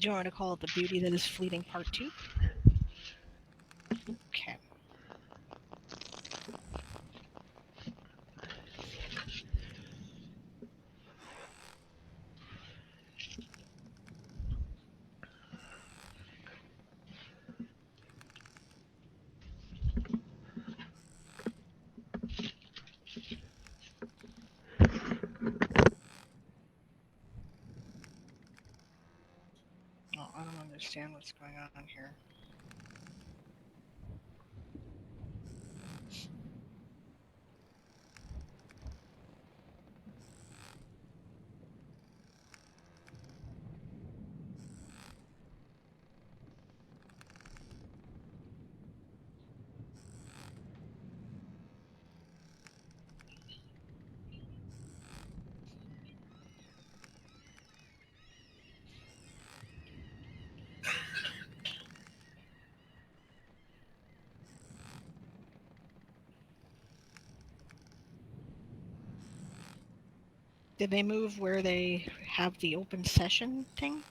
you want to call it the beauty that is fleeting part 2? Okay. Oh, I don't understand what's going on here. Did they move where they have the open session thing?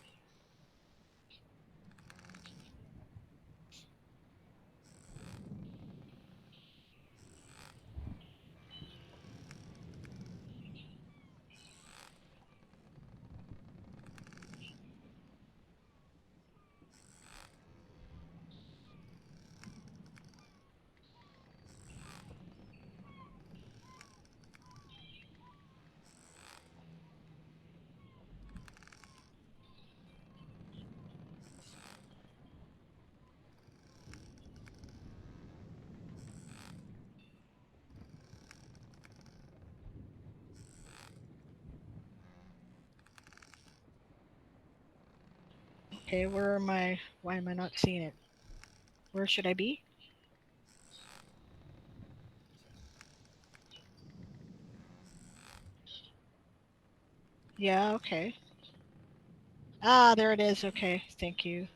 Okay, where am I? Why am I not seeing it? Where should I be? Yeah, okay. Ah, there it is. Okay, thank you.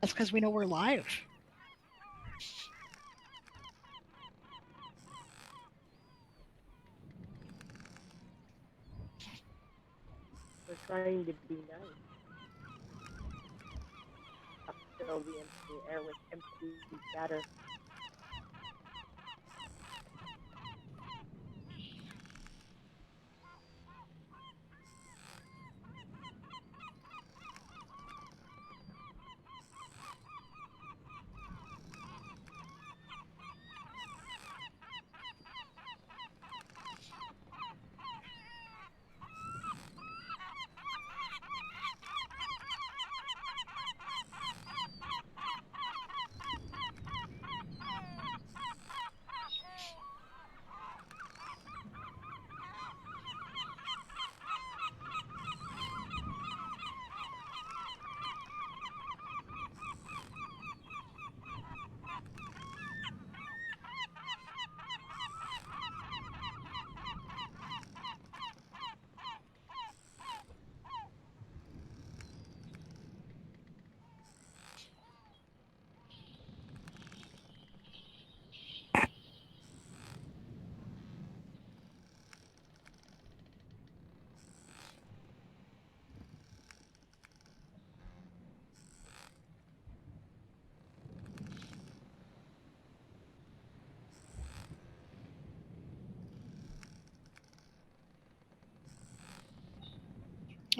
That's because we know we're live. We're trying to be nice. Fill the empty air with empty chatter.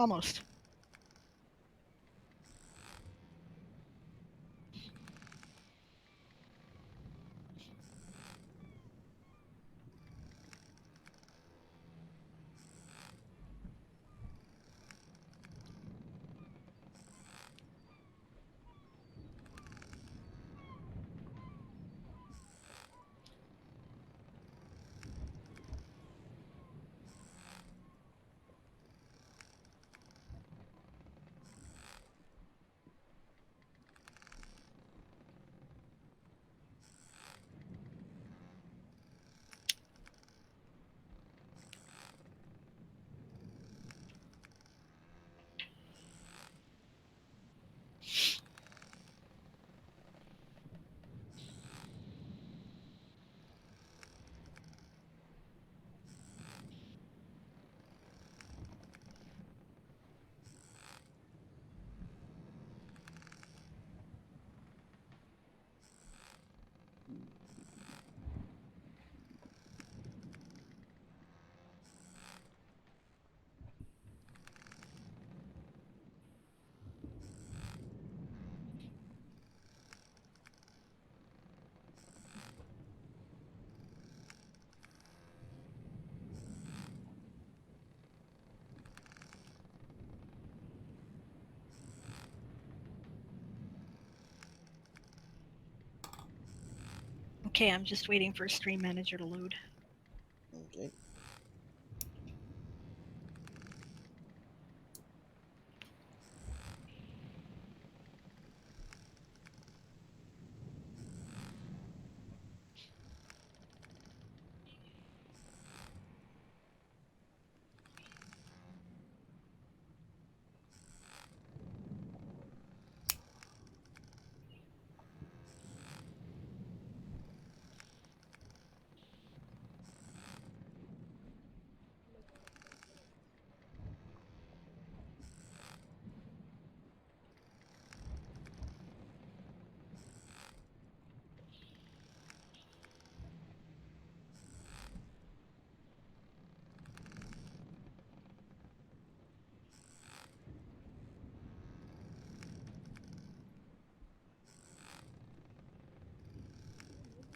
Almost. Okay, I'm just waiting for Stream Manager to load. Okay.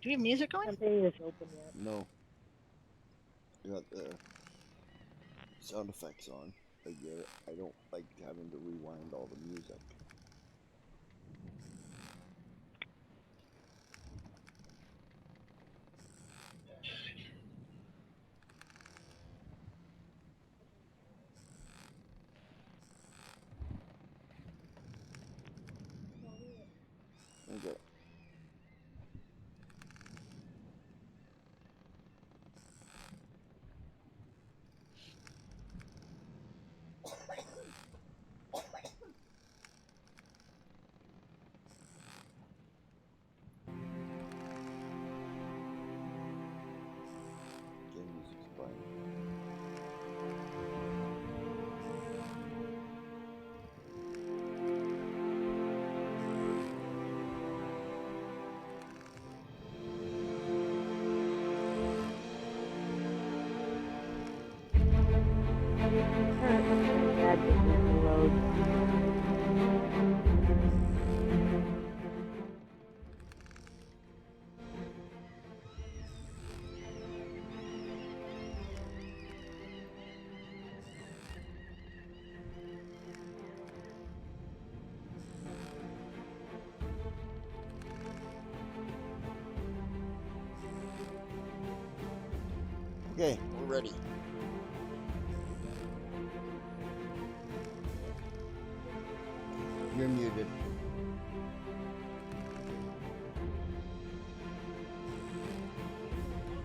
Do we have music going? Campaign is open yet. No. I got the sound effects on. I get it. I don't like having to rewind all the music. Okay. Game music's playing. Okay, we're ready. You're muted.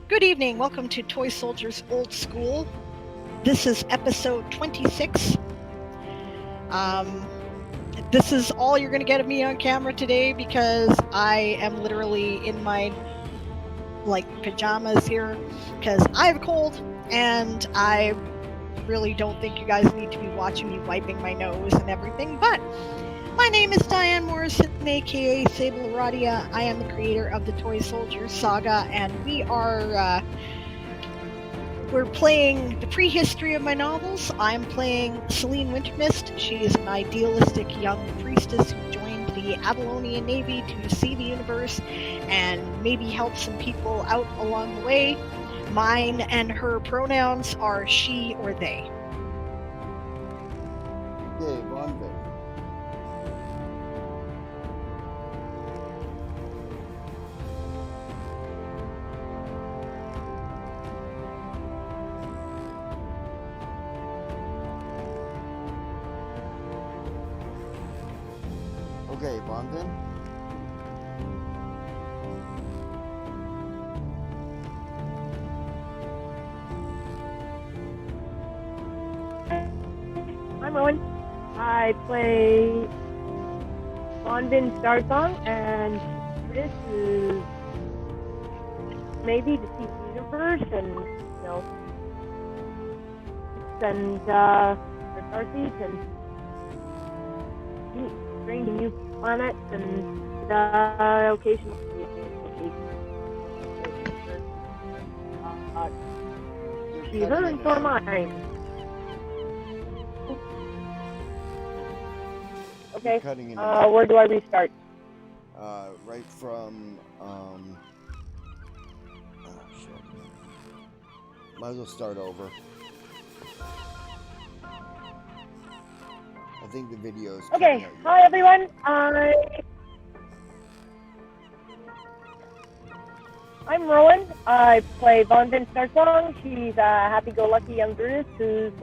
Good evening. Welcome to Toy Soldiers Old School. This is episode 26. This is all you're going to get of me on camera today because I am literally in my pajamas here because I have a cold and I really don't think you guys need to be watching me wiping my nose and everything. But my name is Diane Morrison, aka Sable Aradia. I am the creator of the Toy Soldiers Saga, and we are we're playing the prehistory of my novels. I'm playing Celine Wintermist. She is an idealistic young priestess who joined the Avalonian Navy to see the universe and maybe help some people out along the way. Mine and her pronouns are she or they. Okay, Vonvin. Okay, Vonvin. I'm Owen. I play Bonbin Starsong, and this is maybe to see the universe and, send the Starseeds and bring to new planets and occasionally see her and for mine. Okay, where do I restart? Right from, shit. Might as well start over. I think the video's okay. Hi everyone. I'm Rowan. I play Vonvin Starsong. She's a happy-go-lucky young Brutus who's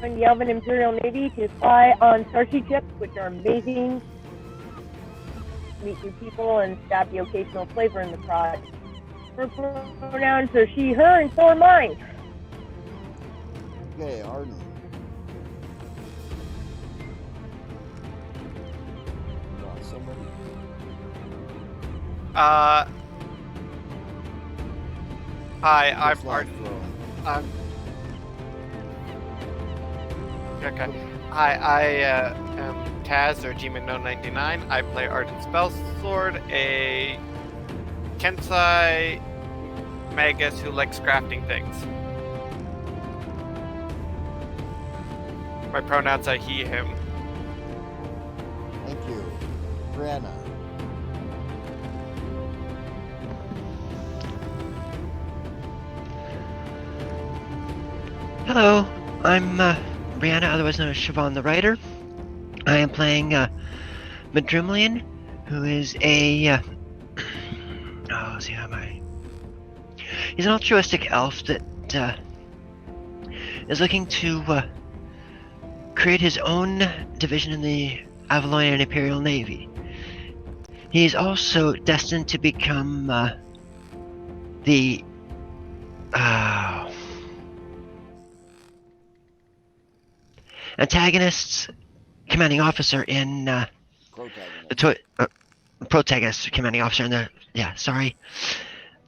joined the Elven Imperial Navy to fly on starship ships, which are amazing. Meet new people and stab the occasional flavor in the prod. Her pronouns are she, her, and so are mine. Okay, Arden. Somebody. Hi, I'm Arden. Okay. Hi, I am Taz, or Gmano99. I play Arden Spellsword, a Kensai magus who likes crafting things. My pronouns are he, him. Thank you. Brianna. Hello, I'm Brianna, otherwise known as Siobhan the Writer. I am playing Madrimlian, who is a he's an altruistic elf that is looking to create his own division in the Avalonian Imperial Navy. He's also destined to become the antagonist's commanding officer in protagonist commanding officer in the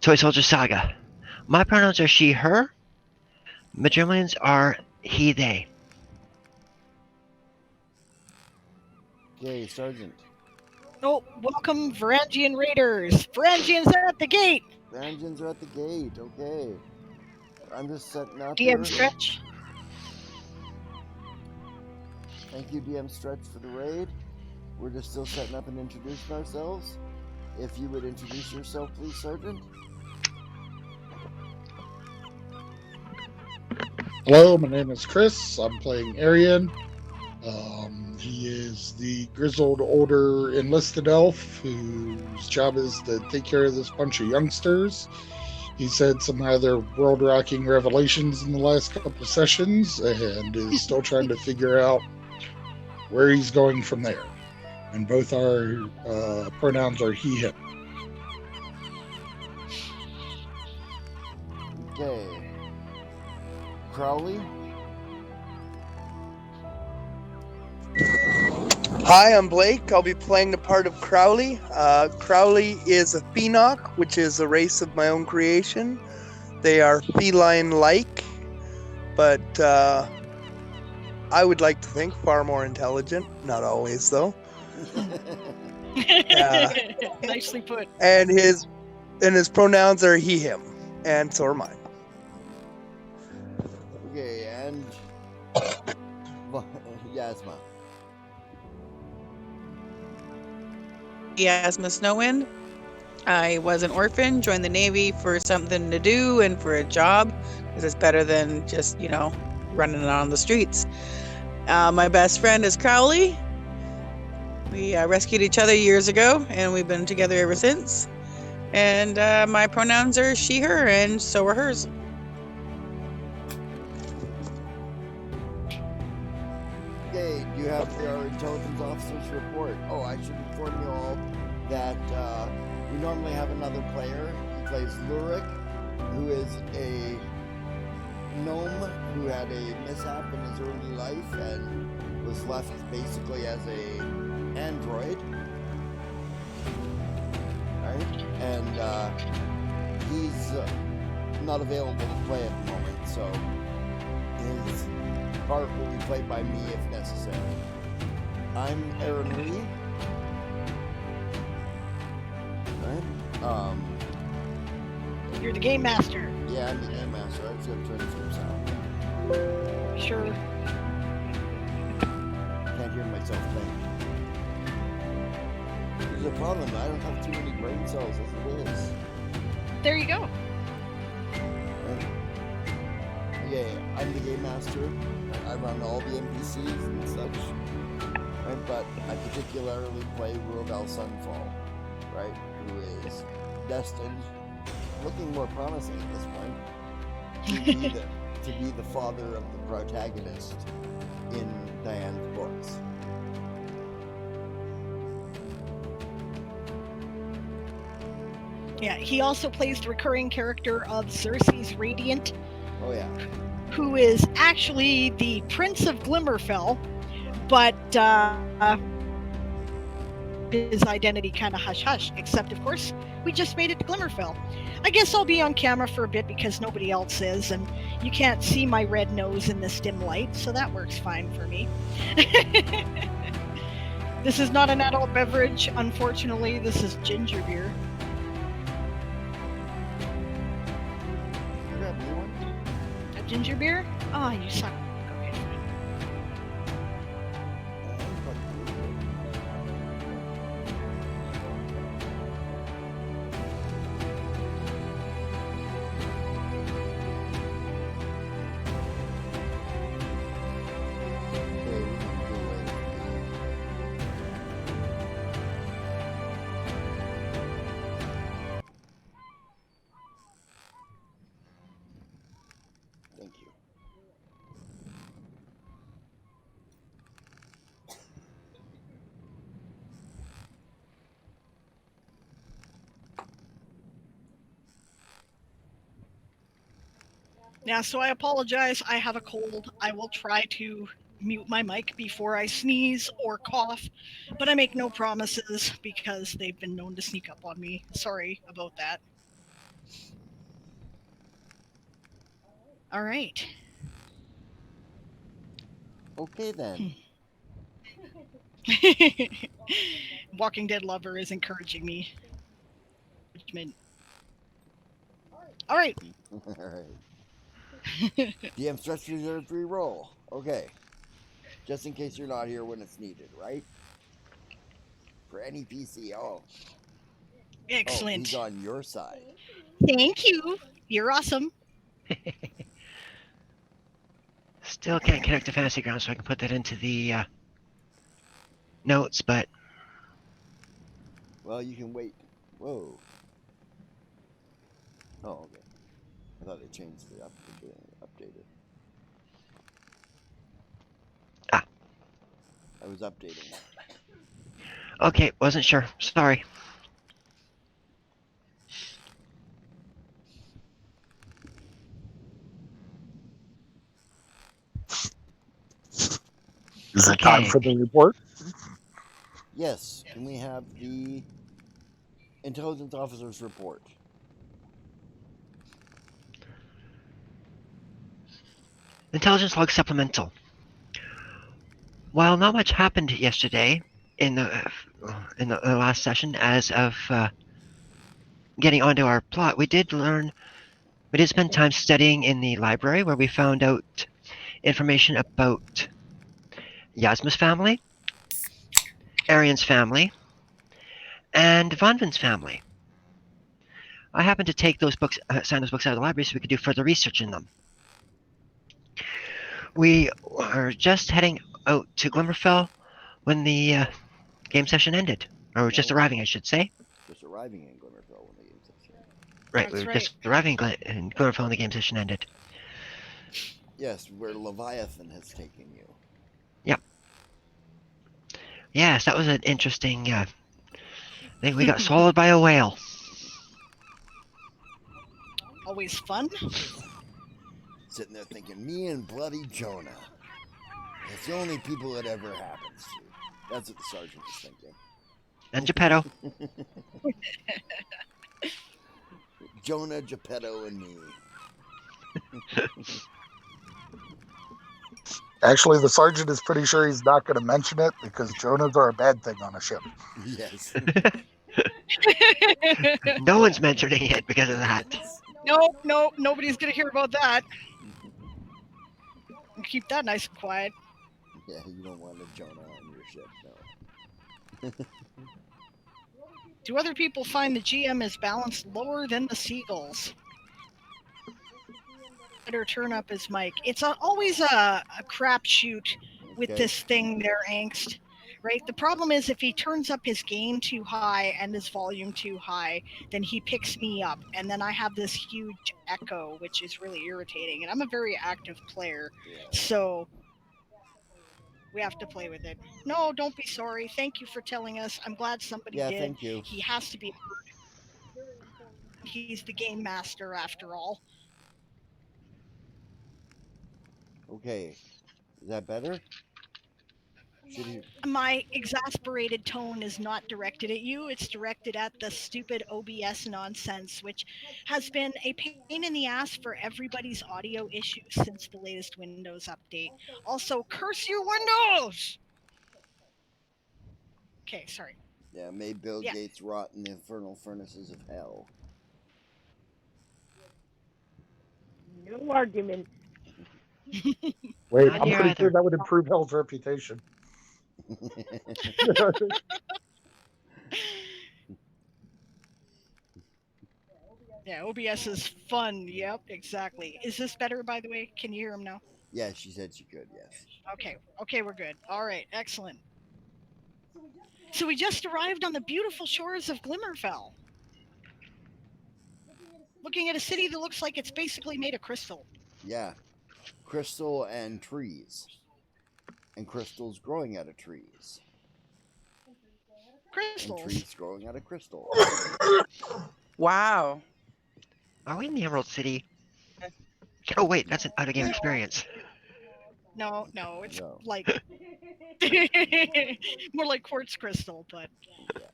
Toy Soldier Saga. My pronouns are she, her. Madrimlians are he, they. Okay, Sergeant. Oh, welcome, Varangian Raiders. Varangians are at the gate. Varangians are at the gate. Okay. I'm just setting up DM here. Stretch. Thank you, DM Stretch, for the raid. We're just still setting up and introducing ourselves. If you would introduce yourself, please, Sergeant. Hello, my name is Chris. I'm playing Arian. He is the grizzled older enlisted elf whose job is to take care of this bunch of youngsters. He's had some rather world-rocking revelations in the last couple of sessions and is still trying to figure out where he's going from there. And both our pronouns are he, him. Okay. Crowley? Hi, I'm Blake. I'll be playing the part of Crowley. Crowley is a Phoenok, which is a race of my own creation. They are feline-like, but I would like to think far more intelligent. Not always, though. Nicely put. And his pronouns are he, him, and so are mine. and Yasma. Yasma Snowwind. I was an orphan, joined the Navy for something to do and for a job, because it's better than just, running on the streets. My best friend is Crowley. We rescued each other years ago, and we've been together ever since. And my pronouns are she, her, and so are hers. Okay, you have our intelligence officer's report. Oh, I should inform you all that we normally have another player. He plays Lurik, who is a gnome who had a mishap in his early life and was left basically as a android. Right? And he's not available to play at the moment, so his part will be played by me if necessary. I'm Aaron Lee. Right? You're the game master. Yeah, I'm the game master. I was going to turn some sound. Sure. Can't hear myself think. There's a problem. I don't have too many brain cells as it is. There you go. Right? Yeah, I'm the game master. I run all the NPCs and such. Right? But I particularly play Ruabel Sunfall, right? Who is destined, looking more promising at this point, to be the father of the protagonist in Diane's books. Yeah, he also plays the recurring character of Xerxes Radiant. Oh yeah. Who is actually the Prince of Glimmerfell, but his identity kind of hush-hush, except, of course, we just made it to Glimmerfell. I guess I'll be on camera for a bit because nobody else is, and you can't see my red nose in this dim light, so that works fine for me. This is not an adult beverage, unfortunately. This is ginger beer. A ginger beer? Oh, you suck. Okay, fine. Thank you. Yeah, so I apologize. I have a cold. I will try to mute my mic before I sneeze or cough, but I make no promises because they've been known to sneak up on me. Sorry about that. All right. Okay then. Walking Dead lover is encouraging me. All right. All right. DM stretch reserve free roll. Okay. Just in case you're not here when it's needed, right? For any PC. Oh. Excellent. Oh, he's on your side. Thank you. You're awesome. Still can't connect to Fantasy Ground, so I can put that into the notes, but... Well, you can wait. Whoa. Oh, okay. I thought they changed the updated. Ah. I was updating. Okay, wasn't sure. Sorry. Is it time for the report? Yes. Can we have the intelligence officer's report? Intelligence log supplemental. While not much happened yesterday in the last session, as of getting onto our plot, we did spend time studying in the library, where we found out information about Yasma's family, Arian's family, and Vonvin's family. I happened to take those books, sign those books out of the library so we could do further research in them. We are just heading out to Glimmerfell when the game session ended. Or just No. arriving, I should say. Just arriving in Glimmerfell when the game session ended. Right, That's we were right. just arriving in Glimmerfell when the game session ended. Yes, where Leviathan has taken you. Yes, that was an interesting thing. We got swallowed by a whale. Always fun. Sitting there thinking, me and bloody Jonah. It's the only people it ever happens to. That's what the sergeant was thinking. And Geppetto. Jonah, Geppetto, and me. Actually, the sergeant is pretty sure he's not going to mention it because Jonahs are a bad thing on a ship. Yes. No one's mentioning it because of that. No, nobody's gonna hear about that. Keep that nice and quiet. Yeah, you don't want a Jonah on your ship, no. Do other people find the GM is balanced lower than the seagulls? Better turn up his mic. It's always a crapshoot with Okay. this thing there, Angst. Right? The problem is if he turns up his gain too high and his volume too high, then he picks me up, and then I have this huge echo, which is really irritating. And I'm a very active player, Yeah. so we have to play with it. No, don't be sorry. Thank you for telling us. I'm glad somebody Yeah, did. thank you. He has to be heard. He's the game master after all. Okay. Is that better? Should he... My exasperated tone is not directed at you. It's directed at the stupid OBS nonsense, which has been a pain in the ass for everybody's audio issues since the latest Windows update. Also, curse your Windows! Okay, sorry. Yeah, may Bill Yeah. Gates rot in the infernal furnaces of hell. No argument. Wait, Not I'm here pretty either. sure that would improve Hell's reputation. Yeah, OBS is fun. Yep, exactly. Is this better, by the way? Can you hear him now? Yeah, she said she could, yes. Okay, we're good. All right, excellent. So we just arrived on the beautiful shores of Glimmerfell. Looking at a city that looks like it's basically made of crystal. Yeah. Crystal and trees. And crystals growing out of trees. And Crystals. trees growing out of crystal. Wow. Are we in the Emerald City? Oh wait, that's an out-of-game experience. No, it's No. like more like quartz crystal, but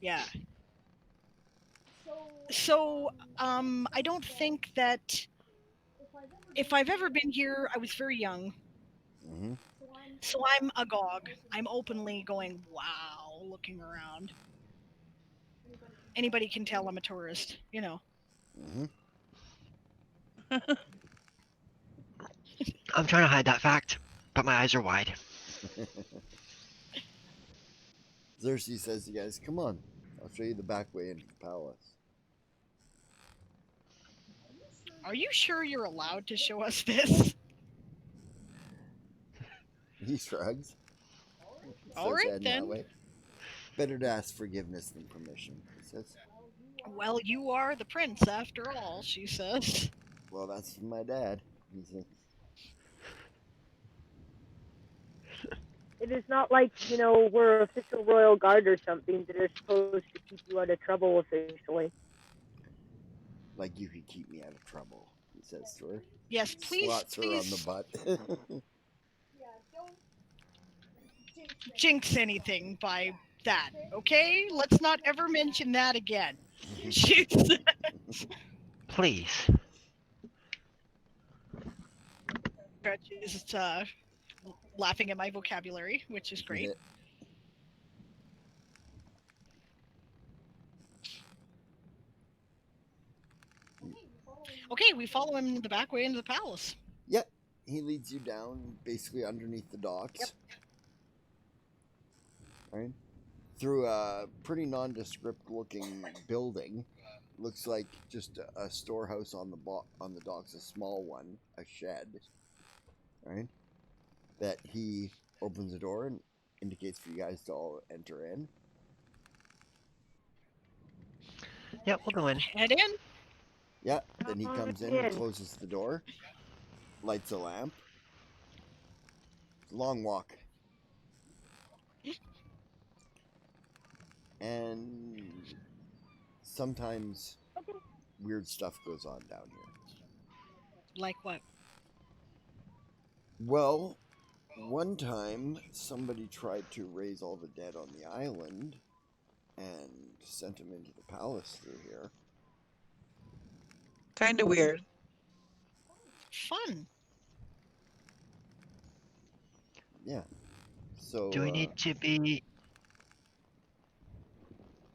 yeah. So, I don't think that if I've ever been here, I was very young. Mm-hmm. So I'm agog. I'm openly going, wow, looking around. Anybody can tell I'm a tourist, you know. Mm-hmm. I'm trying to hide that fact, but my eyes are wide. Cersei says to you guys, come on. I'll show you the back way into the palace. Are you sure you're allowed to show us this? He shrugs. All Starts right, heading then. that way. Better to ask forgiveness than permission, he says. Well, you are the prince after all, she says. Well, that's from my dad. He says. It is not like, we're official royal guard or something that are supposed to keep you out of trouble officially. Like you could keep me out of trouble, he says to her. Yes, please, Slots her on the butt. jinx anything by that, okay? Let's not ever mention that again. She says. Please. She's laughing at my vocabulary, which is great. Okay, we follow him the back way into the palace. Yep. he leads you down basically underneath the docks. Yep. Right? Through a pretty nondescript looking building. Looks like just a storehouse on the docks, a small one, a shed. Right? That he opens the door and indicates for you guys to all enter in. Yep, we'll go in. Head in. Yeah, then he comes in and closes the door, lights a lamp. Long walk. And sometimes weird stuff goes on down here. Like what? Well, one time somebody tried to raise all the dead on the island and sent them into the palace through here. Kind of weird. Fun. Yeah. So Do we need to be...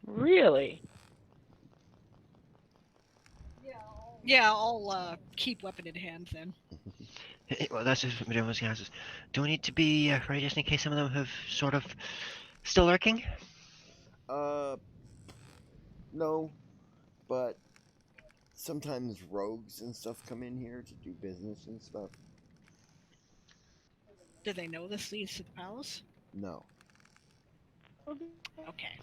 Really? Yeah, I'll keep weapon in hand then. Well, that's just what I was going to ask. Do we need to be ready just in case some of them have sort of still lurking? No, but sometimes rogues and stuff come in here to do business and stuff. Do they know this leads to the palace? No. Okay.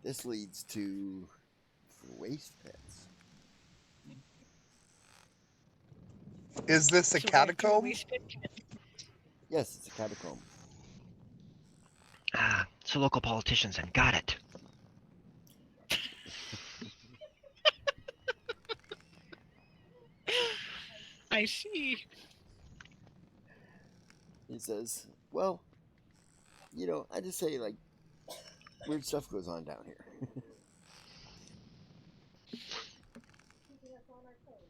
This leads to waste pits. Is this a So catacomb? waste pit? Yes, it's a catacomb. Ah, so local politicians then. Got it. I see. He says, well, you know, I just say, like, weird stuff goes on down here.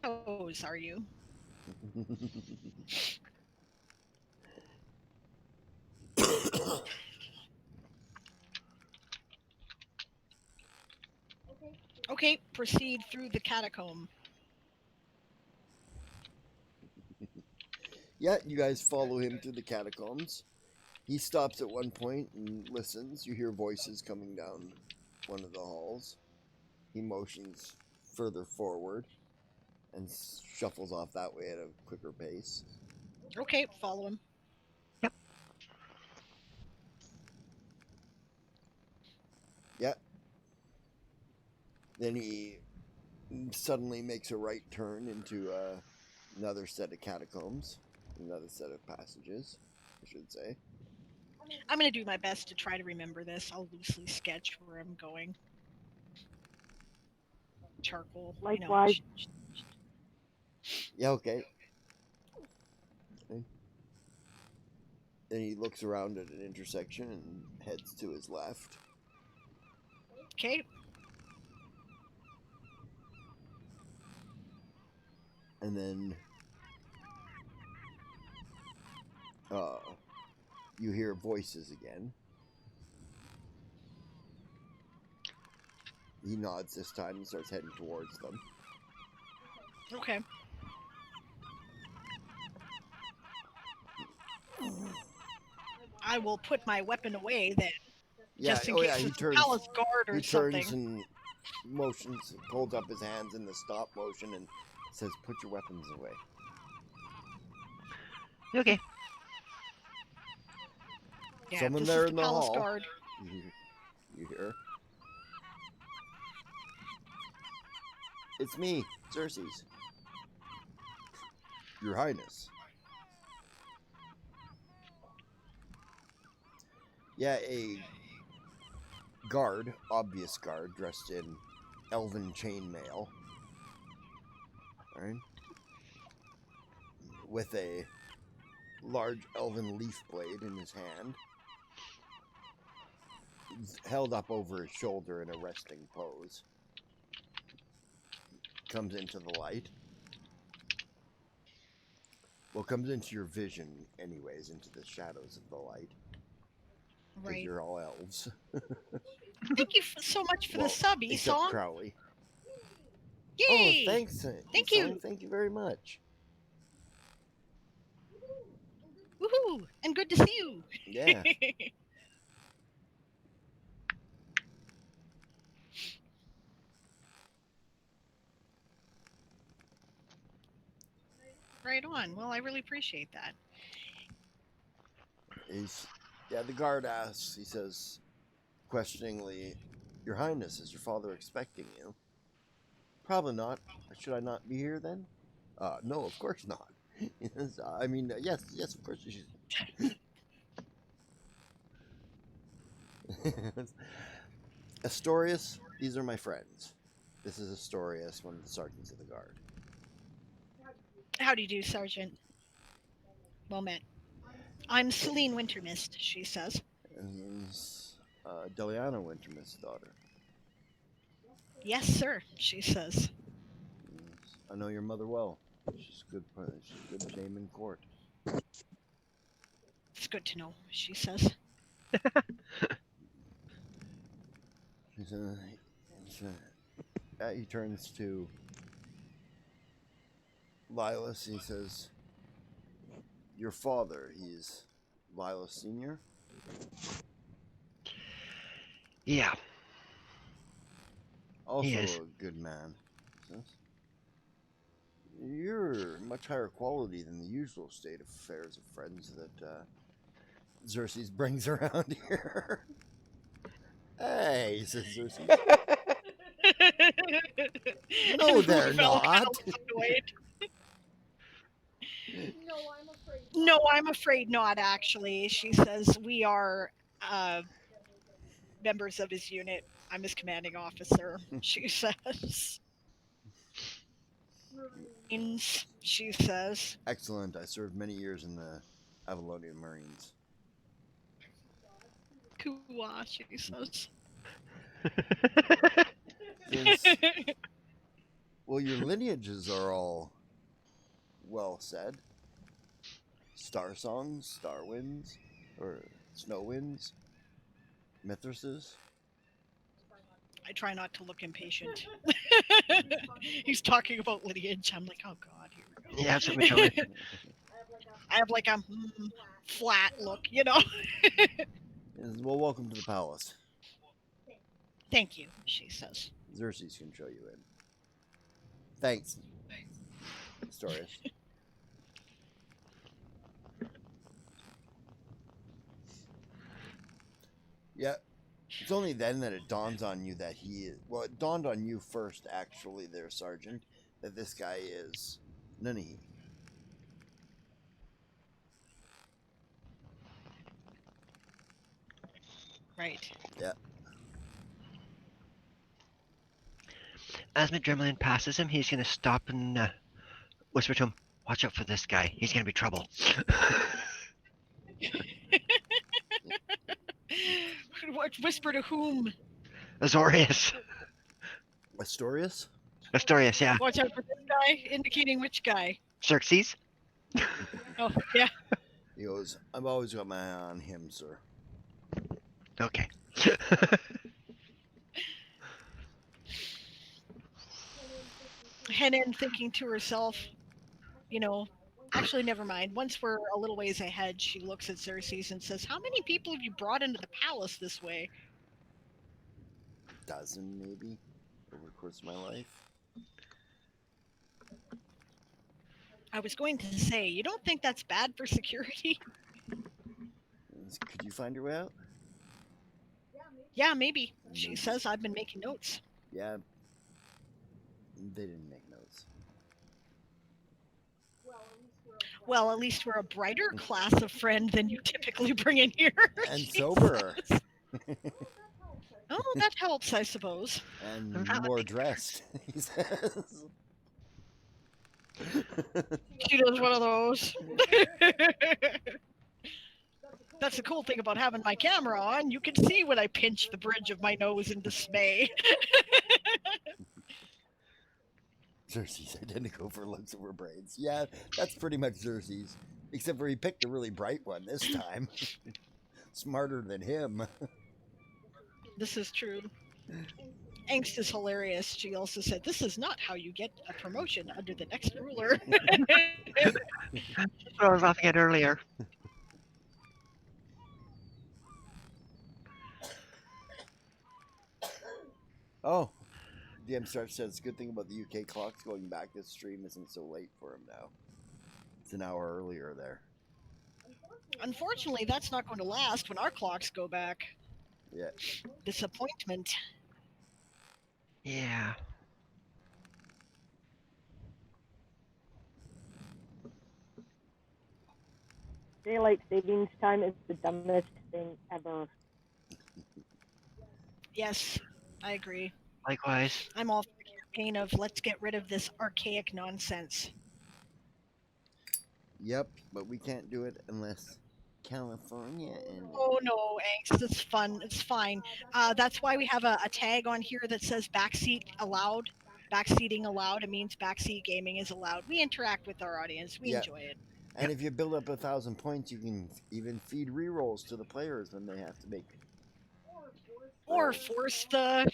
Oh, are you? Okay, proceed through the catacomb. Yeah, you guys follow him through the catacombs. He stops at one point and listens. You hear voices coming down one of the halls. He motions further forward and shuffles off that way at a quicker pace. Okay, follow him. Yep. Yeah. Then he suddenly makes a right turn into another set of catacombs, another set of passages, I should say. I'm going to do my best to try to remember this. I'll loosely sketch where I'm going. Charcoal. Likewise. Yeah, okay. Then he looks around at an intersection and heads to his left. Okay. And then you hear voices again. He nods this time and starts heading towards them. Okay. I will put my weapon away then. Yeah, Just in case he it's a turns. palace guard or He something. turns and motions, holds up his hands in the stop motion and says, "Put your weapons away." Okay. Yeah, Someone this there is in the the palace hall. guard. You hear? It's me, Xerxes. Your Highness. Yeah, a guard, obvious guard, dressed in elven chainmail. Right? With a large elven leaf blade in his hand. He's held up over his shoulder in a resting pose. Comes into the light. Well, comes into your vision, anyways, into the shadows of the light. Because Right. you're all elves. Thank you so much for Well, the sub, except Esau. Crowley. Yay! Oh, thanks. Thank Song. you. Thank you very much. Woohoo! And good to see you. Yeah. Right on. Well, I really appreciate that. The guard asks, he says, questioningly, Your Highness, is your father expecting you? Probably not. Should I not be here then? No, of course not. Yes, I mean, yes, of course you should. Astorius, these are my friends. This is Astorius, one of the sergeants of the guard. How do you do, Sergeant? Well met. I'm Celine Wintermist, she says. And Deliana Wintermist's daughter. Yes, sir, she says. Yes, I know your mother well. She's a good name in court. It's good to know, she says. He turns to Lilas. He says, Your father, he's Lilas Sr.? Yeah. Also He is. a good man. He says, You're much higher quality than the usual state of affairs of friends that Xerxes brings around here. Hey, says Xerxes. No, they're not. No, I'm afraid not, actually. She says, we are members of his unit. I'm his commanding officer, she says. Marines, she says. Excellent. I served many years in the Avalonian Marines. Kua, she says. Well, your lineages are all well said. Star songs, star winds, or snow winds, Mithrases. I try not to look impatient. He's talking about lineage. I'm like, oh god, here we go. Yeah, something coming. I have like a flat look, you know. Well, welcome to the palace. Thank you, she says. Xerxes can show you in. Thanks, Astorius. Yeah, it's only then that it dawns on you that he is. Well, it dawned on you first, actually, there, Sergeant, that this guy is Nunnehi. Right. Yeah. As Madrimlin passes him, he's going to stop and whisper to him, Watch out for this guy. He's going to be trouble. Whisper to whom? Azorius. Astorius? Astorius, yeah. Watch out for this guy, indicating which guy? Xerxes? Oh, yeah. He goes, I've always got my eye on him, sir. Okay. Henan thinking to herself, you know, actually, never mind. Once we're a little ways ahead, she looks at Xerxes and says, how many people have you brought into the palace this way? Dozen, maybe, over the course of my life. I was going to say, you don't think that's bad for security? Could you find your way out? Yeah, maybe. She says, I've been making notes. Yeah. They didn't make notes. Well, at least we're a brighter class of friend than you typically bring in here. And sober. Oh, that helps, I suppose. And more dressed, he says. She does one of those. That's the cool thing about having my camera on. You can see when I pinch the bridge of my nose in dismay. Xerxes identical for looks over braids. Yeah, that's pretty much Xerxes. Except for he picked a really bright one this time. Smarter than him. This is true. Angst is hilarious. She also said, "This is not how you get a promotion under the next ruler." That's what I was laughing at earlier. Oh, DM Starch says, good thing about the UK clocks going back. This stream isn't so late for him now. It's an hour earlier there. Unfortunately, that's not going to last when our clocks go back. Yeah. Disappointment. Yeah. Daylight savings time is the dumbest thing ever. Yes, I agree. Likewise. I'm all for the campaign of let's get rid of this archaic nonsense. Yep, but we can't do it unless California and Oh no, Angst, it's fun. It's fine. That's why we have a tag on here that says backseat allowed. Backseating allowed. It means backseat gaming is allowed. We interact with our audience. We Yeah. enjoy it. And if you build up 1,000 points, you can even feed rerolls to the players when they have to make Or force the,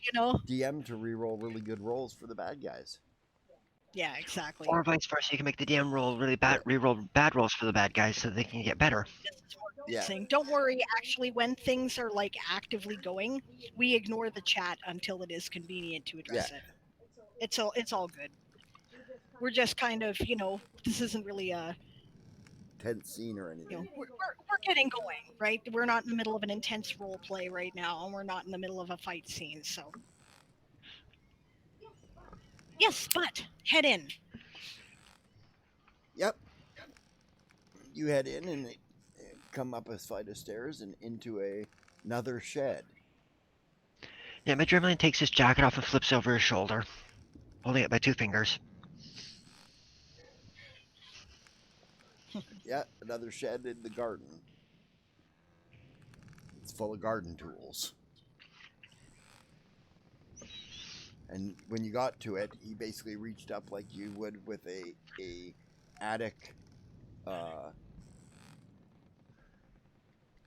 DM to reroll really good rolls for the bad guys. Yeah, exactly. Or vice versa, you can make the DM roll really bad, reroll bad rolls for the bad guys so they can get better. This is what I'm saying. Don't worry. Actually, when things are like actively going, we ignore the chat until it is convenient to address it. It's all good. We're just kind of, this isn't really a tense scene or anything. We're getting going, right? We're not in the middle of an intense role play right now, and we're not in the middle of a fight scene. So, yes, but head in. Yep. You head in and come up a flight of stairs and into another shed. Yeah, Madrimlin takes his jacket off and flips over his shoulder, holding it by 2 fingers. Yeah, another shed in the garden. It's full of garden tools. And when you got to it, he basically reached up like you would with a attic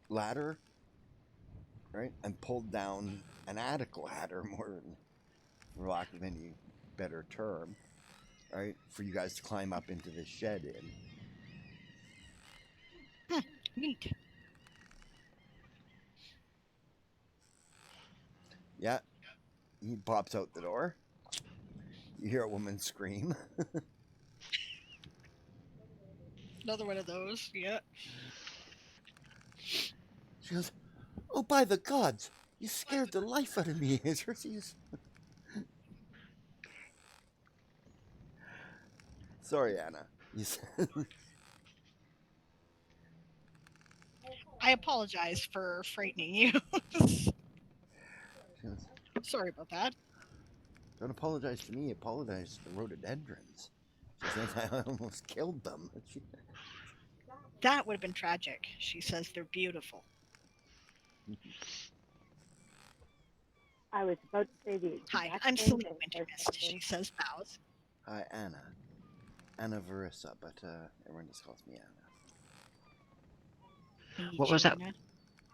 ladder, right? And pulled down an attic ladder, more than, for lack of any better term, right? For you guys to climb up into this shed in. Neat. Yeah. He pops out the door. You hear a woman scream. Another one of those, yeah. She goes, "Oh, by the gods, you scared the life out of me." Sorry, Anna. I apologize for frightening you. Sorry about that. Don't apologize to me. Apologize to the rhododendrons. She says, I almost killed them. That would have been tragic. She says they're beautiful. I was about to say the exact Hi, I'm same Celine thing. Wintermist. She says bows. Hi, Anna. Anna Verissa, but everyone just calls me Anna. What was that?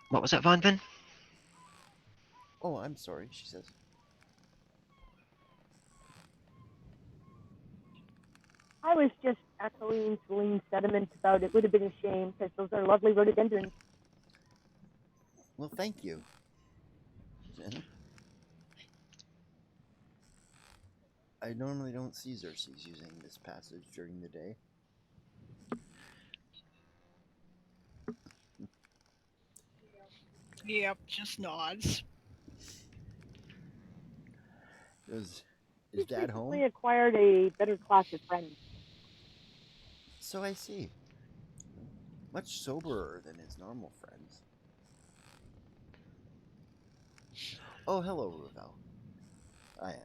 What was that, Von Vin? Oh, I'm sorry, she says. I was just echoing Celine's sentiment about it would have been a shame because those are lovely rhododendrons. Well, thank you. I normally don't see Xerxes using this passage during the day. Yep, just nods. Is Dad home? He acquired a better class of friends. So I see. Much soberer than his normal friends. Oh, hello, Ravel. Hi,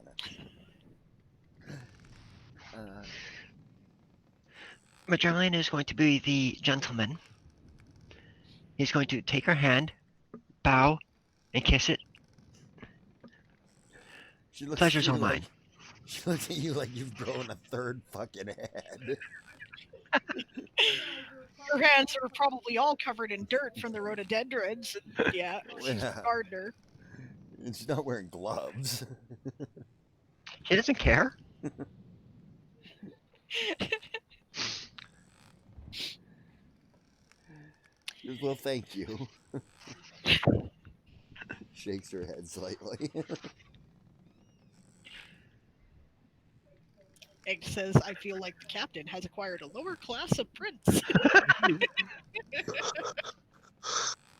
Anna. Madrimlin is going to be the gentleman. He's going to take her hand, bow, and kiss it. Pleasure's all mine. She looks at you like you've grown a third fucking head. Her hands are probably all covered in dirt from the rhododendrons. Yeah, she's a gardener. And she's not wearing gloves. She doesn't care. She goes, well, thank you. Shakes her head slightly. Egg says, I feel like the captain has acquired a lower class of prince.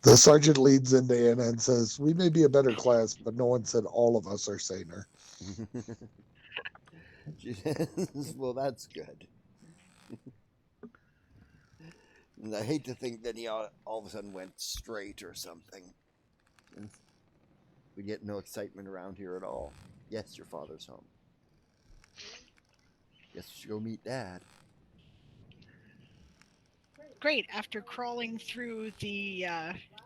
The sergeant leads in Diana and says, we may be a better class, but no one said all of us are saner. She says, well, that's good. And I hate to think that he all of a sudden went straight or something. We get no excitement around here at all. Yes, your father's home. Guess we should go meet Dad. Great. After crawling through the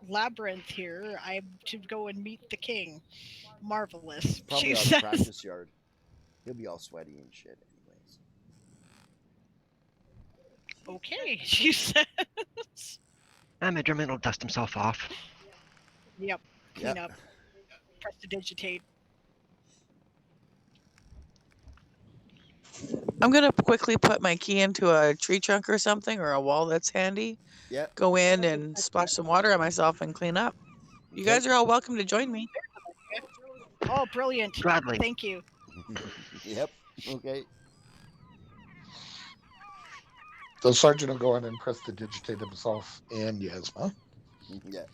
labyrinth here, I'm to go and meet the king. Marvelous. Probably She out of says. the practice yard. He'll be all sweaty and shit anyways. Okay, she says. Midgerman will dust himself off. Yep. Clean Yep. up. Prestidigitate. I'm gonna quickly put my key into a tree trunk or something, or a wall that's handy. Yep. Go in and splash some water on myself and clean up. You guys are all welcome to join me. Oh, brilliant. Gladly. Thank you. Yep. Okay. The sergeant will go in and prestidigitate himself and Yasma. Yeah.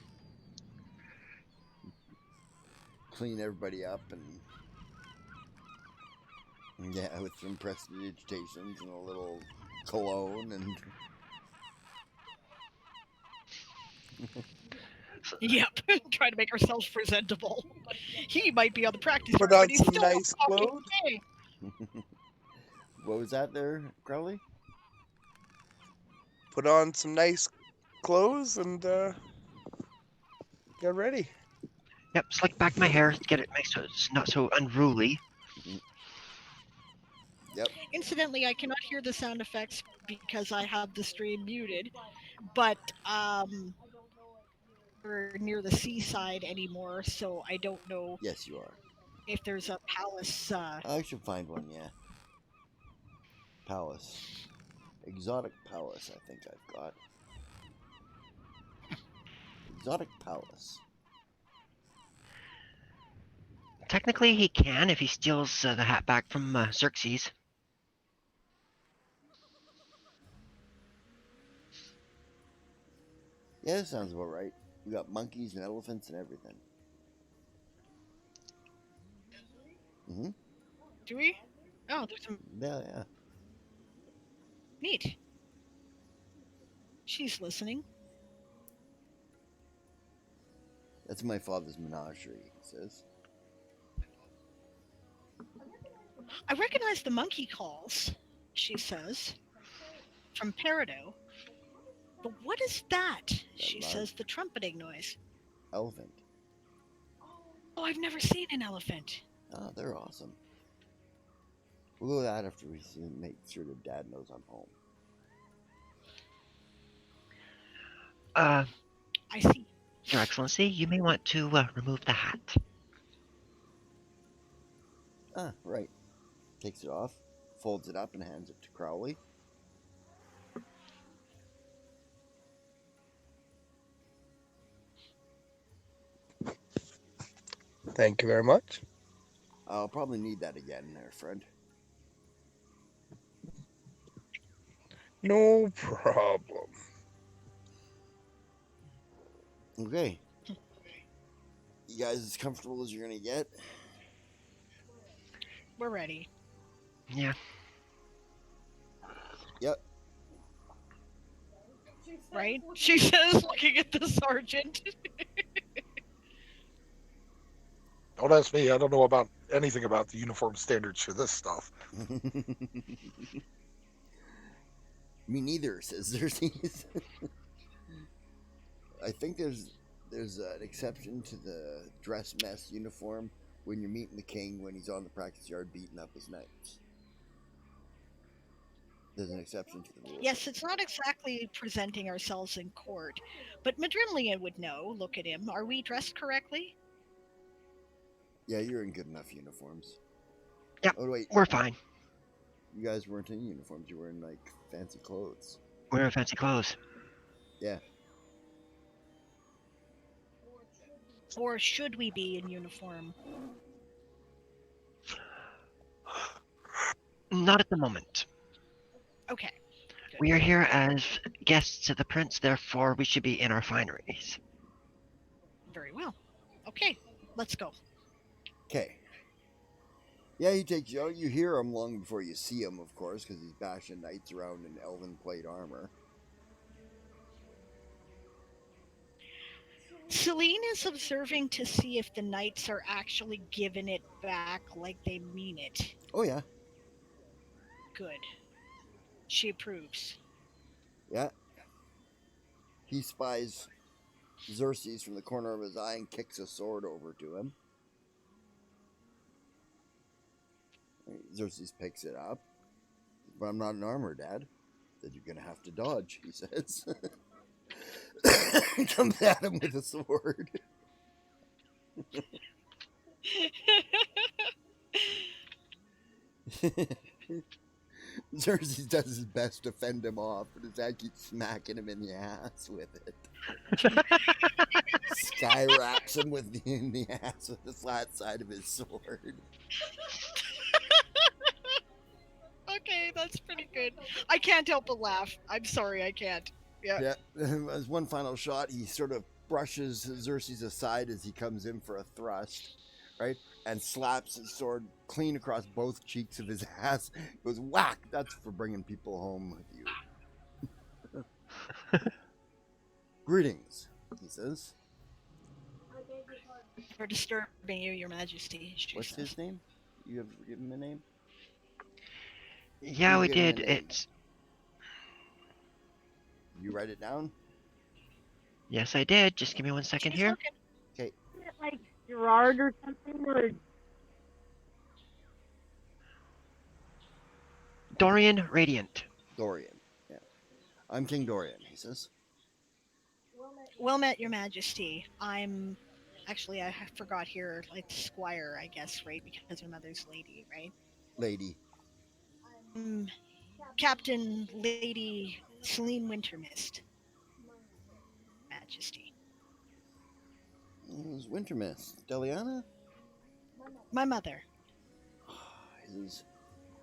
Clean everybody up and yeah, with some prestidigitations and a little cologne and Yep. Trying to make ourselves presentable. He might be on the practice Put yard, on but he's some still nice a fucking clothes. king. what was that there, Crowley? Put on some nice clothes and get ready. Yep, slick back my hair, get it make so it's not so unruly. Yep. Incidentally, I cannot hear the sound effects because I have the stream muted, but we're near the seaside anymore, so I don't know Yes, you are. if there's a palace. I should find one, yeah. Palace. Exotic palace, I think I've got. Exotic palace. Technically, he can if he steals the hat back from Xerxes. Yeah, that sounds about right. We got monkeys and elephants and everything. Mm-hmm. Do we? Oh, there's some Yeah. neat. She's listening. That's my father's menagerie, he says. I recognize the monkey calls, she says, from Peridot. But what is that? She loud? says, the trumpeting noise. Elephant. Oh, I've never seen an elephant. Oh, they're awesome. We'll go that after we make sure that Dad knows I'm home. I see. Your Excellency, you may want to remove the hat. Ah, right. Takes it off, folds it up, and hands it to Crowley. Thank you very much. I'll probably need that again there, friend. No problem. Okay. You guys as comfortable as you're gonna get? We're ready. Yeah. Yep. Right? She says, looking at the sergeant. Don't ask me. I don't know about anything about the uniform standards for this stuff. Me neither, says Xerxes. I think there's an exception to the dress mess uniform when you're meeting the king when he's on the practice yard beating up his knights. There's an exception to the rule. Yes, it's not exactly presenting ourselves in court, but Madrimlian would know. Look at him. Are we dressed correctly? Yeah, you're in good enough uniforms. Yep. Oh wait, We're fine. you guys weren't in uniforms. You were in like fancy clothes. We're in fancy clothes. Yeah. Or should we be in uniform? Not at the moment. Okay. We are here as guests of the prince, therefore we should be in our fineries. Very well. Okay, let's go. Okay. Yeah, he takes you out. You hear him long before you see him, of course, because he's bashing knights around in elven plate armor. Celine is observing to see if the knights are actually giving it back like they mean it. Oh yeah, Good. She approves. yeah. He spies Xerxes from the corner of his eye and kicks a sword over to him. Xerxes picks it up. But I'm not in armor, Dad. Said you're gonna have to dodge, he says. Comes at him with a sword. Xerxes does his best to fend him off, but his dad keeps smacking him in the ass with it. Sky raps him in the ass with the flat side of his sword. Okay, that's pretty good. I can't help but laugh. I'm sorry, I can't. Yeah. As one final shot, he sort of brushes Xerxes aside as he comes in for a thrust, right? And slaps his sword clean across both cheeks of his ass. Goes whack. That's for bringing people home with you. Greetings, he says. For disturbing you, Your Majesty. What's says. his name? You have given him a name? Yeah, we did. It's. You write it down? Yes, I did. Just give me 1 second She's here. looking. Okay. Isn't it like Gerard or something? Or Dorian Radiant. Dorian. Yeah. I'm King Dorian, he says. Well met, Your Majesty. I'm. Actually, I forgot here, like Squire, I guess, right? Because her mother's lady, right? Lady. Captain Lady Celine Wintermist. Majesty. It was Wintermist. Deliana? My mother.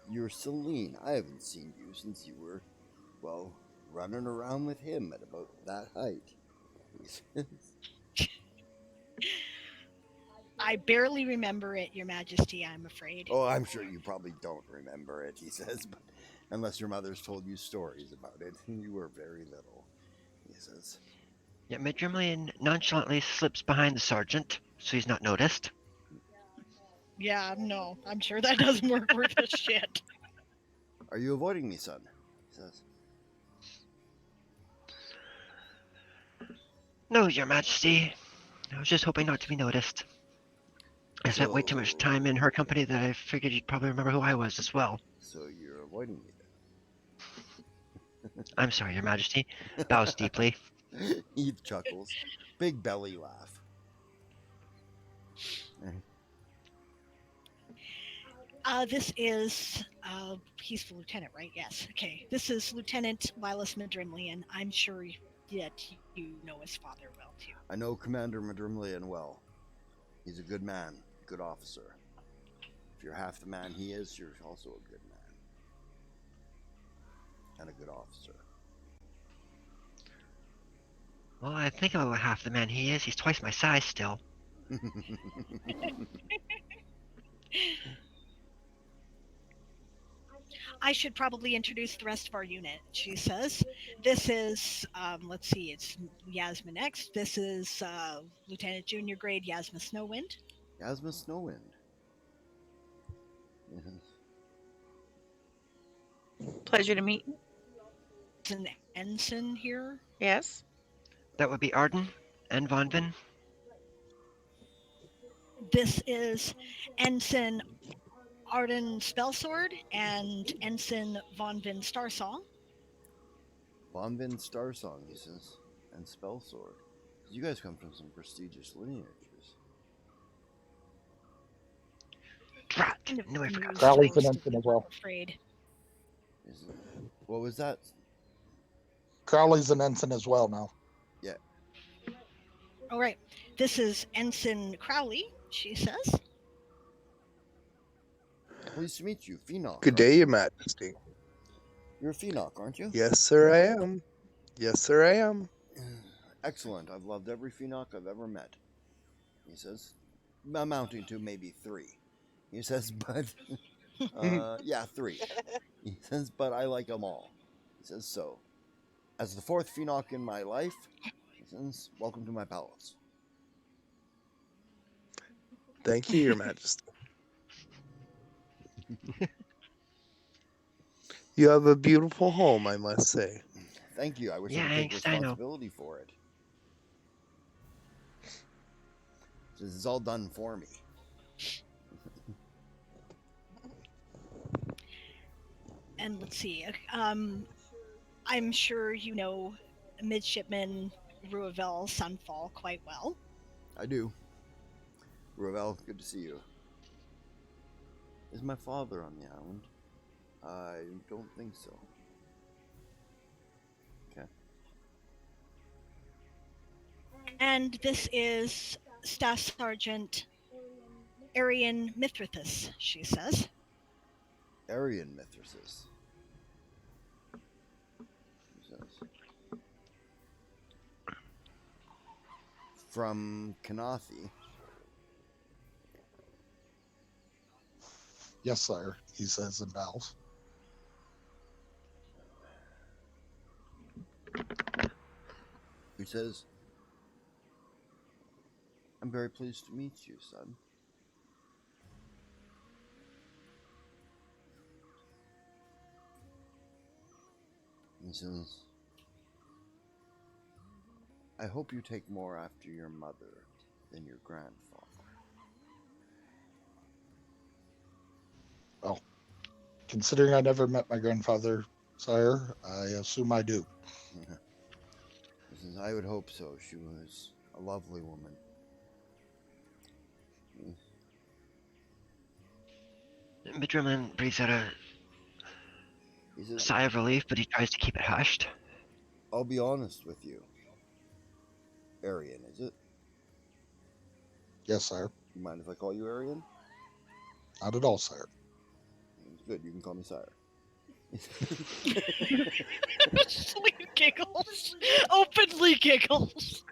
You're Celine. I haven't seen you since you were, well, running around with him at about that height. I barely remember it, Your Majesty, I'm afraid. Oh, I'm sure you probably don't remember it, he says, but unless your mother's told you stories about it. You were very little, he says. Yeah, Midrimlian nonchalantly slips behind the sergeant, so he's not noticed. Yeah, no, I'm sure that doesn't work worth a shit. Are you avoiding me, son? He says. No, Your Majesty. I was just hoping not to be noticed. I spent way too much time in her company that I figured you'd probably remember who I was as well. So you're avoiding me then? I'm sorry, Your Majesty. Bows deeply. Eve chuckles. Big belly laugh. This is, he's the lieutenant, right? Yes. Okay. This is Lieutenant Milas Madrimlian. I'm sure that you know his father well, too. I know Commander Madrimlian well. He's a good man, good officer. If you're half the man he is, you're also a good man. And a good officer. Well, I think I'm about half the man he is. He's twice my size still. I should probably introduce the rest of our unit, she says. This is, let's see, it's Yasmin X. This is Lieutenant Junior Grade Yasmin Snowwind. Yasmin Snowwind. Yes. Pleasure to meet you. It's an ensign here. Yes. That would be Arden and Vonvin. This is Ensign Arden Spellsword and Ensign Vonvin Starsong. Vonvin Starsong, he says, and Spellsword. You guys come from some prestigious lineages. Drat! Kind of No, I forgot. news Crowley's an roast, ensign as well. I'm afraid. What was that? Crowley's an ensign as well now. Yeah. All right. This is Ensign Crowley, she says. Pleased to meet you, Phoenix. Good day, Your Majesty. You're a Phoenix, aren't you? Yes, sir, I am. Yes, sir, I am. Excellent. I've loved every Phoenix I've ever met. He says, amounting to maybe 3. He says, but yeah, 3. He says, but I like them all. He says, so as the 4th Phoenix in my life, he says, welcome to my palace. Thank you, Your Majesty. You have a beautiful home, I must say. Thank you. I wish Yeah, I could take thanks, I know. responsibility for it. This is all done for me. And let's see. I'm sure you know Midshipman Ruavel Sunfall quite well. I do. Ravel, good to see you. Is my father on the island? I don't think so. Okay. And this is Staff Sergeant Arian Mithrathus, she says. Aryan Mithrasis. He says. From Kanathi. Yes, sire, he says and bows. He says, I'm very pleased to meet you, son. He says, I hope you take more after your mother than your grandfather. Well, considering I never met my grandfather, sire, I assume I do. He says, I would hope so. She was a lovely woman. Midgerman breathes out a He says, sigh of relief, but he tries to keep it hushed. I'll be honest with you. Aryan, is it? Yes, sire. You mind if I call you Aryan? Not at all, sire. It's good, you can call me sire. Sleep giggles. Openly giggles.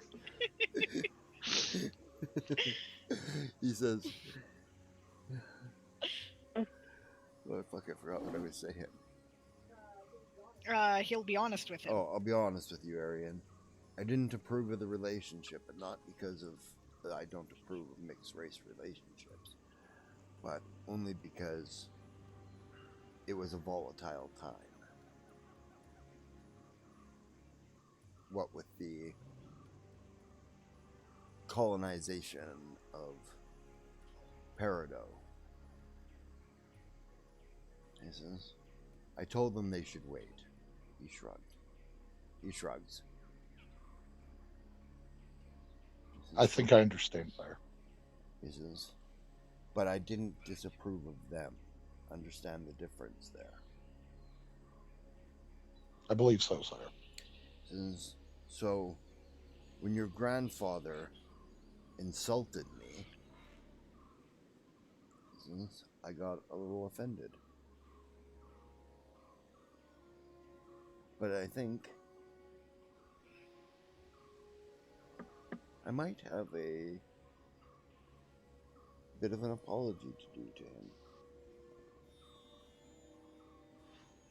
He says, oh, fuck, I forgot what I would say him. He'll be honest with him. Oh, I'll be honest with you, Aryan. I didn't approve of the relationship, but not because of that I don't approve of mixed race relationships, but only because it was a volatile time. What with the colonization of Peridot. He says, I told them they should wait. He shrugged. He shrugs. I think I understand, sire. He says, but I didn't disapprove of them. Understand the difference there. I believe so, sire. He says, so when your grandfather insulted me, he says, I got a little offended. But I think I might have a bit of an apology to do to him.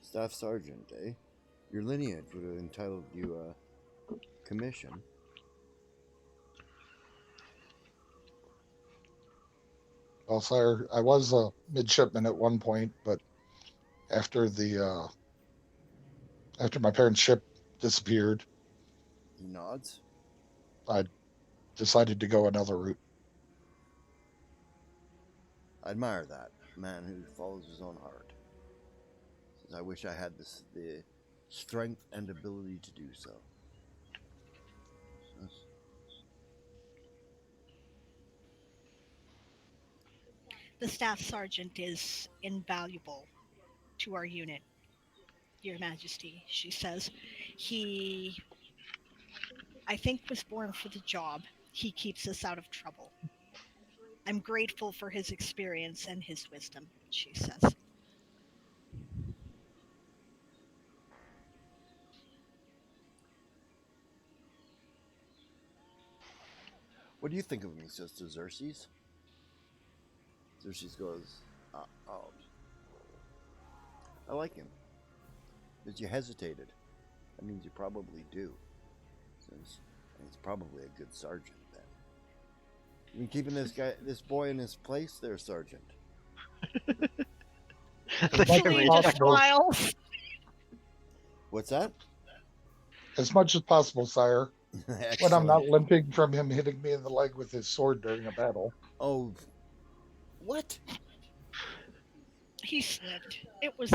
Staff Sergeant, eh? Your lineage would have entitled you a commission. Well, sire, I was a midshipman at one point, but after my parents' ship disappeared, He nods. I decided to go another route. I admire that. A man who follows his own heart. Says, I wish I had the strength and ability to do so. The staff sergeant is invaluable to our unit, Your Majesty, she says. He, I think, was born for the job. He keeps us out of trouble. I'm grateful for his experience and his wisdom, she says. What do you think of him? He says to Xerxes. Xerxes goes, I like him. But you hesitated. That means you probably do. Since he's probably a good sergeant then. You been keeping this boy in his place there, Sergeant? Actually, just smiles. What's that? As much as possible, sire. When I'm Excellent. not limping from him hitting me in the leg with his sword during a battle. Oh, what? He slipped. It was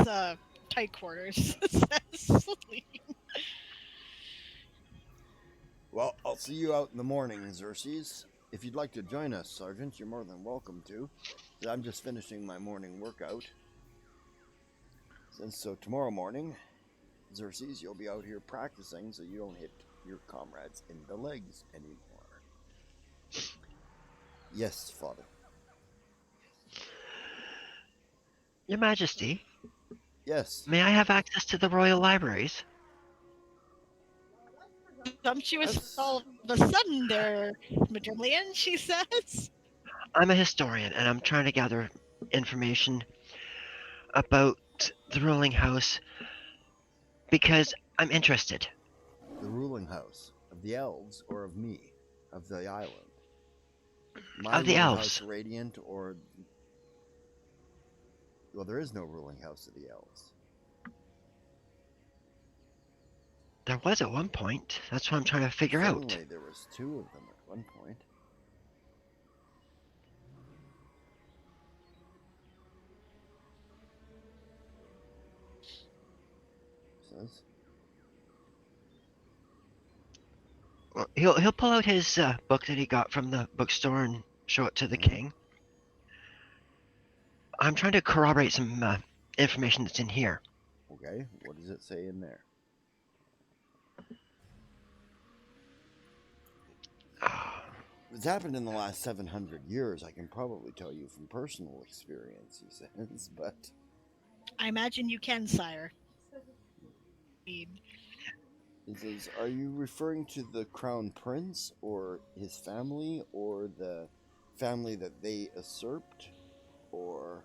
tight quarters. Well, I'll see you out in the morning, Xerxes. If you'd like to join us, Sergeant, you're more than welcome to. I'm just finishing my morning workout. So tomorrow morning, Xerxes, you'll be out here practicing so you don't hit your comrades in the legs anymore. Yes, Father. Your Majesty, Yes. may I have access to the royal libraries? Sumptuous all of a sudden there, Madrillian, she says. I'm a historian, and I'm trying to gather information about the ruling house because I'm interested. The ruling house of the elves or of me, of the island. My Of the ruling elves. House Radiant or... Well, there is no ruling house of the elves. There was at one point. That's what I'm trying to figure Certainly, out. there was two of them at one point. Says. Well, he'll pull out his book that he got from the bookstore and show it to the king. I'm trying to corroborate some information that's in here. Okay, what does it say in there? What's happened in the last 700 years, I can probably tell you from personal experience, he says, but... I imagine you can, sire. He says, are you referring to the crown prince, or his family, or the family that they usurped, or...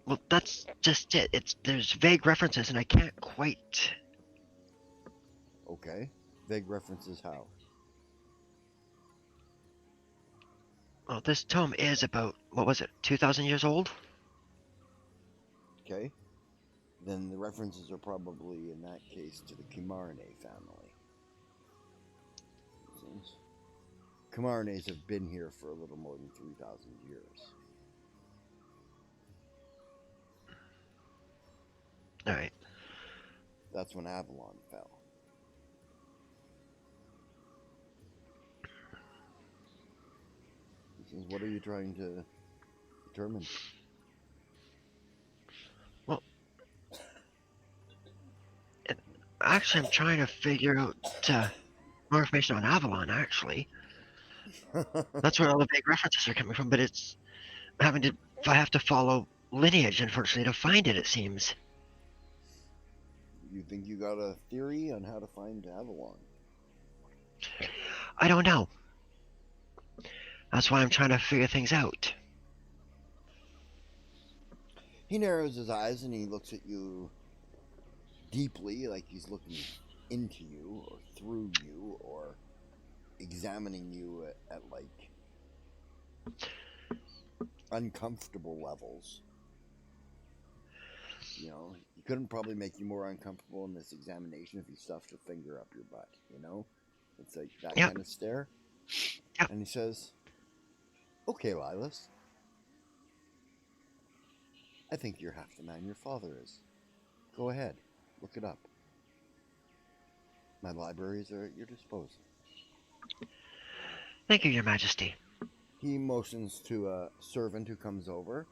Well, that's just it. There's vague references, and I can't quite... Okay, vague references how? Well, this tome is about, what was it, 2,000 years old? Okay, then the references are probably, in that case, to the Kimarne family. Kimarnes have been here for a little more than 3,000 years. Alright. That's when Avalon fell. He says, what are you trying to determine? Well, actually, I'm trying to figure out more information on Avalon, actually. That's where all the vague references are coming from, but it's if I have to follow lineage, unfortunately, to find it, it seems. You think you got a theory on how to find Avalon? I don't know. That's why I'm trying to figure things out. He narrows his eyes and he looks at you deeply, like he's looking into you, or through you, or examining you at like uncomfortable levels. You know, he couldn't probably make you more uncomfortable in this examination if he stuffed a finger up your butt, you know? It's like that kind of stare. Yep. And he says, okay, Lilas. I think you're half the man your father is. Go ahead, look it up. My libraries are at your disposal. Thank you, Your Majesty. He motions to a servant who comes over.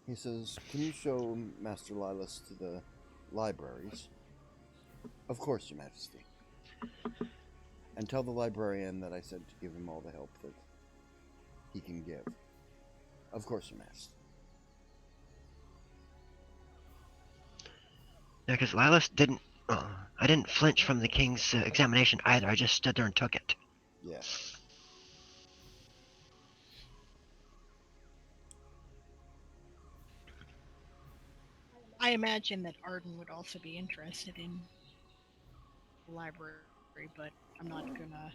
He says, "Can you show Master Lilas to the libraries?" "Of course, Your Majesty." "And tell the librarian that I said to give him all the help that he can give." "Of course, Your Majesty." Yeah, because Lilas didn't. I didn't flinch from the king's examination either. I just stood there and took it. Yeah. I imagine that Arden would also be interested in the library, but I'm not gonna.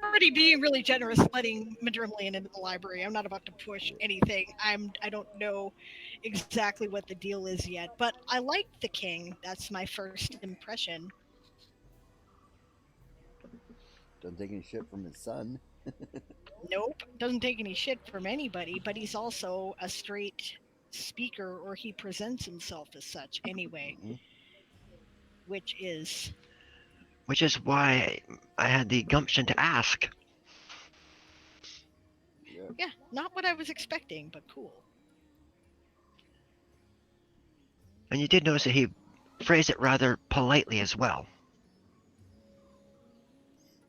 Already being really generous, letting Madrimlian into the library. I'm not about to push anything. I don't know exactly what the deal is yet, but I like the king. That's my first impression. Doesn't take any shit from his son. Nope, doesn't take any shit from anybody, but he's also a straight speaker, or he presents himself as such anyway. Mhm. Which is why I had the gumption to ask. Yeah, not what I was expecting, but cool. And you did notice that he phrased it rather politely as well.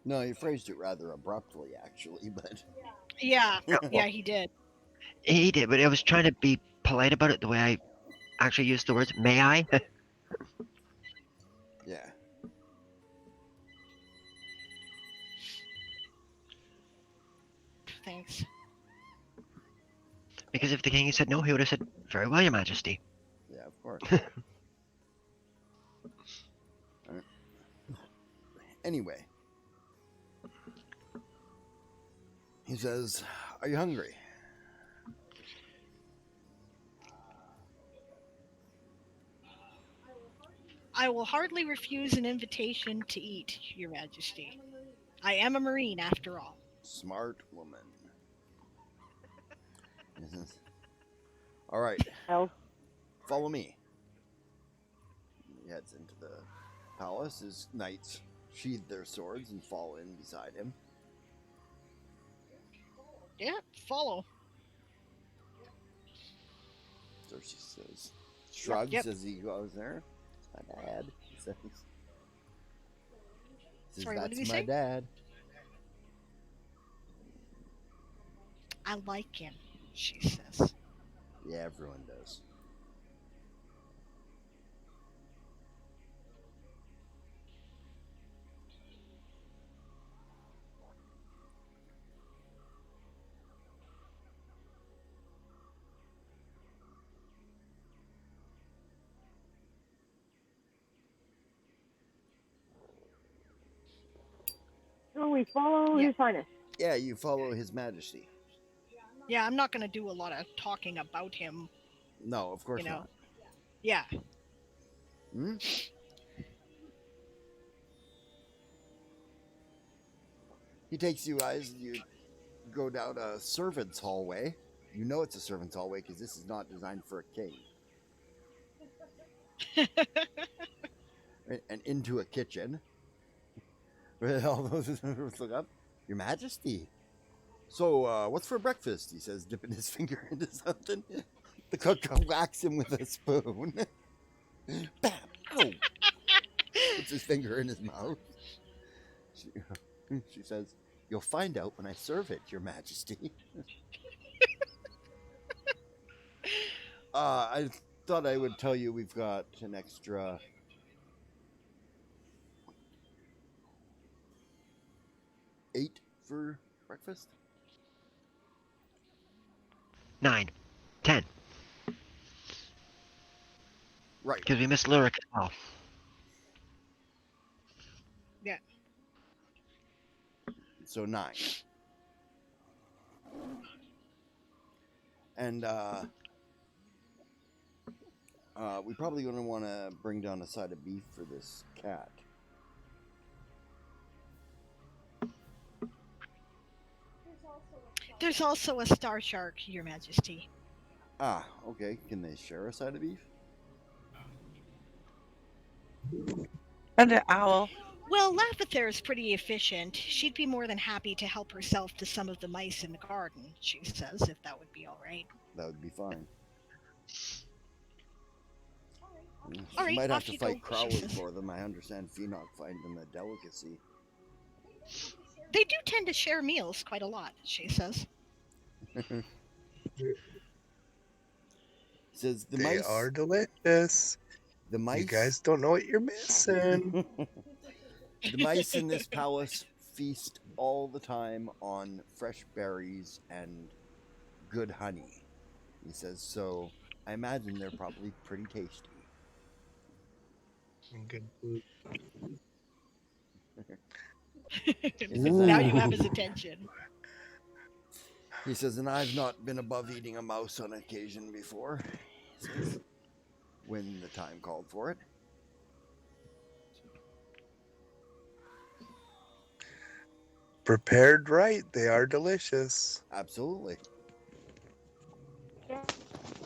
No, he phrased it rather abruptly, actually, but... Yeah, yeah, he did. He did, but I was trying to be polite about it the way I actually used the words, "May I?" Yeah. Thanks. Because if the king had said no, he would have said, "Very well, Your Majesty." Yeah, of course. Anyway. He says, "Are you hungry?" I will hardly refuse an invitation to eat, Your Majesty. I am a Marine, after all. Smart woman. He says, "All right, Hell, follow me." He heads into the palace. His knights sheathe their swords and fall in beside him. Yeah, follow. So she says, shrugs Yep. as he goes there. "It's my dad," he says. Sorry, what did he "That's my say?" dad." I like him, she says. Yeah, everyone does. so we follow Yeah. His Highness. Yeah, you follow His Majesty. Yeah, I'm not going to do a lot of talking about him, No, of course you know. not. Yeah. Hmm? He takes you guys, you go down a servant's hallway. You know it's a servant's hallway because this is not designed for a king. And into a kitchen. All those look up. "Your Majesty. So, what's for breakfast?" he says, dipping his finger into something. The cook whacks him with a spoon. Bam! Ow! Puts his finger in his mouth. She says, "You'll find out when I serve it, Your Majesty." I thought I would tell you we've got an extra 8 for breakfast. 9, 10. Right. Because we missed Lyric as well. Yeah. So 9. And we probably going to want to bring down a side of beef for this cat. There's also a star shark, Your Majesty. Ah, okay. Can they share a side of beef? And an owl. Well, Lavather is pretty efficient. She'd be more than happy to help herself to some of the mice in the garden, she says, if that would be all right. That would be fine. She All right, might have off to you fight go, she Crowley says. for them. I understand Phoenix find them a delicacy. They do tend to share meals quite a lot, she says. He says the They mice are delicious. The mice. You guys don't know what you're missing. The mice in this palace feast all the time on fresh berries and good honey. He says, so I imagine they're probably pretty tasty. And good food. Now you have his attention. He says, and I've not been above eating a mouse on occasion before. He says, when the time called for it. Prepared right, they are delicious. Absolutely. Yeah,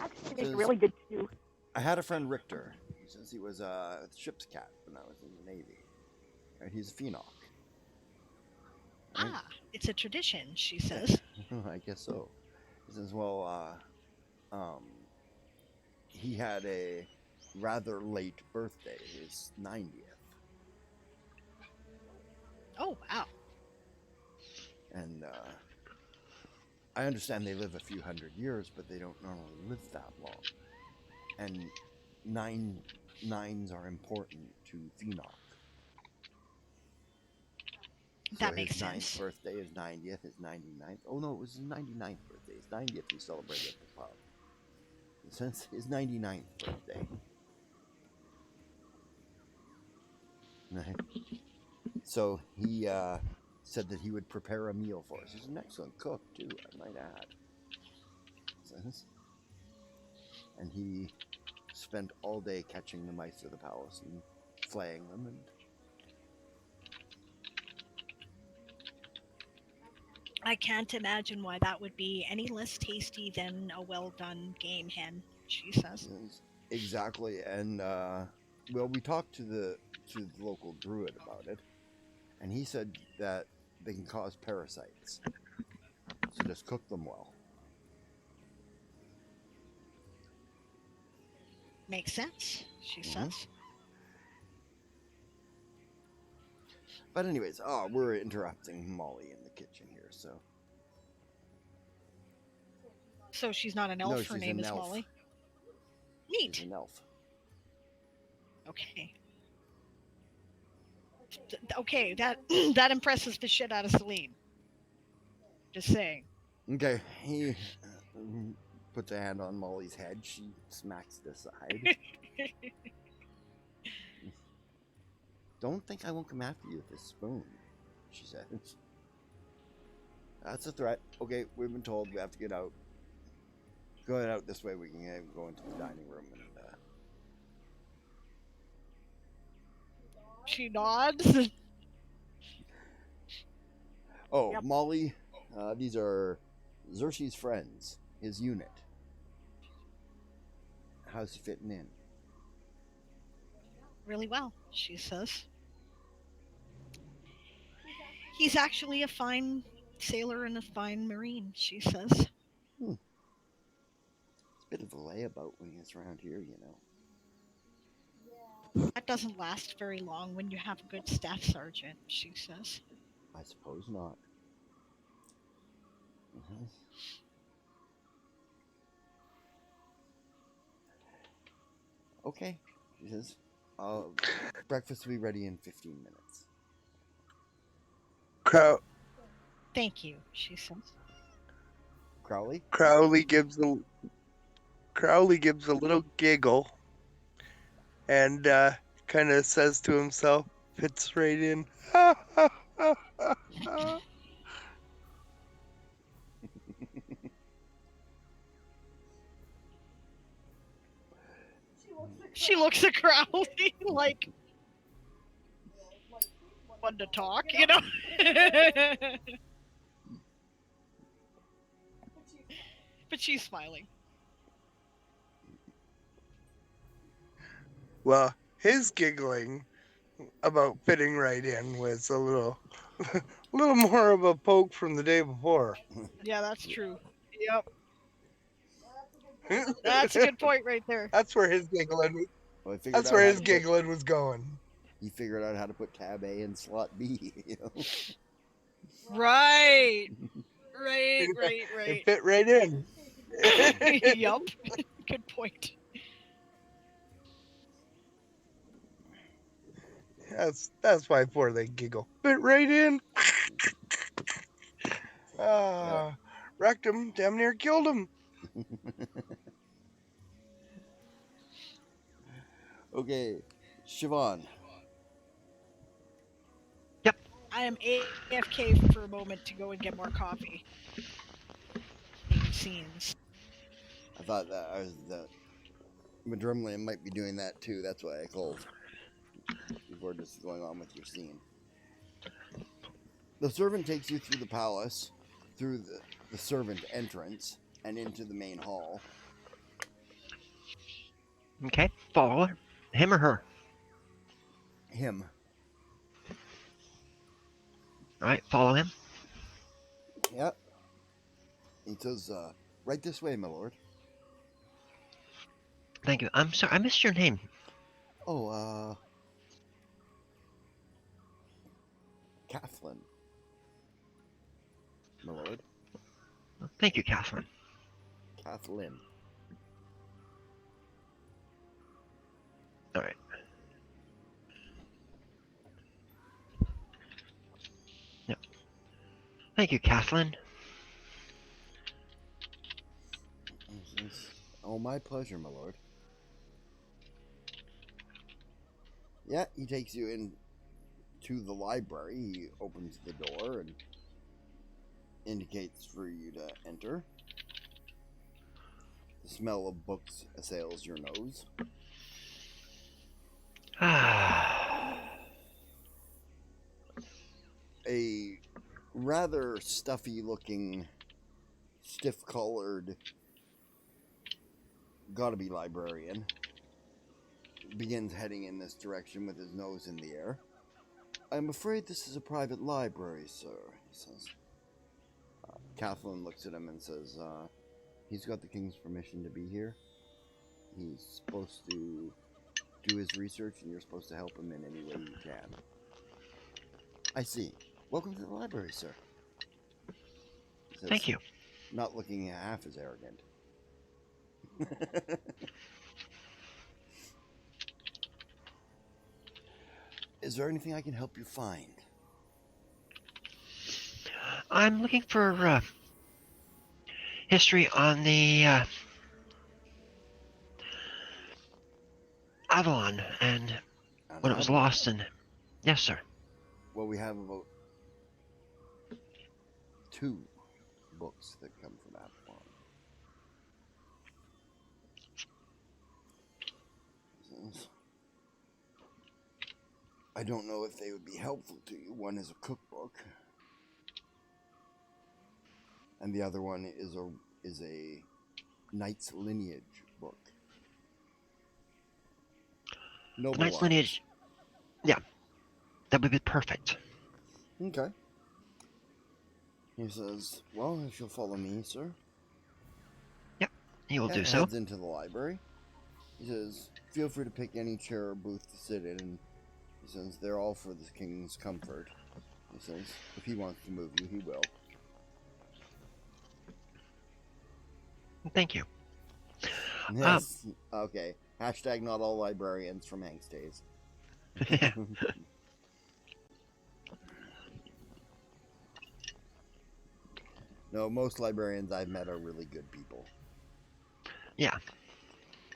actually, it's really good too. I had a friend, Richter. He says he was a ship's cat when I was in the Navy. Right, he's a Phoenix. Right? Ah, it's a tradition, she says. I guess so. He says, well, he had a rather late birthday, his 90th. Oh, wow. And I understand they live a few hundred years, but they don't normally live that long. And nines are important to Phoenix. That makes his ninth sense. birthday, his 90th, his 99th. Oh no, it was his 99th birthday. His 90th he celebrated at the pub. Since his 99th birthday. So he said that he would prepare a meal for us. He's an excellent cook too, I might add. And he spent all day catching the mice of the palace and flaying them and I can't imagine why that would be any less tasty than a well-done game hen, she says. Exactly. And well, we talked to the local druid about it, and he said that they can cause parasites, so just cook them well. Makes sense, she says. But anyways, we're interrupting Molly in the kitchen here, so. So she's not an elf, No, her she's name an is elf. Molly? Neat. She's an elf. Okay. Okay, that that impresses the shit out of Celine. Just saying. Okay, he puts a hand on Molly's head. She smacks it aside. Don't think I won't come after you with this spoon, she says. That's a threat. Okay, we've been told we have to get out. Going out this way, we can go into the dining room and. She nods. Oh, Yep. Molly, these are Xerxes' friends, his unit. How's he fitting in? Really well, she says. He's actually a fine sailor and a fine marine, she says. It's a bit of a layabout when he gets around here, you know. That doesn't last very long when you have a good staff sergeant, she says. I suppose not. Okay, she says. Breakfast will be ready in 15 minutes. Thank you, she says. Crowley? Crowley gives a little giggle and kind of says to himself, fits right in. She looks at Crowley like fun to talk, you know? But she's smiling. Well, his giggling about fitting right in was a little, a little more of a poke from the day before. Yeah, that's true. Yep, that's a good point right there. That's where his giggling. Well, I figured That's out where how his to put. giggling was going. He figured out how to put tab A in slot B. You know. Right, It right. fit right in. Yup, good point. That's why poor they giggle. Fit right in. Wrecked him. Damn near killed him. Okay, Siobhan. I am AFK for a moment to go and get more coffee. Scenes. I thought that Madrimlian might be doing that too. That's why I called. Before just going on with your scene. The servant takes you through the palace, through the servant entrance, and into the main hall. Okay, follow her. Him or her? Him. Alright, follow him. Yep. He says, right this way, my lord. Thank you. I'm sorry, I missed your name. Oh, Kathleen. My lord. Thank you, Catherine. Kathleen. Alright. Yep. Thank you, Kathleen. Oh, my pleasure, my lord. Yeah, he takes you in to the library. He opens the door and indicates for you to enter. The smell of books assails your nose. A rather stuffy looking, stiff colored, gotta be librarian begins heading in this direction with his nose in the air. I'm afraid this is a private library, sir, he says. Kathleen looks at him and says, he's got the king's permission to be here. He's supposed to do his research and you're supposed to help him in any way you can. I see. Welcome to the library, sir. Says, Thank you. Not looking half as arrogant. Is there anything I can help you find? I'm looking for history on the Avalon and when it was lost and... Yes, sir. Well, we have about 2 books that come from Avalon. I don't know if they would be helpful to you. One is a cookbook, and the other one is a knight's lineage book. Noble Knight's lineage. Yeah, that would be perfect. Okay. He says, well, if you'll follow me, sir. Yep, he will do so. Heads into the library. He says, feel free to pick any chair or booth to sit in. And he says, they're all for the king's comfort. He says, if he wants to move you, he will. Thank you. Yes. Okay. Hashtag not all librarians from Hank's days. No, most librarians I've met are really good people. Yeah.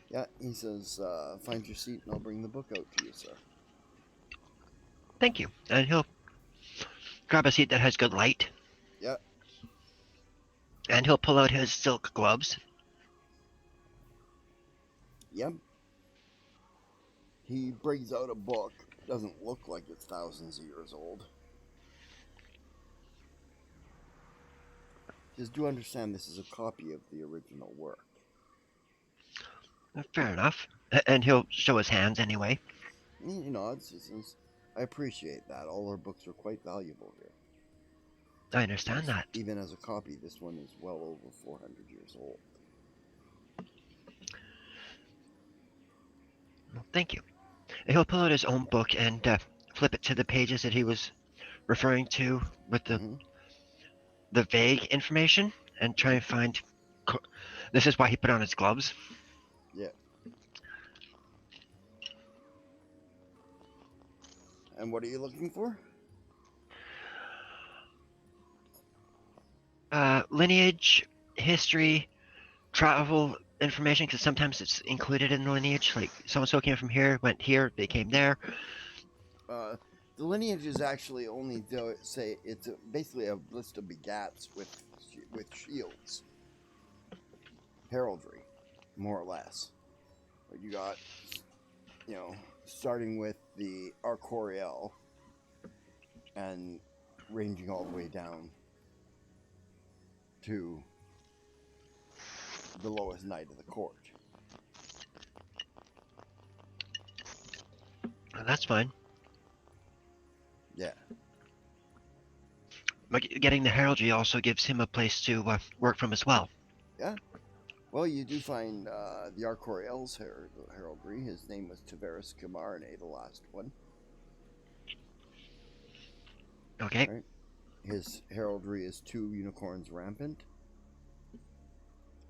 Yeah, he says, find your seat and I'll bring the book out to you, sir. Thank you. And he'll grab a seat that has good light. Yeah. And he'll pull out his silk gloves. Yep. He brings out a book. Doesn't look like it's thousands of years old. Just do understand this is a copy of the original work. Fair enough. And he'll show his hands anyway. He nods. He says, I appreciate that. All our books are quite valuable here. I understand that. Even as a copy, this one is well over 400 years old. Well, thank you. He'll pull out his own book and flip it to the pages that he was referring to with the vague information and try and find. This is why he put on his gloves. Yeah. And what are you looking for? Lineage, history, travel information, because sometimes it's included in the lineage. Like so-and-so came from here, went here, they came there. The lineage is actually only say it's basically a list of begats with shields, heraldry, more or less. But you got, starting with the Arcoriel and ranging all the way down to the lowest knight of the court. That's fine. Yeah. But getting the heraldry also gives him a place to work from as well. Yeah. Well, you do find the Arcoriel's heraldry. His name was Tavares Camarne, the last one. Okay. Right. His heraldry is 2 unicorns rampant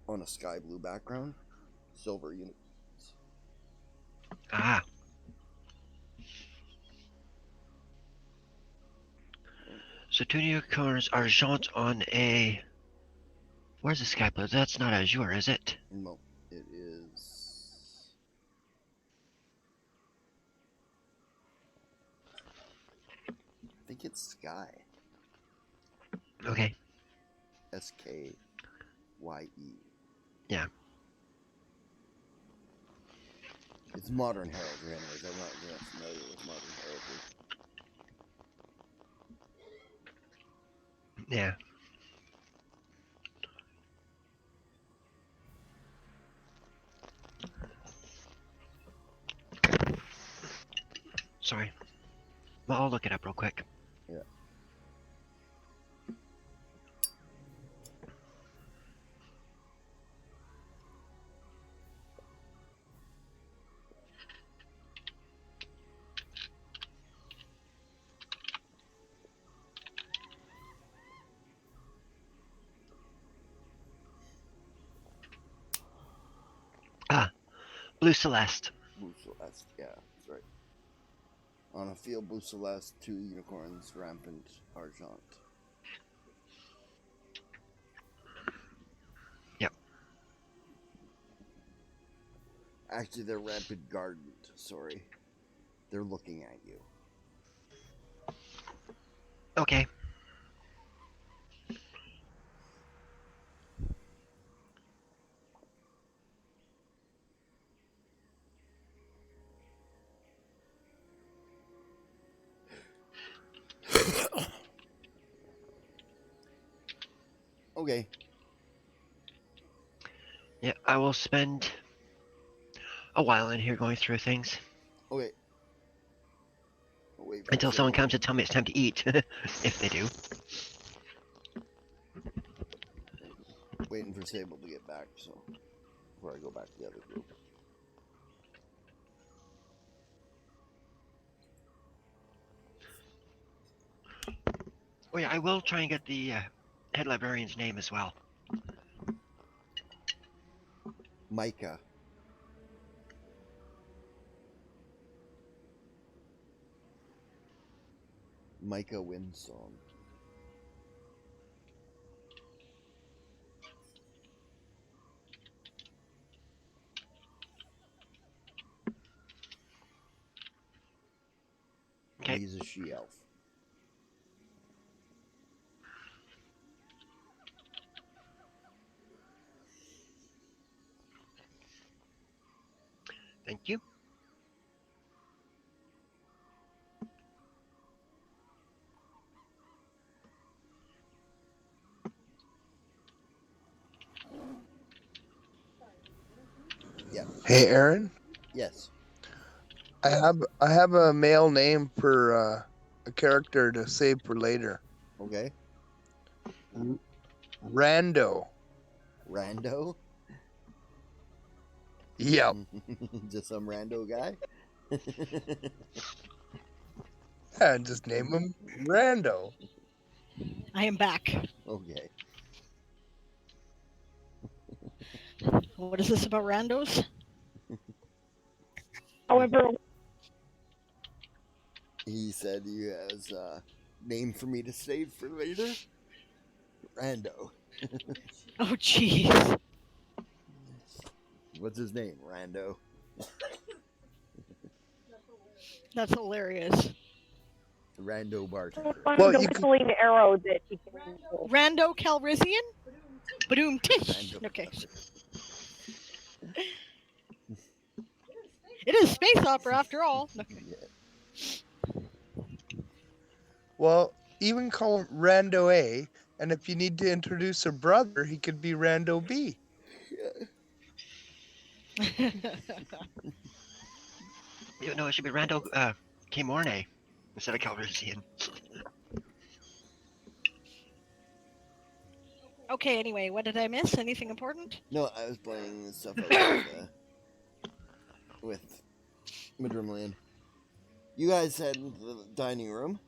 on a sky blue background, silver unicorns. Ah. So 2 unicorns argent on a. Where's the sky blue? That's not azure, is it? No, it is. I think it's Sky. Okay. SKYE. Yeah. It's modern heraldry, anyways. I'm not really familiar with modern heraldry. Yeah. Sorry. Well, I'll look it up real quick. Yeah. Blue Celeste. Blue Celeste, yeah, that's right. On a field blue Celeste, 2 unicorns, rampant argent. Yep. Actually, they're rampant garden. Sorry. They're looking at you. Okay. Okay. Yeah, I will spend a while in here going through things. Okay. Wait Until someone comes to tell me it's time to eat, if they do. Waiting for Sable to get back, so before I go back to the other group. Oh yeah, I will try and get the head librarian's name as well. Micah. Micah Winsong. Okay. He's a she-elf. Thank you. Yeah. Hey, Aaron. Yes. I have a male name for a character to save for later. Okay. Rando. Rando? Yep. Just some rando guy? And just name him Rando. I am back. Okay. What is this about randos? However, He said he has a name for me to save for later. Rando. Oh, jeez. What's his name? Rando. That's hilarious. Rando bartender. find Well, the you could- whistling arrow that he can use. Rando Calrissian? Badoom tish. Rando. Okay. It is space opera after all. Okay. Yeah. Well, even call him Rando A, and if you need to introduce a brother, he could be Rando B. No, it should be Randall K. Mornay instead of Calrissian. Okay, anyway, what did I miss? Anything important? No, I was playing stuff out with Midrimland. You guys head into the dining room.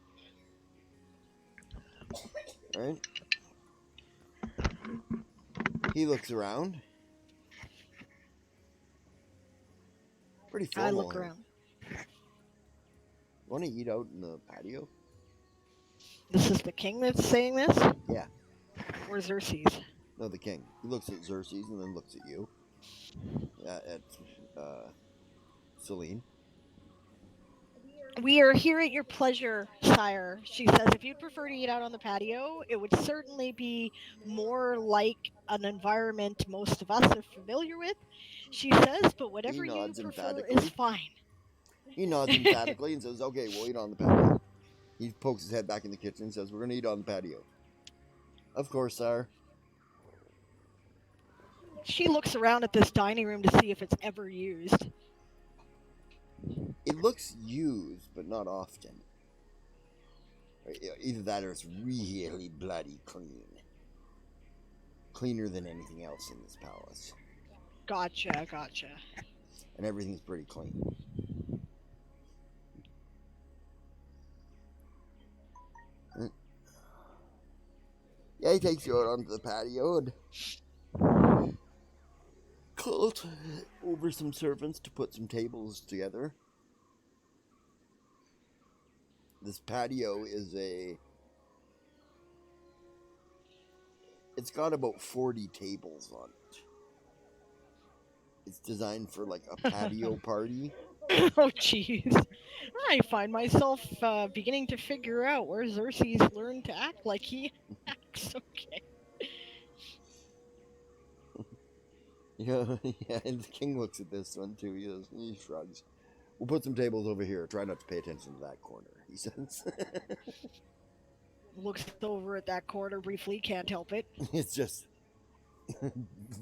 Right? He looks around. Pretty formal. I look here. around. Want to eat out in the patio? This is the king that's saying this? Yeah. Or Xerxes? No, the king. He looks at Xerxes and then looks at you. At Celine. We are here at your pleasure, sire. She says, if you'd prefer to eat out on the patio, it would certainly be more like an environment most of us are familiar with. She says, but whatever you nods prefer emphatically. is fine. He nods emphatically and says, okay, we'll eat on the patio. He pokes his head back in the kitchen and says, we're going to eat on the patio. Of course, sire. She looks around at this dining room to see if it's ever used. It looks used, but not often. Either that or it's really bloody clean. Cleaner than anything else in this palace. Gotcha. And everything's pretty clean. Yeah, he takes you out onto the patio and calls over some servants to put some tables together. This patio is it's got about 40 tables on it. It's designed for like a patio party. Oh, jeez. I find myself beginning to figure out where Xerxes learned to act like he acts. Okay. Yeah, and the king looks at this one too. He shrugs. We'll put some tables over here. Try not to pay attention to that corner, he says. Looks over at that corner briefly, can't help it. It's just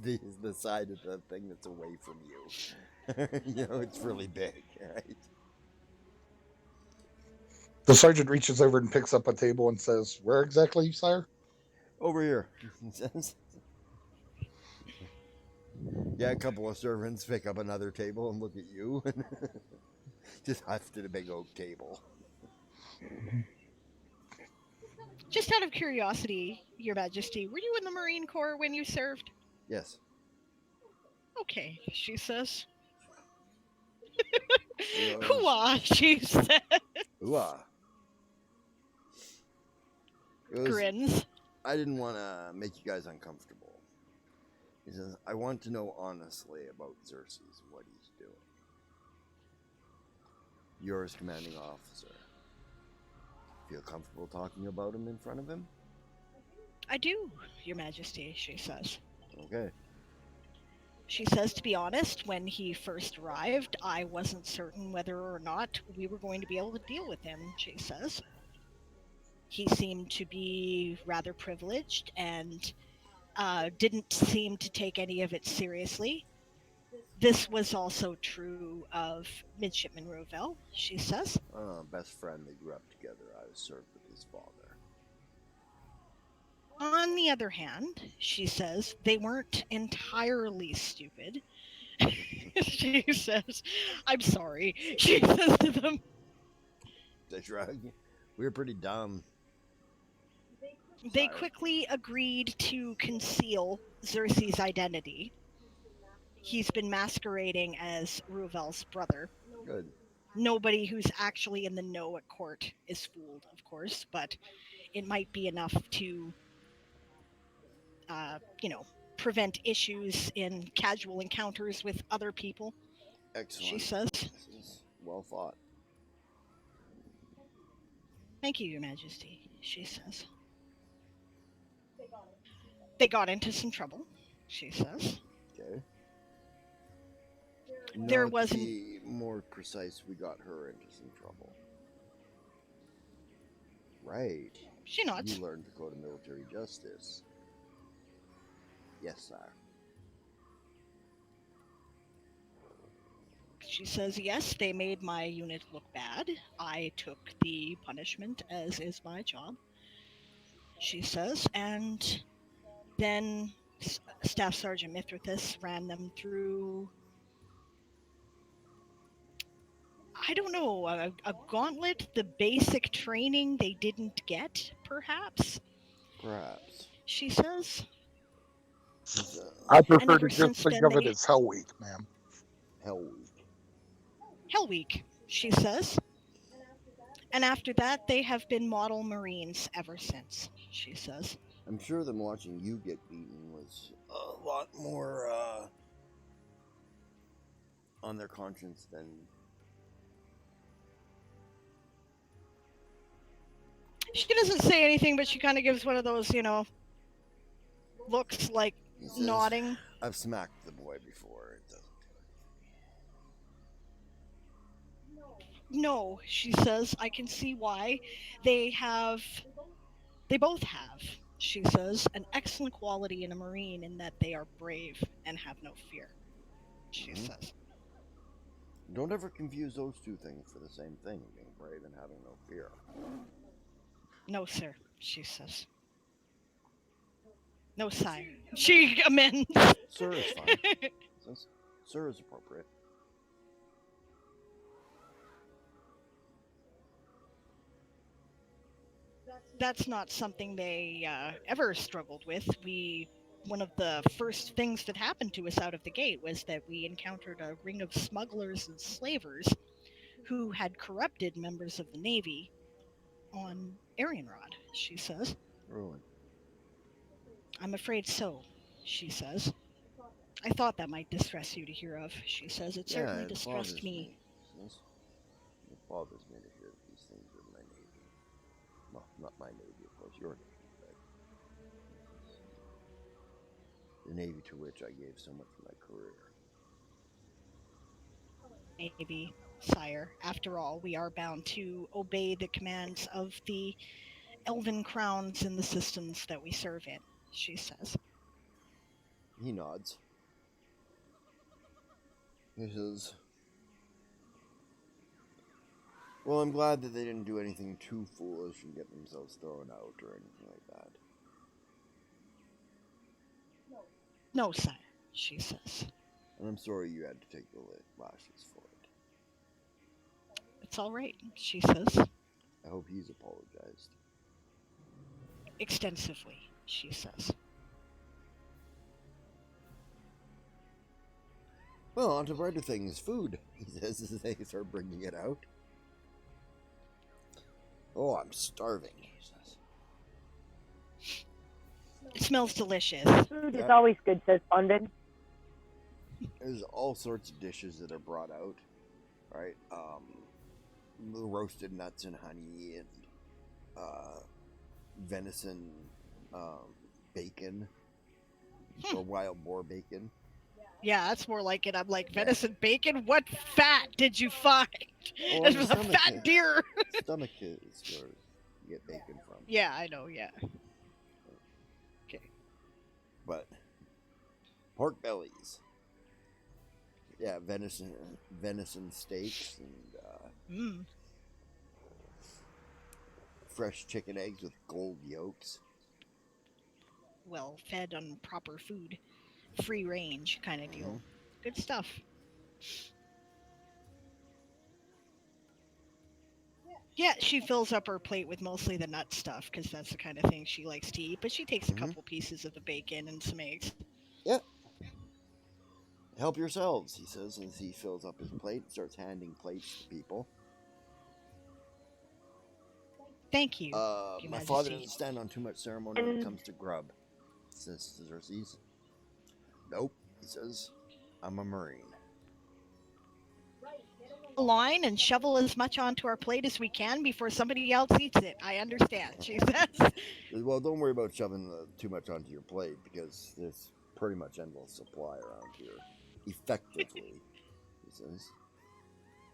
the side of the thing that's away from you. It's really big, right? The sergeant reaches over and picks up a table and says, "Where exactly, sire?" Over here, he says. Yeah, a couple of servants pick up another table and look at you. Just hefted a big oak table. Just out of curiosity, Your Majesty, were you in the Marine Corps when you served? Yes. Okay, she says. You know, Hooah, she said. Ooh-ah. Grins. I didn't want to make you guys uncomfortable. He says, I want to know honestly about Xerxes, what he's doing. You're his commanding officer. Feel comfortable talking about him in front of him? I do, Your Majesty, she says. Okay. She says, to be honest, when he first arrived, I wasn't certain whether or not we were going to be able to deal with him, she says. He seemed to be rather privileged and didn't seem to take any of it seriously. This was also true of Midshipman Rovell, she says. Best friend, they grew up together. I was served with his father. On the other hand, she says, they weren't entirely stupid. She says, I'm sorry. She says to them, They shrug. We were pretty dumb. they Sire. quickly agreed to conceal Xerxes' identity. He's been masquerading as Rovell's brother. Good. Nobody who's actually in the know at court is fooled, of course, but it might be enough to, prevent issues in casual encounters with other people, Excellent. she says. This is well thought. Thank you, Your Majesty, she says. They got into some trouble, she says. Okay. There To wasn't. be more precise, we got her into some trouble. Right. She nods. You learned the code of military justice. Yes, sir. She says, yes, they made my unit look bad. I took the punishment, as is my job, she says, and then Staff Sergeant Mithrathus ran them through, I don't know, a gauntlet, the basic training they didn't get, perhaps, Perhaps. she says. I prefer ever to since just think then of it they- as Hell Week, ma'am. Hell Week. Hell Week, she says. And after that, they have been model Marines ever since, she says. I'm sure them watching you get beaten was a lot more on their conscience than. She doesn't say anything, but she kind of gives one of those, looks like He says, nodding. I've smacked the boy before. It doesn't do anything. No, she says, I can see why. They both have, she says, an excellent quality in a Marine in that they are brave and have no fear, she says. Don't ever confuse those two things for the same thing, being brave and having no fear. No, sir, she says. No, sire. She amends. Sir is fine. Sir is appropriate. That's not something they ever struggled with. One of the first things that happened to us out of the gate was that we encountered a ring of smugglers and slavers who had corrupted members of the Navy on Arianrod, she says. Really? I'm afraid so, she says. I thought that might distress you to hear of, she says. It certainly distressed me. It bothers me to hear that these things are my Navy. Well, not my Navy, of course, your Navy, but the Navy to which I gave so much of my career. Navy, sire. After all, we are bound to obey the commands of the elven crowns in the systems that we serve in, she says. He nods. He says, well, I'm glad that they didn't do anything too foolish and get themselves thrown out or anything like that. No, sire, she says. And I'm sorry you had to take the lashes for it. It's all right, she says. I hope he's apologized. Extensively, she says. Well, on to brighter things. Food, he says as they start bringing it out. Oh, I'm starving, he says. It smells delicious. Food is always good, says London. There's all sorts of dishes that are brought out, right? Roasted nuts and honey and venison bacon or wild boar bacon. Yeah, that's more like it. I'm like, venison bacon? What fat did you find? Oh, It was a fat deer. Stomach is where you get bacon from. Yeah, I know, yeah. Okay. But pork bellies. Yeah, venison steaks and Mm. fresh chicken eggs with gold yolks. Well fed on proper food, free range kind of deal. Good stuff. Yeah, she fills up her plate with mostly the nut stuff because that's the kind of thing she likes to eat. But she takes a couple pieces of the bacon and some eggs. Yep. Help yourselves, he says as he fills up his plate and starts handing plates to people. Thank you, Your My Majesty. father doesn't stand on too much ceremony when it comes to grub, says Xerxes. Nope, he says. I'm a Marine. A line and shovel as much onto our plate as we can before somebody else eats it. I understand, she says. Well, don't worry about shoving too much onto your plate because there's pretty much endless supply around here. Effectively, he says.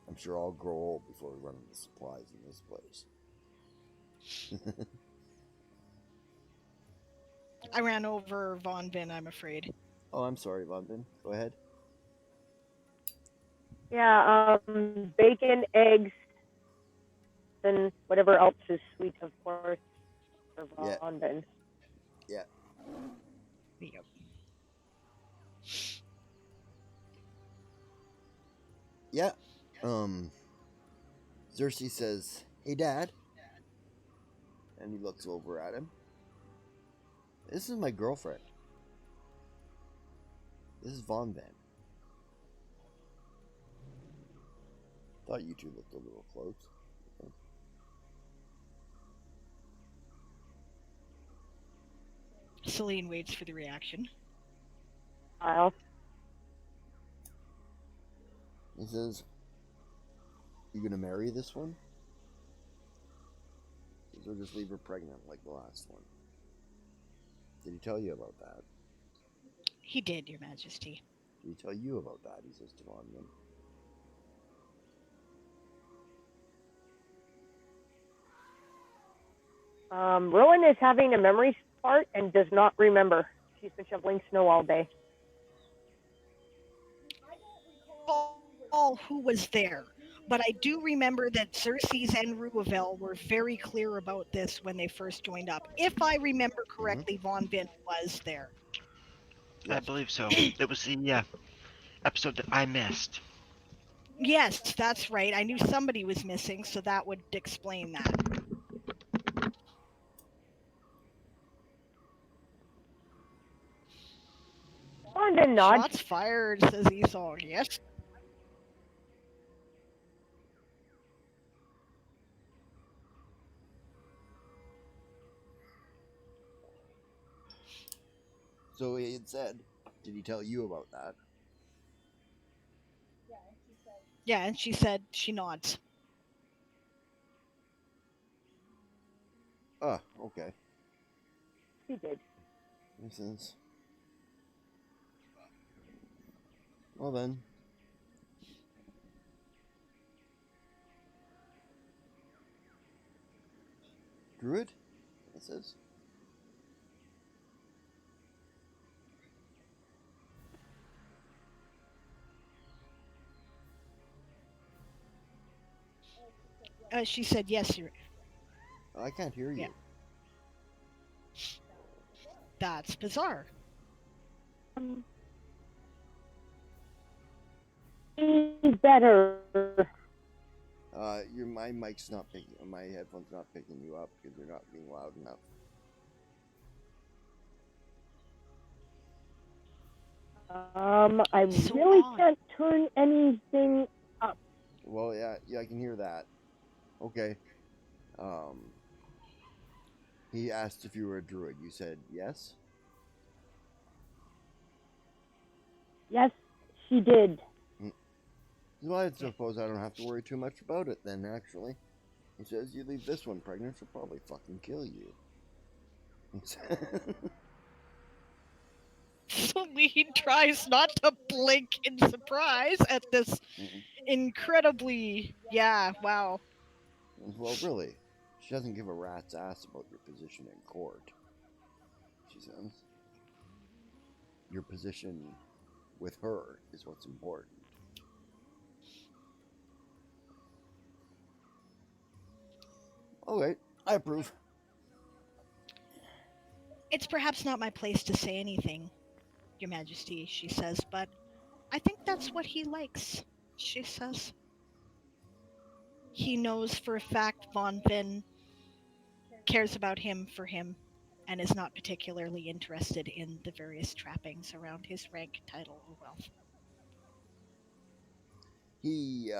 I'm sure I'll grow old before we run out of supplies in this place. I ran over Von Vin, I'm afraid. Oh, I'm sorry, London. Go ahead. Yeah, bacon, eggs, and whatever else is sweet, of course, for Yeah. Von. Yeah. Yep. Yeah. Xerxes says, "Hey, Dad," and he looks over at him. This is my girlfriend. This is Von Van. Thought you two looked a little close. Celine waits for the reaction. He says, "You gonna marry this one? Or just leave her pregnant like the last one?" Did he tell you about that? He did, Your Majesty. Did he tell you about that? He says to Von Van. Rowan is having a memory fart and does not remember. She's been shoveling snow all day. Who was there, but I do remember that Xerxes and Ruavel were very clear about this when they first joined up. If I remember correctly, Von Vin was there. I believe so. It was the episode that I missed. Yes, that's right. I knew somebody was missing, so that would explain that. Von nods. Shots fired, says Esau. Yes. So he had said, did he tell you about that? Yeah, and she said she nods. Ah, okay. She did. He says, well then. Druid? It says. She said yes. I can't hear you. Yeah. That's bizarre. Better. My mic's not picking. My headphones not picking you up because you're not being loud enough. I really can't turn anything up. Well, yeah, I can hear that. Okay. He asked if you were a druid. You said yes? Yes, she did. Well, I suppose I don't have to worry too much about it then, actually. He says, you leave this one pregnant, she'll probably fucking kill you. Celine tries not to blink in surprise at this incredibly... Yeah, wow. Well, really, she doesn't give a rat's ass about your position in court. She says. Your position with her is what's important. Okay, I approve. It's perhaps not my place to say anything, Your Majesty, she says, but I think that's what he likes, she says. He knows for a fact Von Vin cares about him for him and is not particularly interested in the various trappings around his rank, title, or wealth. He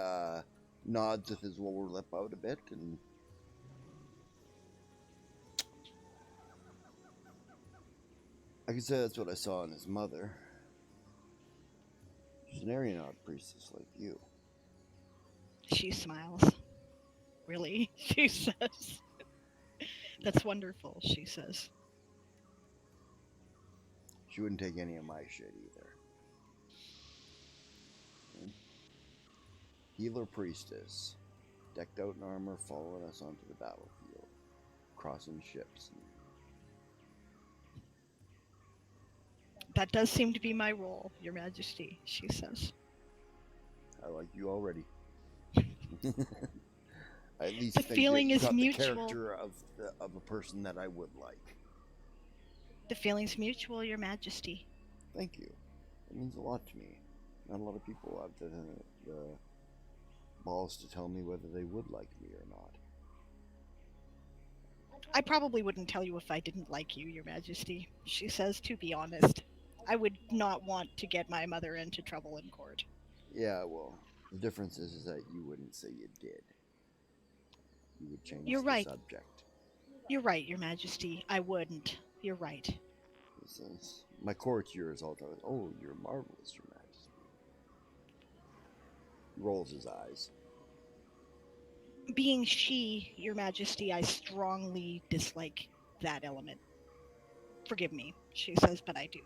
nods with his lower lip out a bit, and I can say that's what I saw in his mother. She's an Arianod priestess like you. She smiles. Really? She says. That's wonderful, she says. She wouldn't take any of my shit either. Healer priestess, decked out in armor, following us onto the battlefield, crossing ships. That does seem to be my role, Your Majesty, she says. I like you already. I at least The think feeling that you is got mutual. the character of a person that I would like. The feeling's mutual, Your Majesty. Thank you. It means a lot to me. Not a lot of people have the balls to tell me whether they would like me or not. I probably wouldn't tell you if I didn't like you, Your Majesty, she says, to be honest. I would not want to get my mother into trouble in court. Yeah, well, the difference is that you wouldn't say you did. You would change You're the right. subject. You're right, Your Majesty. I wouldn't. You're right. My courtier is all talking, oh, you're marvelous, Your Majesty. He rolls his eyes. Being she, Your Majesty, I strongly dislike that element. Forgive me, she says, but I do.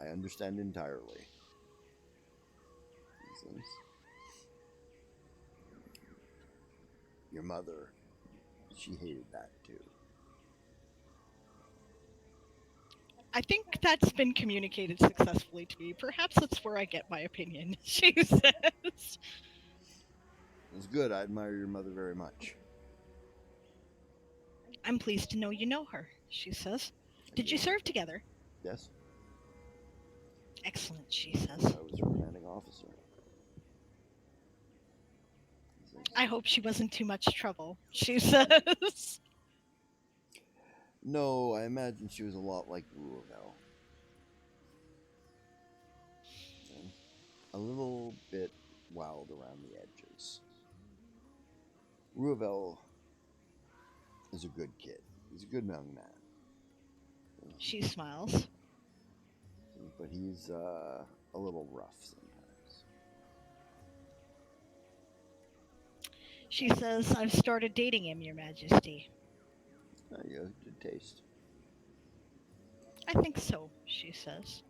I understand entirely. He says, your mother, she hated that too. I think that's been communicated successfully to me. Perhaps that's where I get my opinion, she says. It's good. I admire your mother very much. I'm pleased to know you know her, she says. Did you serve together? Yes. Excellent, she says. I was her commanding officer. I hope she wasn't too much trouble, she says. No, I imagine she was a lot like Ruavel. A little bit wild around the edges. Ruavel is a good kid. He's a good young man. She smiles. But he's a little rough sometimes. She says, I've started dating him, Your Majesty. You have good taste. I think so, she says.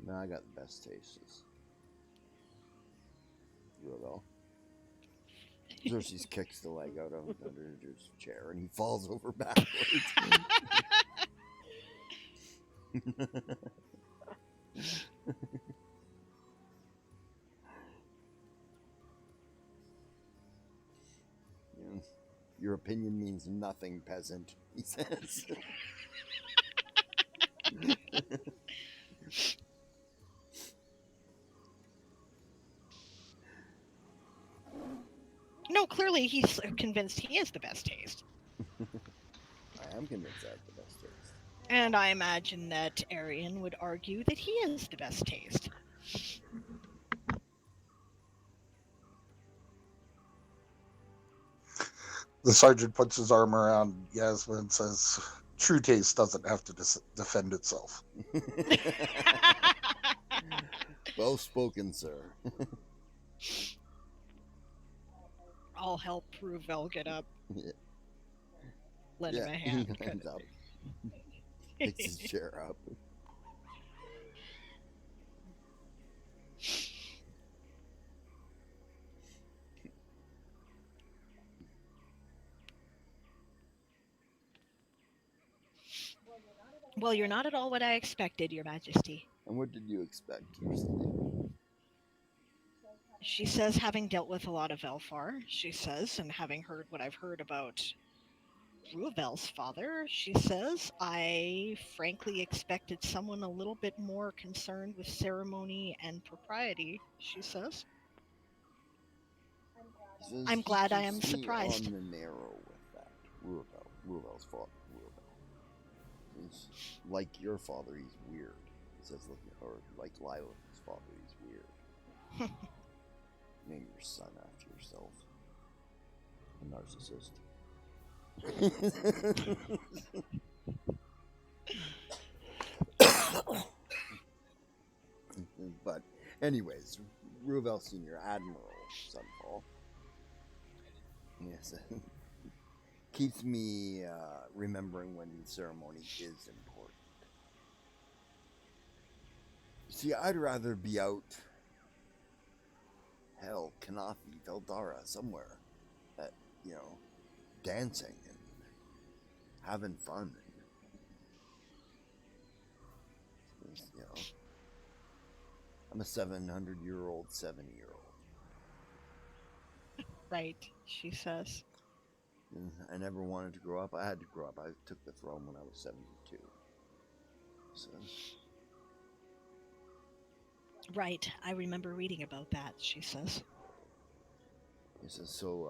No, I got the best tastes. Ruavel. Xerxes kicks the leg out of under his chair and he falls over backwards. Your opinion means nothing, peasant, he says. No, clearly he's convinced he is the best taste. I am convinced I have the best taste. And I imagine that Arian would argue that he is the best taste. The sergeant puts his arm around Yasmin and says, true taste doesn't have to defend itself. Well spoken, sir. I'll help Ruavel get up. Yeah. Lend him a hand. He climbs up. Picks his chair up. Well, you're not at all what I expected, Your Majesty. And what did you expect, recently? She says, having dealt with a lot of Elfar, she says, and having heard what I've heard about Ruavel's father, she says, I frankly expected someone a little bit more concerned with ceremony and propriety, she says. He says, I'm "He glad I am keeps me surprised." on the narrow with that. Ruavel's father, Ruavel. He's like your father, he's weird. He says, or like Lila's father, he's weird. Name your son after yourself. A narcissist. But, anyways, Ruavel Senior, Admiral Sunfall. Yes. Keeps me remembering when ceremony is important. See, I'd rather be out, hell, Kanafi, Veldara, somewhere, dancing and having fun. And, I'm a 700-year-old, 70-year-old. Right, she says. And I never wanted to grow up. I had to grow up. I took the throne when I was 72. So... Right, I remember reading about that, she says. He says, so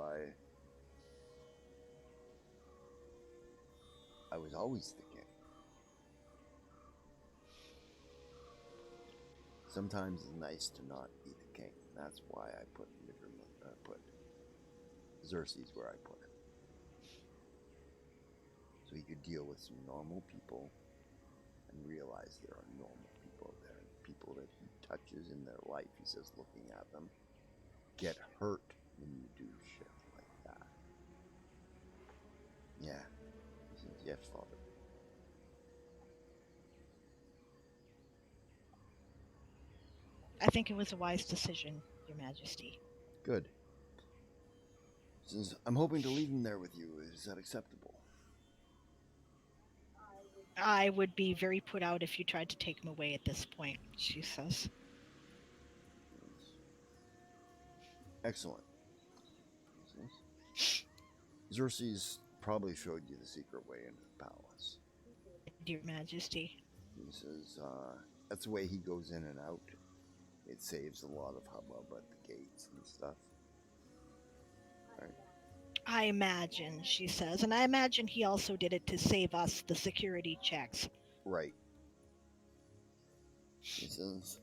I was always the king. Sometimes it's nice to not be the king. That's why I put Xerxes where I put him. So he could deal with some normal people and realize there are normal people there. People that he touches in their life, he says, looking at them, get hurt when you do shit like that. Yeah. He says, yes, Father. I think it was a wise decision, Your Majesty. Good. Since I'm hoping to leave him there with you, is that acceptable? I would be very put out if you tried to take him away at this point, she says. Excellent. Xerxes probably showed you the secret way into the palace. Your Majesty. He says, that's the way he goes in and out. It saves a lot of hubbub at the gates and stuff. Right. I imagine, she says, and I imagine he also did it to save us the security checks. Right. He says,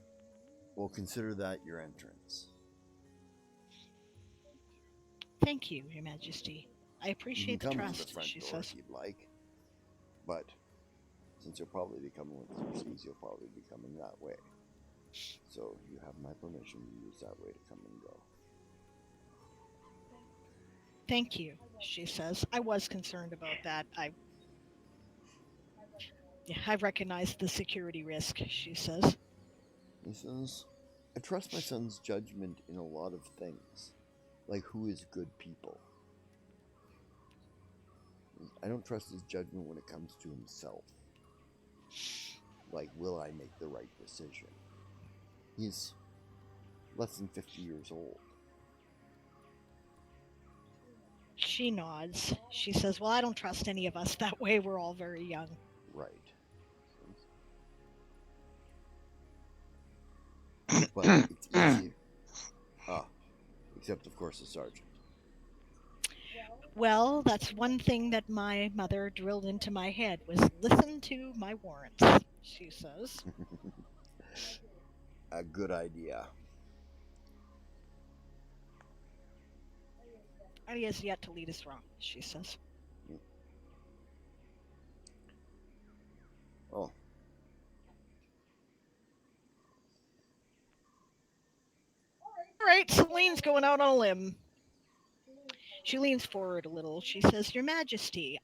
well, consider that your entrance. Thank you, Your Majesty. I appreciate the trust, trust, to the front she door says. if you'd like. But since you'll probably be coming with Xerxes, you'll probably be coming that way. So you have my permission to use that way to come and go. Thank you, she says. I was concerned about that. I recognize the security risk, she says. He says, I trust my son's judgment in a lot of things, like who is good people. I don't trust his judgment when it comes to himself. Like, will I make the right decision? He's less than 50 years old. She nods. She says, well, I don't trust any of us that way. We're all very young. Right. But it's easy. Except, of course, the sergeant. Well, that's one thing that my mother drilled into my head was listen to my warrants, she says. A good idea. And he has yet to lead us wrong, she says. Oh. All right, Celine's going out on a limb. She leans forward a little. She says, Your Majesty,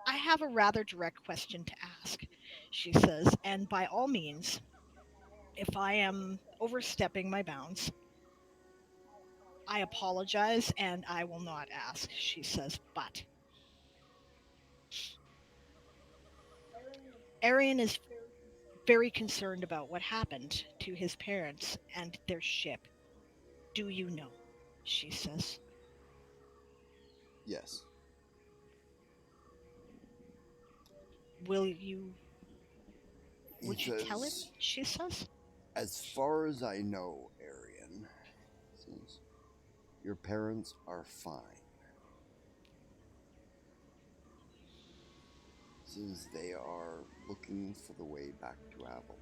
I have a rather direct question to ask, she says, and by all means, if I am overstepping my bounds, I apologize and I will not ask, she says, but Arian is very concerned about what happened to his parents and their ship. Do you know? She says. Yes. Will you? He Would you tell him? says, She says. as far as I know, Arian, says, your parents are fine. Says they are looking for the way back to Avalon.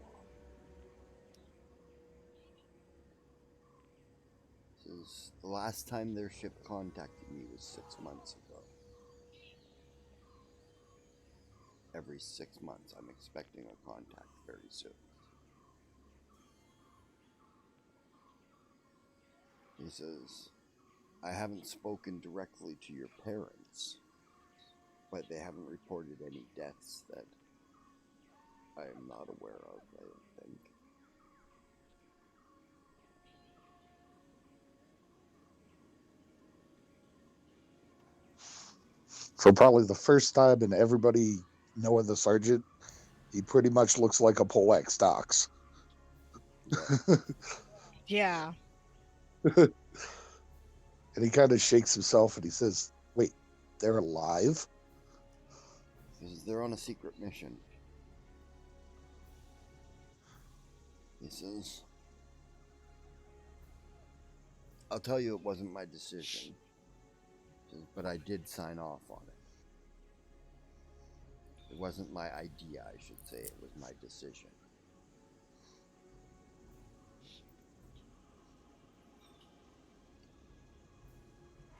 Says the last time their ship contacted me was 6 months ago. Every 6 months, I'm expecting a contact very soon. He says, I haven't spoken directly to your parents, but they haven't reported any deaths that I am not aware of, I don't think. For probably the first time in everybody knowing the sergeant, he pretty much looks like a Polak stocks. Yeah. Yeah. And he kind of shakes himself and he says, wait, they're alive? Because they're on a secret mission. He says, I'll tell you it wasn't my decision, but I did sign off on it. It wasn't my idea, I should say. It was my decision.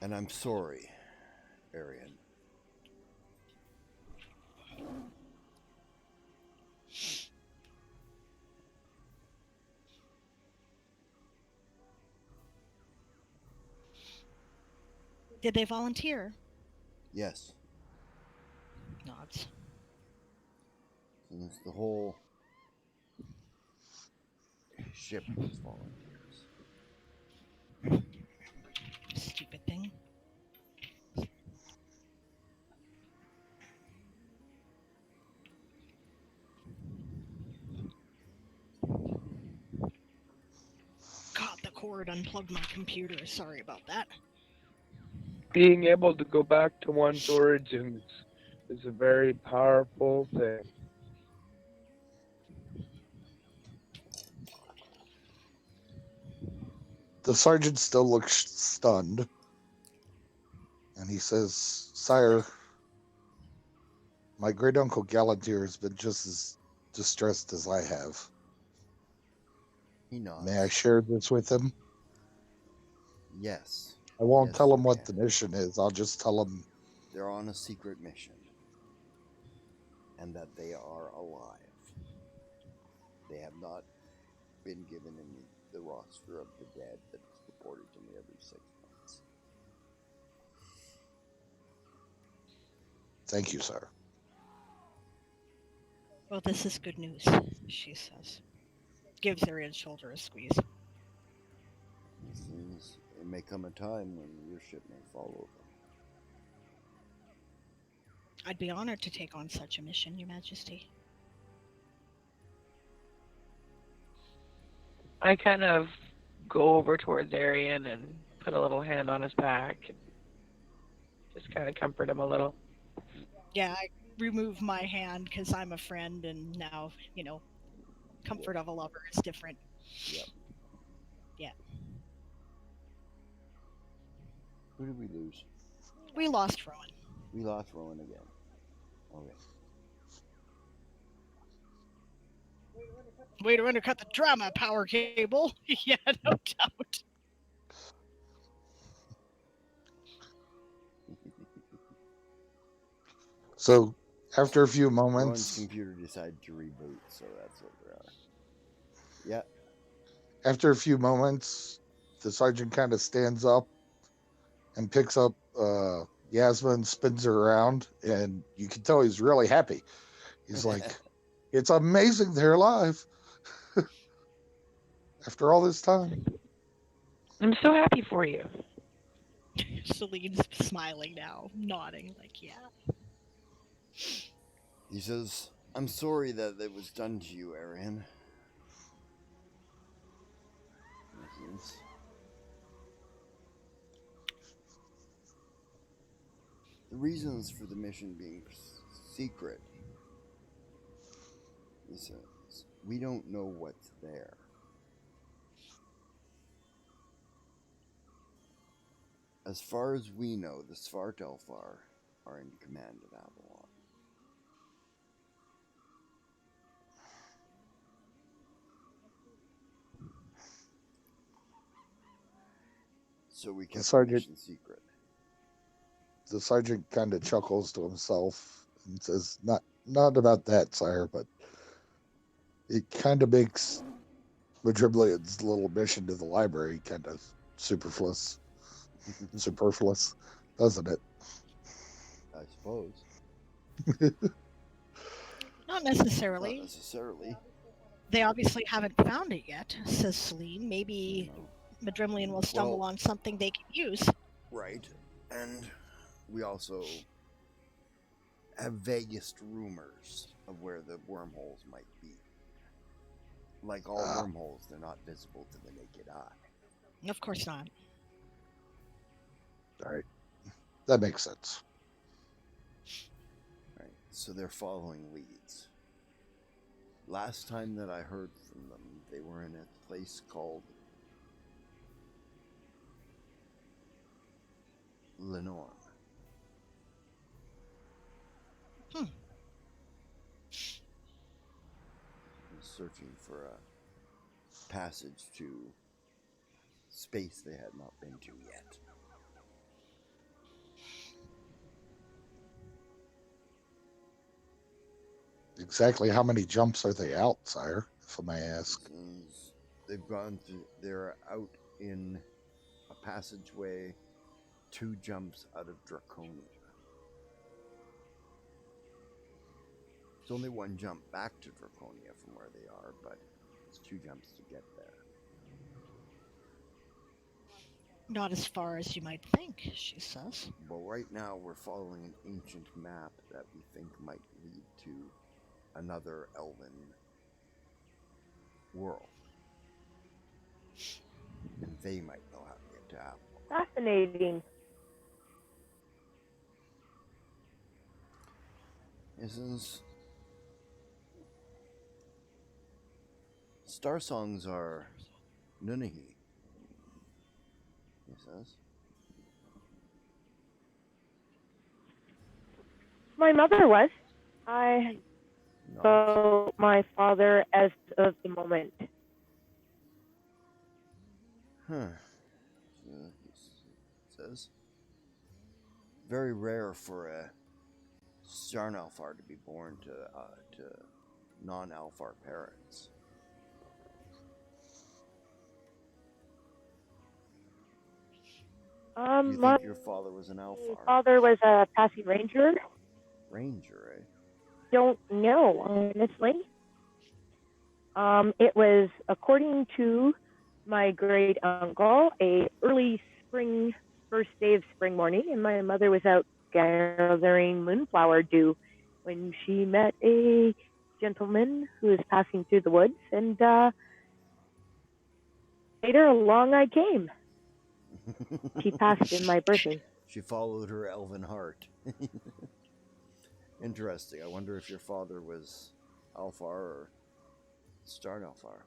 And I'm sorry, Arian. Did they volunteer? Yes. Nods. Since the whole ship was volunteers. Stupid thing. God, the cord unplugged my computer. Sorry about that. Being able to go back to one's origins is a very powerful thing. The sergeant still looks stunned. And he says, Sire, my great uncle Galantir has been just as distressed as I have. He nods. May I share this with him? Yes. I won't Yes, tell him you what can. the mission is. I'll just tell him They're on a secret mission. And that they are alive. They have not been given in the roster of the dead that is reported to me every 6 months. thank you, sir. Well, this is good news, she says. Gives Arian's shoulder a squeeze. It may come a time when your ship may fall over. I'd be honored to take on such a mission, Your Majesty. I kind of go over towards Arian and put a little hand on his back and just kind of comfort him a little. Yeah, I remove my hand because I'm a friend, and now, comfort of a lover is different. Yep. Yeah. Who did we lose? We lost Rowan. We lost Rowan again. Okay. Way to undercut the drama, Power Cable. Yeah, no doubt. So, after a few Rowan's moments, computer decided to reboot, so that's what we're on. Yeah. after a few moments, the sergeant kind of stands up and picks up Yasmin, spins her around, and you can tell he's really happy. He's like, it's amazing they're alive after all this time. I'm so happy for you. Celine's smiling now, nodding, like, yeah. He says, I'm sorry that it was done to you, Arian. The reasons for the mission being secret is we don't know what's there. As far as we know, the Svartalfar are in command of Avalon. So we kept the mission secret. The sergeant kind of chuckles to himself and says, Not about that, sire, but it kind of makes Madriblian's little mission to the library kind of superfluous, doesn't it? I suppose. Not necessarily. Not necessarily. They obviously haven't found it yet, says Celine. Maybe Madrimlian will stumble on something they can use. Right. And we also have vaguest rumors of where the wormholes might be. Like all wormholes, they're not visible to the naked eye. Of course not. All right. That makes sense. Right. So they're following leads. Last time that I heard from them, they were in a place called Lenore. Searching for a passage to space they had not been to yet. Exactly how many jumps are they out, sire, if I may ask? They've gone through, they're out in a passageway 2 jumps out of Draconia. It's only 1 jump back to Draconia from where they are, but it's 2 jumps to get there. Not as far as you might think, she says. Well, right now we're following an ancient map that we think might lead to another elven world. And they might know how to get to Avalon. Fascinating. Isn't Star songs are Nunahi, he says. My mother was. I know my father as of the moment. Huh. He says. Very rare for a Starnalfar to be born to non-Alfar parents. You think your father was an Alfar? My father was a passing ranger. Ranger, eh? Don't know, honestly. It was, according to my great uncle, a early spring, first day of spring morning, and my mother was out gathering moonflower dew when she met a gentleman who was passing through the woods, and later along I came. She passed in my birthing. She followed her elven heart. Interesting. I wonder if your father was Alfar or Starnalfar.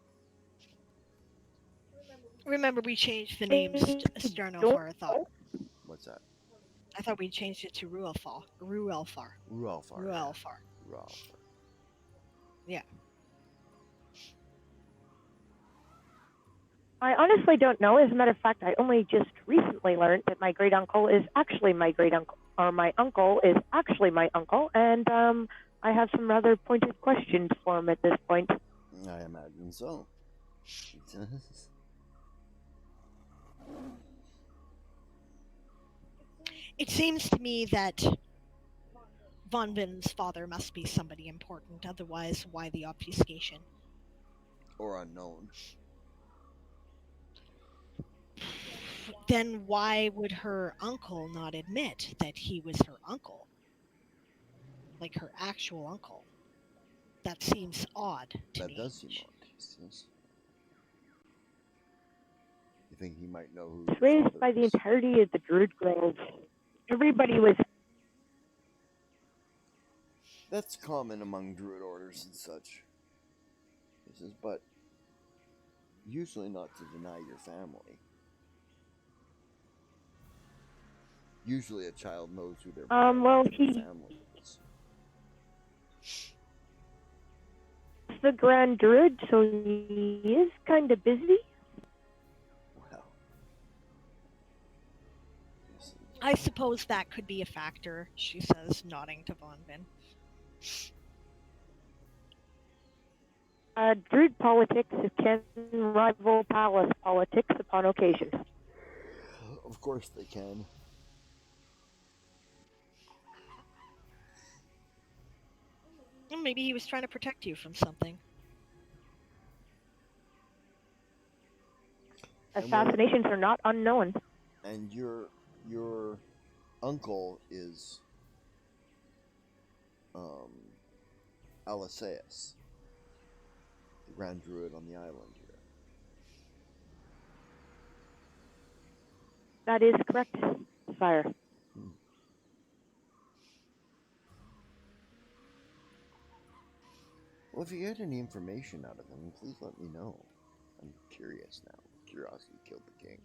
Remember, we changed the names to Starnalfar, I thought. What's that? I thought we changed it to Ruelfar. Yeah. I honestly don't know. As a matter of fact, I only just recently learned that my great uncle is actually my great uncle, or my uncle is actually my uncle, and I have some rather pointed questions for him at this point. I imagine so. It seems to me that Von Vin's father must be somebody important, otherwise why the obfuscation? Or unknown. Then why would her uncle not admit that he was her uncle? Like her actual uncle? That seems odd to That me. does seem odd, he says. You think he might know who It's your raised father by the is? entirety of the Druid Grove. Everybody was That's common among druid orders and such. He says, but usually not to deny your family. Usually a child knows who their well, their he family is. the Grand Druid, so he is kind of busy. Well, he says, I suppose that could be a factor, she says, nodding to Von Vin. Druid politics can rival palace politics upon occasion. of course they can. Well, maybe he was trying to protect you from something. Assassinations are not unknown. And your uncle is Aliceus, the Grand Druid on the island here. That is correct, sire. Well, if you get any information out of him, please let me know. I'm curious now. Curiosity killed the king.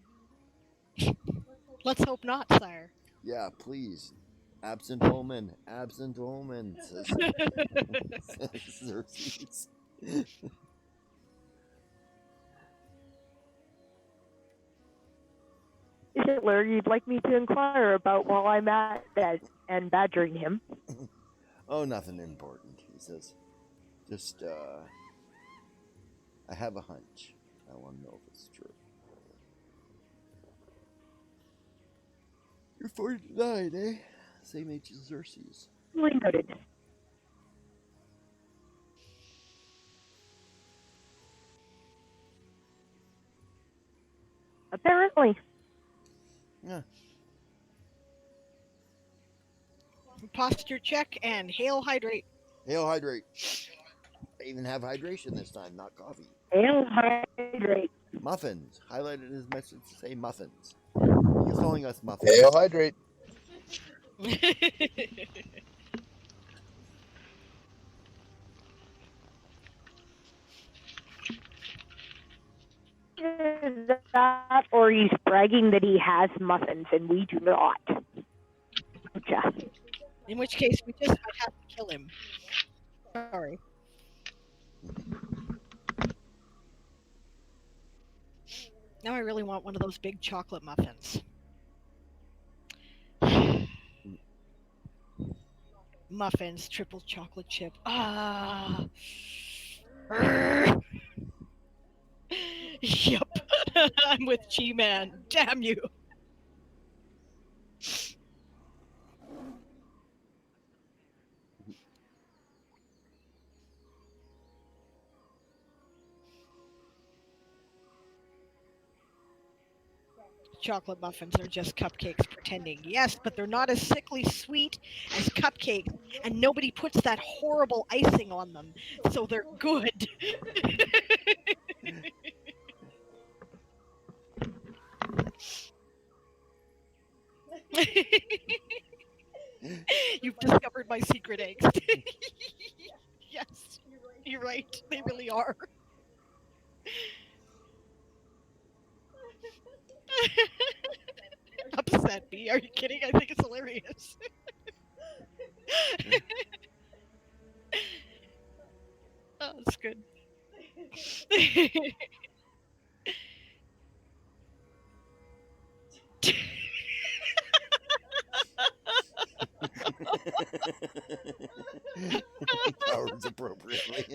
Let's hope not, sire. Yeah, please. Absent omen, says Xerxes. Is it where you'd like me to inquire about while I'm at that and badgering him? Oh, nothing important, he says. Just, I have a hunch. I want to know if it's true. You're 49, eh? Same age as Xerxes. Duly noted. Apparently. Yeah. Posture check and hail hydrate. Hail hydrate. I even have hydration this time, not coffee. Hail hydrate. Muffins. Highlighted his message to say muffins. He's calling us muffins. Hail hydrate. Is that, or he's bragging that he has muffins and we do not? Gotcha. In which case, we just might have to kill him. Sorry. Now I really want one of those big chocolate muffins. Muffins, triple chocolate chip. Ah. Yep. I'm with G-Man. Damn you. Chocolate muffins are just cupcakes pretending. Yes, but they're not as sickly sweet as cupcakes, and nobody puts that horrible icing on them, so they're good. You've discovered my secret eggs. Yes, you're right. They really are. Upset me. Are you kidding? I think it's hilarious. Oh, that's good. Powers appropriately.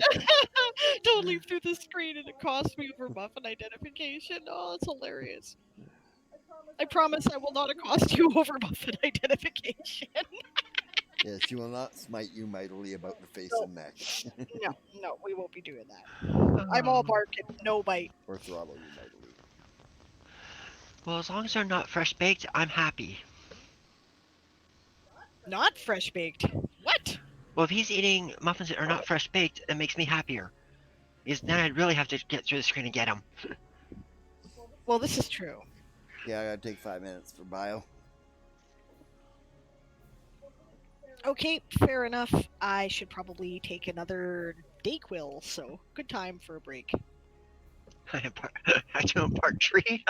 Totally through the screen and it cost me over muffin identification. Oh, that's hilarious. I promise I will not accost you over muffin identification. Yes, she will not smite you mightily about the face and neck. No, we won't be doing that. I'm all bark and no bite. Or throttle you mightily. Well, as long as they're not fresh baked, I'm happy. Not fresh baked. What? Well, if he's eating muffins that are not fresh baked, it makes me happier. Because then I'd really have to get through the screen and get him. Well, this is true. Yeah, I gotta take 5 minutes for bio. Okay, fair enough. I should probably take another Dayquil, so good time for a break. I don't bark tree.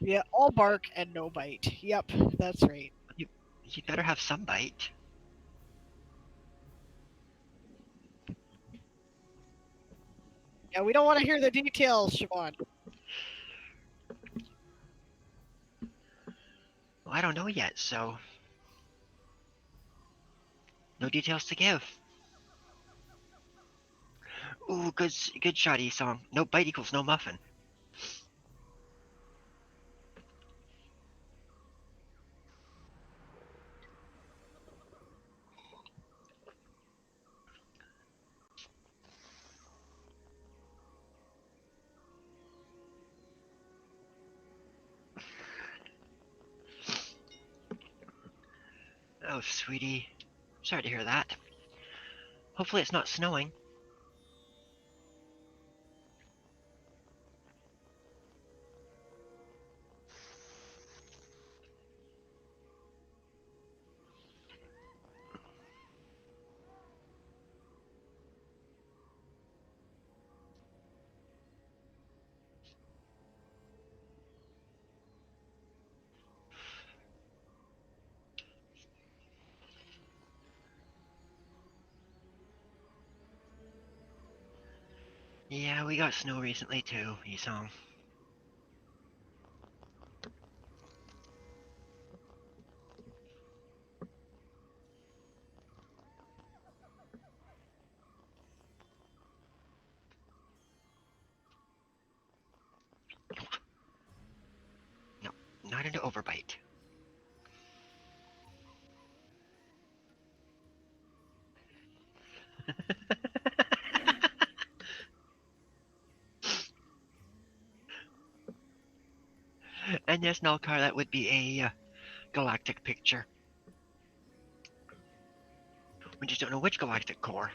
Yeah, all bark and no bite. Yep, that's right. You better have some bite. Yeah, we don't want to hear the details, Siobhan. Well, I don't know yet, so no details to give. Ooh, good shoddy song. No bite equals no muffin. Oh, sweetie. Sorry to hear that. Hopefully it's not snowing. Yeah, we got snow recently too, Esong. No, not into overbite. And yes, Nalkar, that would be a galactic picture. We just don't know which galactic core.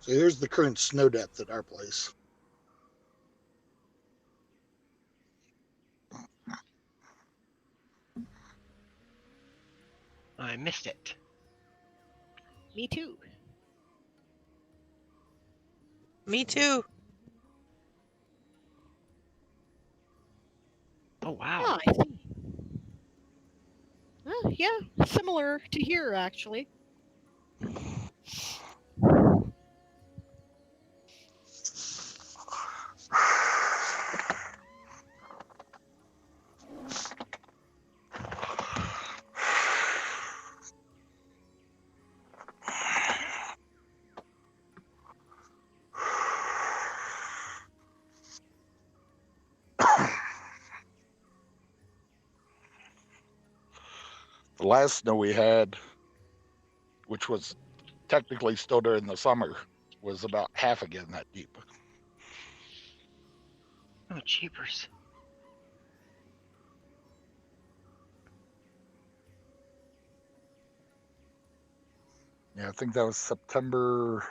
So here's the current snow depth at our place. I missed it. Me too. Me too. Oh wow. Ah, I see. Yeah, similar to here, actually. The last snow we had, which was technically still during the summer, was about half again that deep. Oh jeepers. Yeah, I think that was September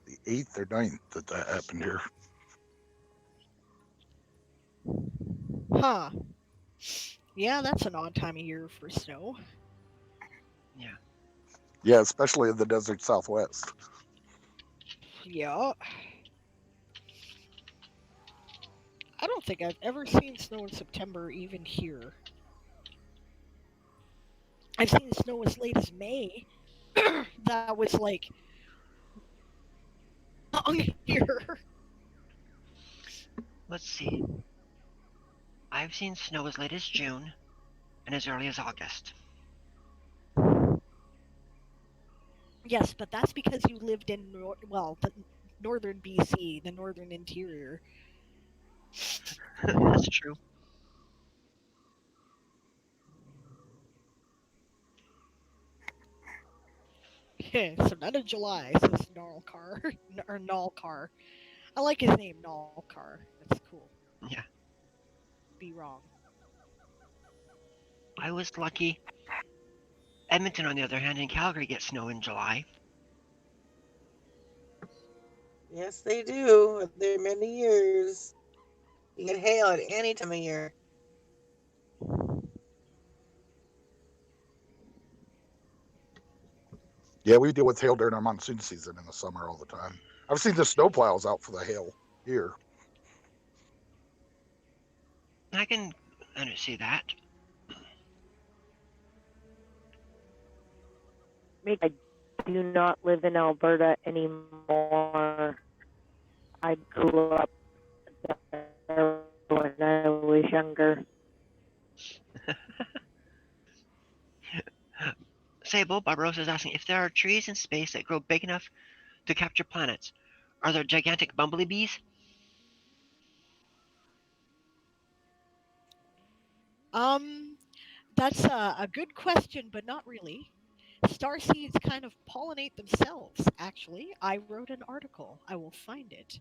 the 8th or 9th that happened here. Huh. Yeah, that's an odd time of year for snow. Yeah. Yeah, especially in the desert Southwest. Yeah. I don't think I've ever seen snow in September, even here. I've seen snow as late as May. That was like long here. Let's see. I've seen snow as late as June and as early as August. Yes, but that's because you lived in the northern BC, the northern interior. That's true. So none of July, says Nalcar or Nalcar. I like his name, Nalcar. That's cool. Yeah. Be wrong. I was lucky. Edmonton, on the other hand, and Calgary get snow in July. Yes, they do. There are many years. You get hail at any time of year. Yeah, we deal with hail during our monsoon season in the summer all the time. I've seen the snowplows out for the hail here. I can see that. I do not live in Alberta anymore. I grew up there when I was younger. Sable, Barbarossa is asking if there are trees in space that grow big enough to capture planets. Are there gigantic bumblebees? That's a good question, but not really. Starseeds kind of pollinate themselves, actually. I wrote an article. I will find it.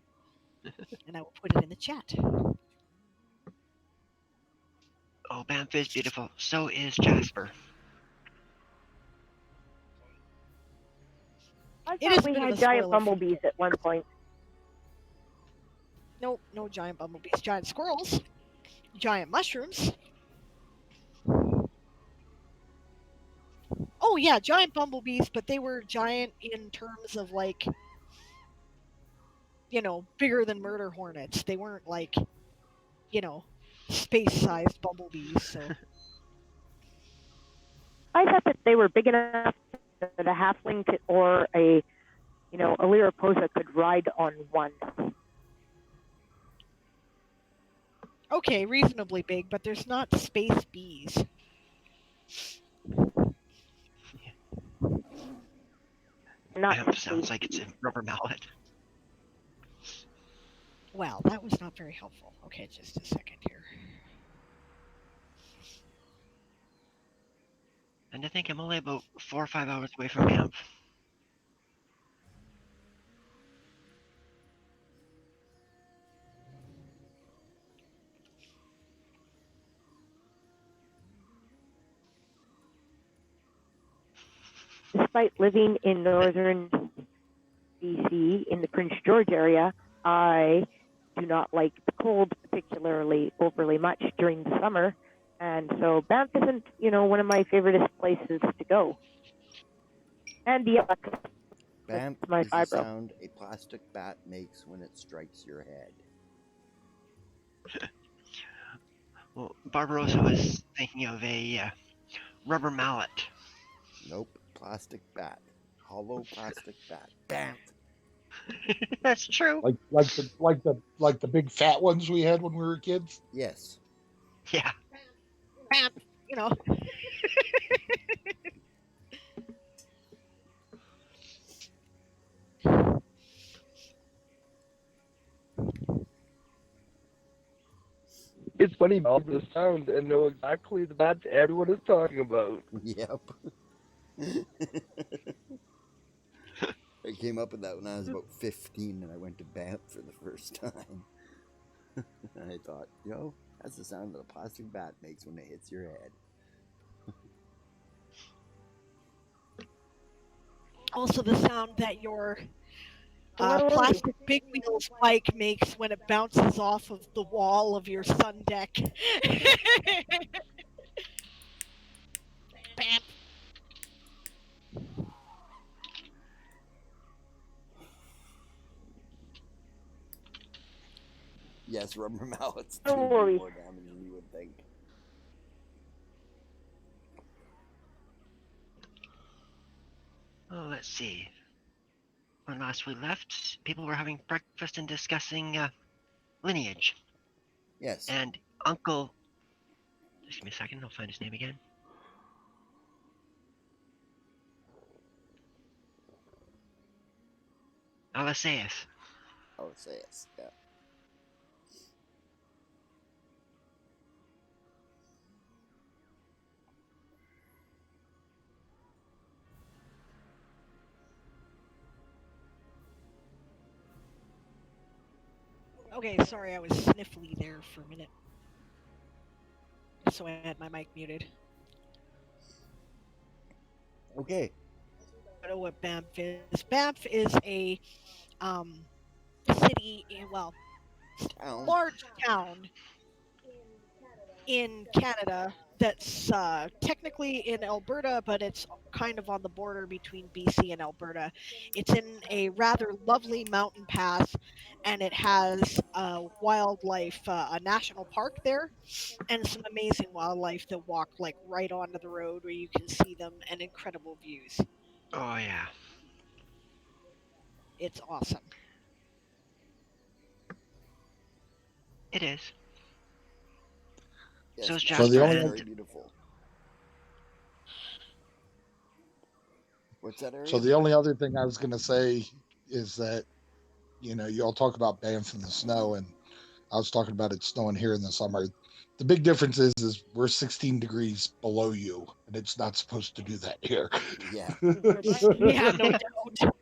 And I will put it in the chat. Oh, Banff is beautiful. So is Jasper. I It thought is a we bit of had a giant spoiler for bumblebees at one point. Nope, no giant bumblebees. Giant squirrels, giant mushrooms. Oh yeah, giant bumblebees, but they were giant in terms of like, bigger than murder hornets. They weren't like, space-sized bumblebees. So I thought that they were big enough that a halfling or a Lyraposa could ride on one. okay, reasonably big, but there's not space bees. Not Banff sounds like it's a rubber mallet. Well, that was not very helpful. Okay, just a second here. And I think I'm only about 4 or 5 hours away from Banff. Despite living in northern BC in the Prince George area, I do not like the cold particularly overly much during the summer, and so Banff isn't, one of my favorite places to go. And the Bamp my is the fibro. sound a plastic bat makes when it strikes your head. Well, Barbarossa was thinking of a rubber mallet. Nope, plastic bat. Hollow plastic bat. Bamp. That's true. Like the big fat ones we had when we were kids. Yes. Yeah. Bam, It's funny, mouth the sound and know exactly the bat everyone is talking about. Yep. I came up with that when I was about 15 and I went to Banff for the first time. And I thought, that's the sound that a plastic bat makes when it hits your head. Also, the sound that your plastic big wheels bike makes when it bounces off of the wall of your sun deck. Bam. Yes, rubber mallets do Don't worry. more damage than you would think. Oh, let's see. When last we left, people were having breakfast and discussing lineage. Yes. And Uncle... Just give me a second, I'll find his name again. Aliceus. Aliceus, yeah. Okay, sorry, I was sniffly there for a minute. So I had my mic muted. Okay. I don't know what Banff is. Banff is a city, large town in Canada that's technically in Alberta, but it's kind of on the border between BC and Alberta. It's in a rather lovely mountain pass, and it has wildlife, a national park there, and some amazing wildlife that walk like right onto the road where you can see them, and incredible views. Oh, yeah. It's awesome. It is. Yes, So is Banff So the Jasper only is and... very beautiful. What's that area? So the only other thing I was going to say is that, you all talk about Banff and the snow, and I was talking about it snowing here in the summer. The big difference is we're 16 degrees below you, and it's not supposed to do that here. Yeah. Yeah, no doubt.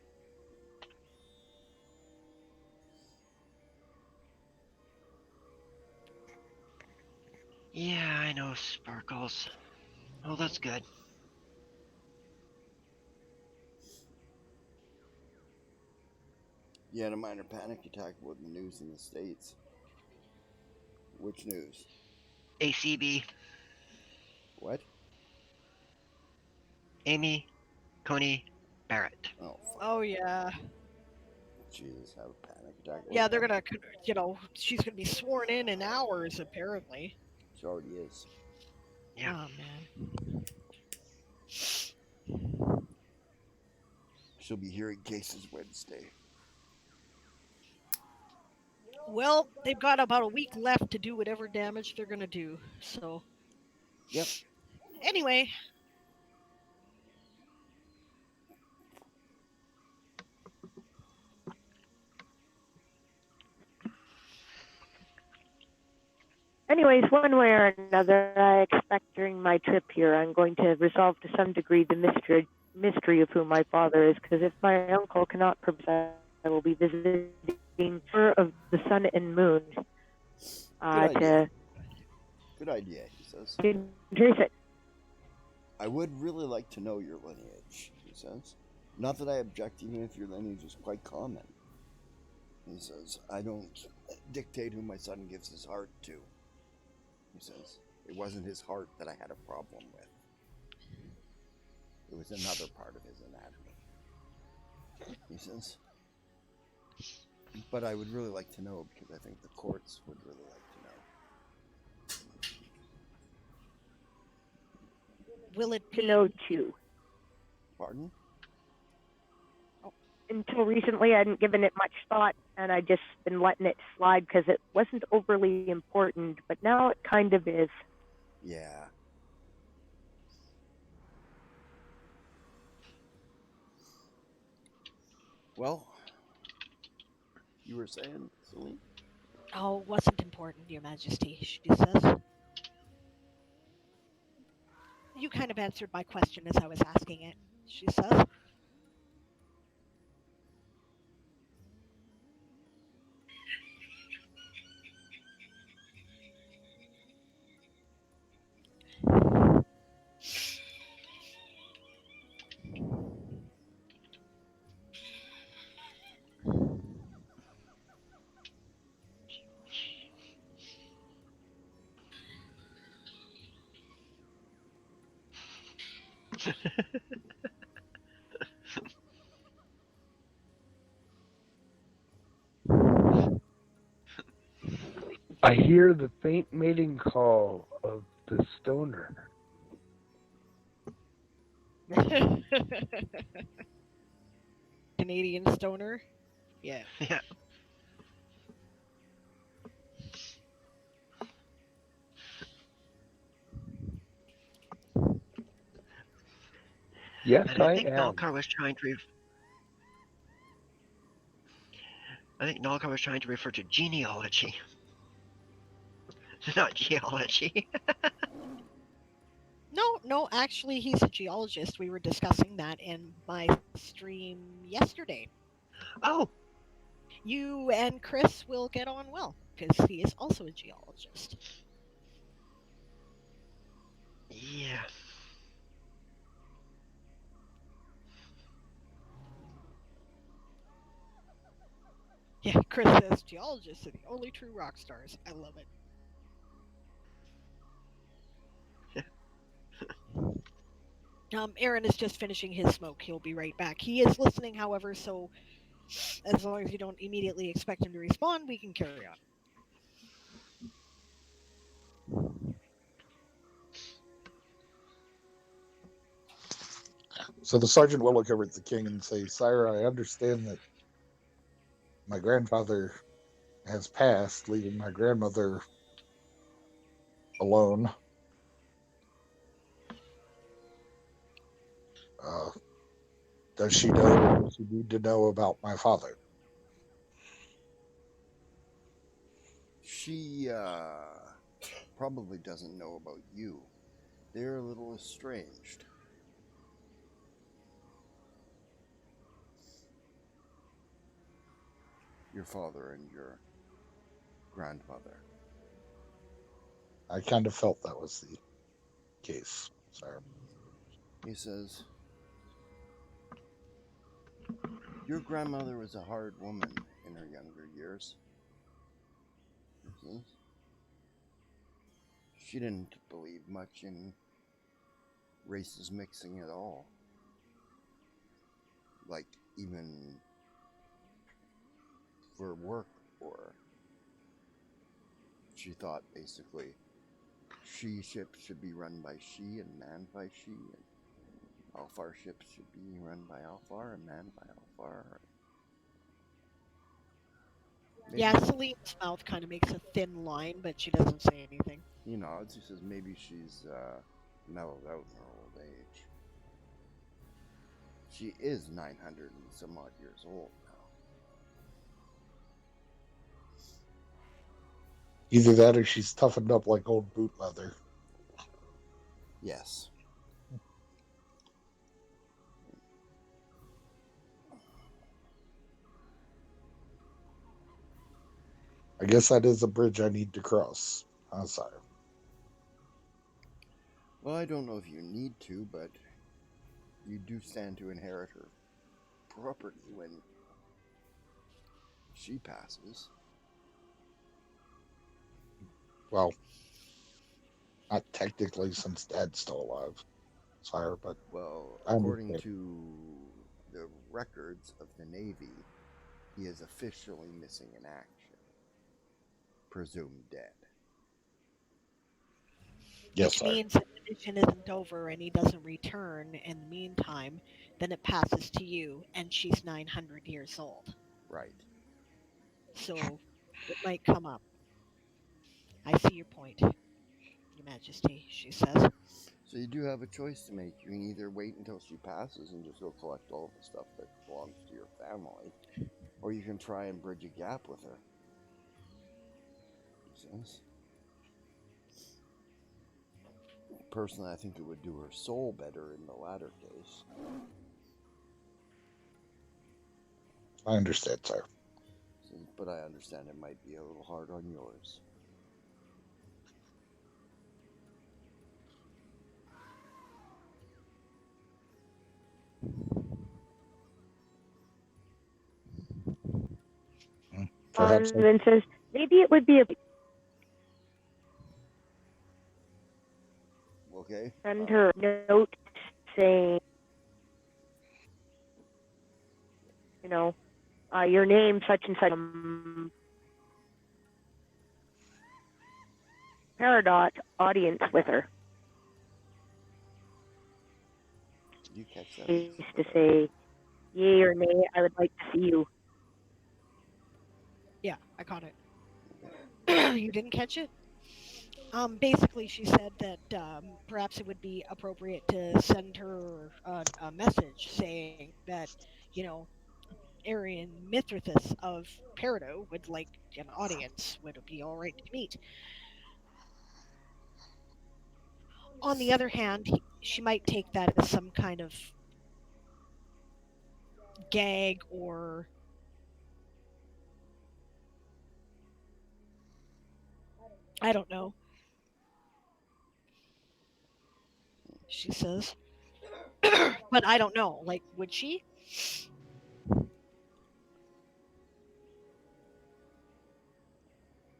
Yeah, I know, Sparkles. Oh, that's good. You had a minor panic attack about the news in the States. Which news? ACB. What? Amy Coney Barrett. Oh, fuck. Oh yeah. Jesus, have a panic attack. Yeah, they're gonna, she's gonna be sworn in hours, apparently. She already is. Yeah. Oh man. She'll be hearing cases Wednesday. Well, they've got about a week left to do whatever damage they're gonna do. So. Yep. Anyway. Anyways, one way or another, I expect during my trip here, I'm going to resolve to some degree the mystery of who my father is, because if my uncle cannot provide, I will be visiting her of the sun and moon Good idea, he says. trace it. I would really like to know your lineage, he says. Not that I object, even if your lineage is quite common. He says, I don't dictate who my son gives his heart to. He says, it wasn't his heart that I had a problem with. It was another part of his anatomy. He says, but I would really like to know, because I think the courts would really like to know. Will it To be... know too. Pardon? Until recently, I hadn't given it much thought, and I just been letting it slide because it wasn't overly important. But now it kind of is. Yeah. Well, you were saying, Celine? Oh, wasn't important, Your Majesty, she says. You kind of answered my question as I was asking it, she says. I hear the faint mating call of the stoner. Canadian stoner? Yeah. Yeah. Yes, And I think am. Nalkar was trying to refer to genealogy. Not geology. No, actually, he's a geologist. We were discussing that in my stream yesterday. Oh, You and Chris will get on well, because he is also a geologist. yeah. Yeah, Chris says geologists are the only true rock stars. I love it. Aaron is just finishing his smoke. He'll be right back. He is listening, however, so as long as you don't immediately expect him to respond, we can carry on. So the sergeant will look over at the king and say, Sire, I understand that my grandfather has passed, leaving my grandmother alone. Does she know what does she need to know about my father? She, probably doesn't know about you. They're a little estranged. Your father and your grandmother. I kind of felt that was the case, sire. He says, your grandmother was a hard woman in her younger years. She didn't believe much in races mixing at all. Like, even for work, or she thought basically she ships should be run by she and manned by she, and Alfar ships should be run by Alfar and manned by Alfar. Maybe, yeah, Celine's mouth kind of makes a thin line, but she doesn't say anything. He nods. He says maybe she's mellowed out in her old age. She is 900 and some odd years old now. Either that or she's toughened up like old boot leather. Yes. I guess that is a bridge I need to cross. Sire. Well, I don't know if you need to, but you do stand to inherit her property when she passes. Well, not technically since Dad's still alive, sire, but Well, I according understand. to the records of the Navy, he is officially missing in action, presumed dead. Yes, Which sire. means if the mission isn't over and he doesn't return in the meantime, then it passes to you, and she's 900 years old. Right. So it might come up. I see your point, Your Majesty, she says. So you do have a choice to make. You can either wait until she passes and just go collect all the stuff that belongs to your family, or you can try and bridge a gap with her. He says. Personally, I think it would do her soul better in the latter case. I understand, sire. But I understand it might be a little hard on yours. Perhaps I, Then says, maybe it would be a Okay? send her a note saying, your name, such and such, Peridot audience with her. Did you catch that? Is to say, yay or nay, I would like to see you. Yeah, I caught it. You didn't catch it? Basically, she said that perhaps it would be appropriate to send her a message saying that, Arian Mithrathus of Peridot would like an audience. Would it be all right to meet? On the other hand, she might take that as some kind of gag or I don't know. She says, but I don't know. Like, would she?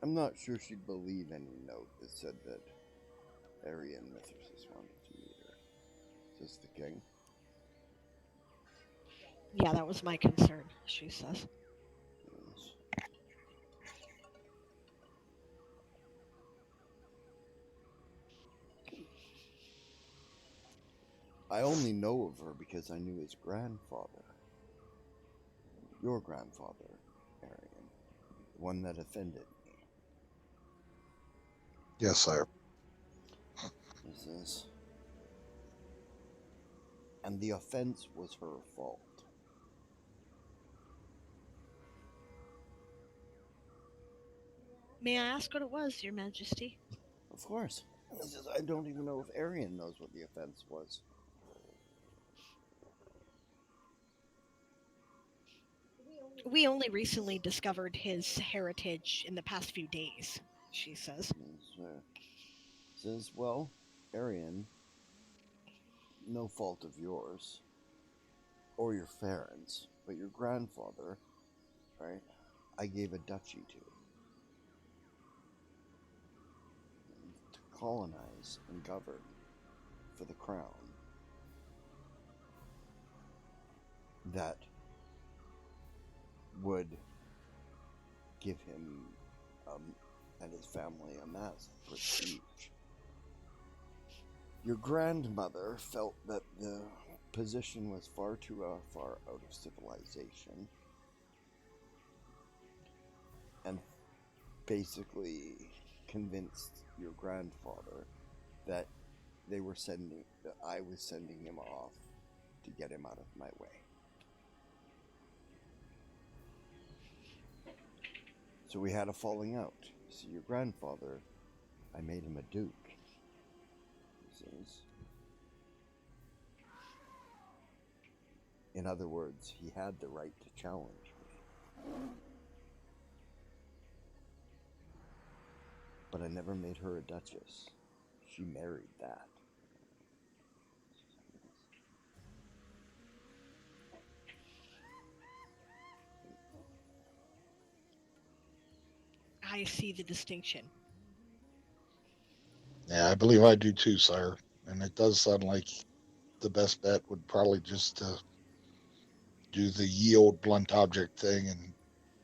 I'm not sure she'd believe any note that said that Arian Mithrasis wanted to meet her. Says the king. Yeah, that was my concern, she says. Yes. I only know of her because I knew his grandfather. Your grandfather, Arian. The one that offended me. yes, sire. He says. And the offense was her fault. May I ask what it was, Your Majesty? Of course. He says, I don't even know if Arian knows what the offense was. We only recently discovered his heritage in the past few days, she says. Says, well, Arian, no fault of yours or your parents, but your grandfather, right? I gave a duchy to colonize and govern for the crown. That would give him and his family a massive prestige. Your grandmother felt that the position was far too far out of civilization and basically convinced your grandfather that I was sending him off to get him out of my way. So we had a falling out. See, your grandfather, I made him a duke. He says. In other words, he had the right to challenge me. But I never made her a duchess. She married that. I see the distinction. Yeah, I believe I do too, sire. And it does sound like the best bet would probably just do the ye old blunt object thing and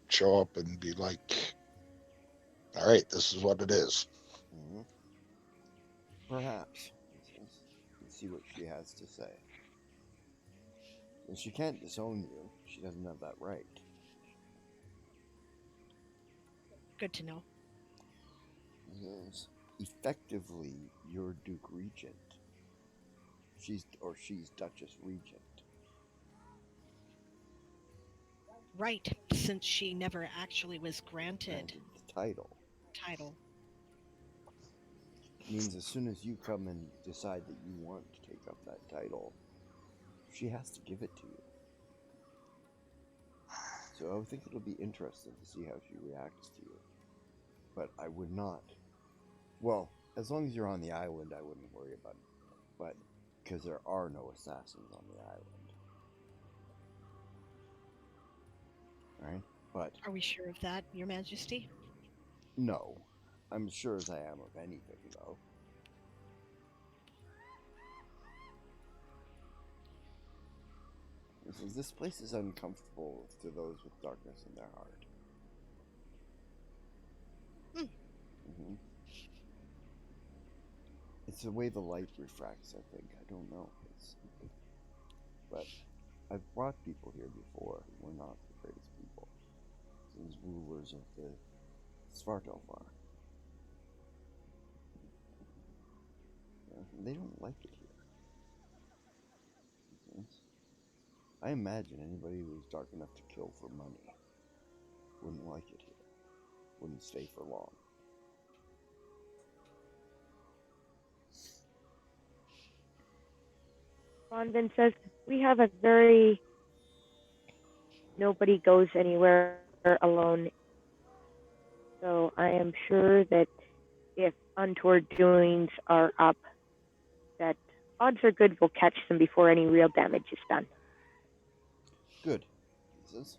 show up and be like, all right, this is what it is. Mm-hmm. Perhaps. Let's see what she has to say. And she can't disown you. She doesn't have that right. Good to know. Is effectively your Duke Regent. She's Duchess Regent. Right, since she never actually was granted the title. Means as soon as you come and decide that you want to take up that title, she has to give it to you. So I think it'll be interesting to see how she reacts to you. But I would not. Well, as long as you're on the island, I wouldn't worry about it. But because there are no assassins on the island. Right? But Are we sure of that, Your Majesty? no. I'm sure as I am of anything, though. This place is uncomfortable to those with darkness in their heart. Mm-hmm. It's the way the light refracts, I think. I don't know. But I've brought people here before who were not the greatest people. These rulers of the Svartalfar. They don't like it here. I imagine anybody who was dark enough to kill for money wouldn't like it here. Wouldn't stay for long. Ronvin says, we have a very nobody goes anywhere alone. So I am sure that if untoward doings are up, that odds are good we'll catch them before any real damage is done. Good. Jesus.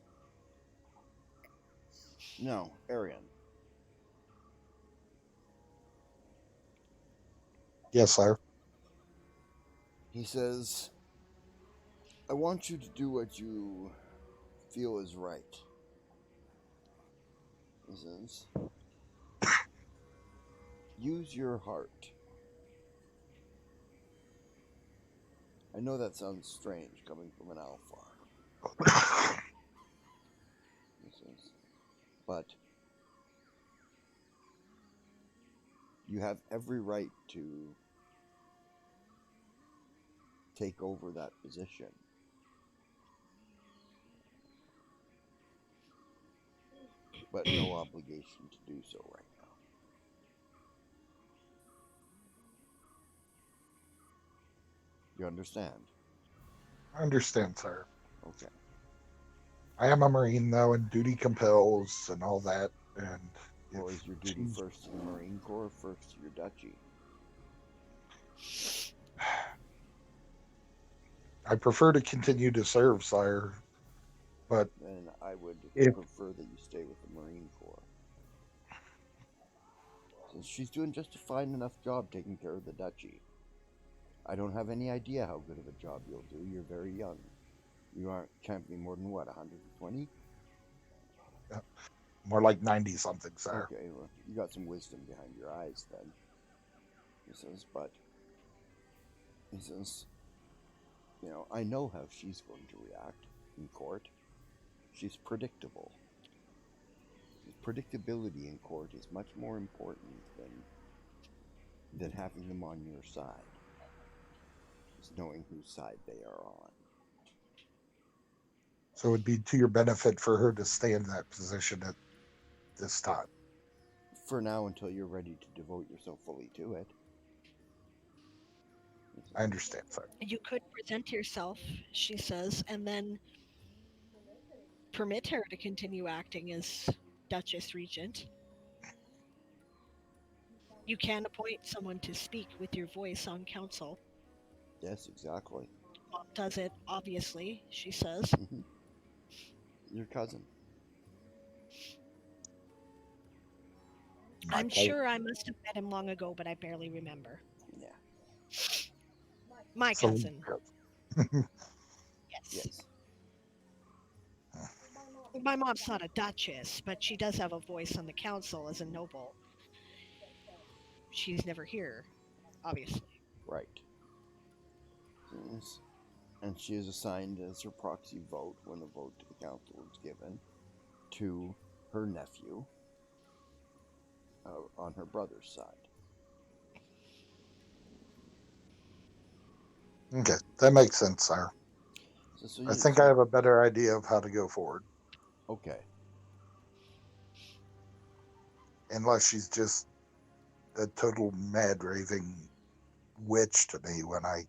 No, Arian. Yes, sire. He says, I want you to do what you feel is right. He says, use your heart. I know that sounds strange coming from an Alpha. He says, but you have every right to take over that position. But no obligation to do so right now. You understand? I understand, sire. Okay. I am a Marine, though, and duty compels and all that. And well, is your duty first to the Marine Corps or first to your duchy? I prefer to continue to serve, sire. But then I would prefer that you stay with the Marine Corps. Since she's doing just a fine enough job taking care of the duchy. I don't have any idea how good of a job you'll do. You're very young. You can't be more than what, 120? More like 90-something, sir. Okay, well, you got some wisdom behind your eyes then. He says, you know, I know how she's going to react in court. She's predictable. Predictability in court is much more important than having them on your side. Just knowing whose side they are on. So it would be to your benefit for her to stay in that position at this time. For now, until you're ready to devote yourself fully to it. I understand, sir. You could present yourself, she says, and then permit her to continue acting as Duchess Regent. You can appoint someone to speak with your voice on council. Yes, exactly. Mom does it, obviously, she says. Mm-hmm. Your cousin. I'm sure I must have met him long ago, but I barely remember. Yeah. My cousin. Yes. Yes. My mom's not a duchess, but she does have a voice on the council as a noble. She's never here, obviously. Right. Yes. And she is assigned as her proxy vote when the vote to the council is given to her nephew on her brother's side. Okay, that makes sense, sir. I think I have a better idea of how to go forward. Okay. Unless she's just a total mad raving witch to me when I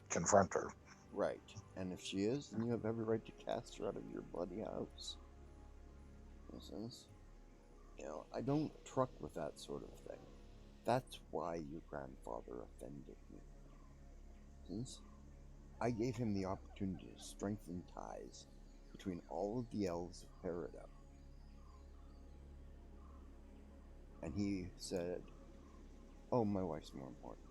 confront her. Right. And if she is, then you have every right to cast her out of your bloody house. Listens. I don't truck with that sort of thing. That's why your grandfather offended me. Since I gave him the opportunity to strengthen ties between all of the elves of Peridot. And he said, oh, my wife's more important.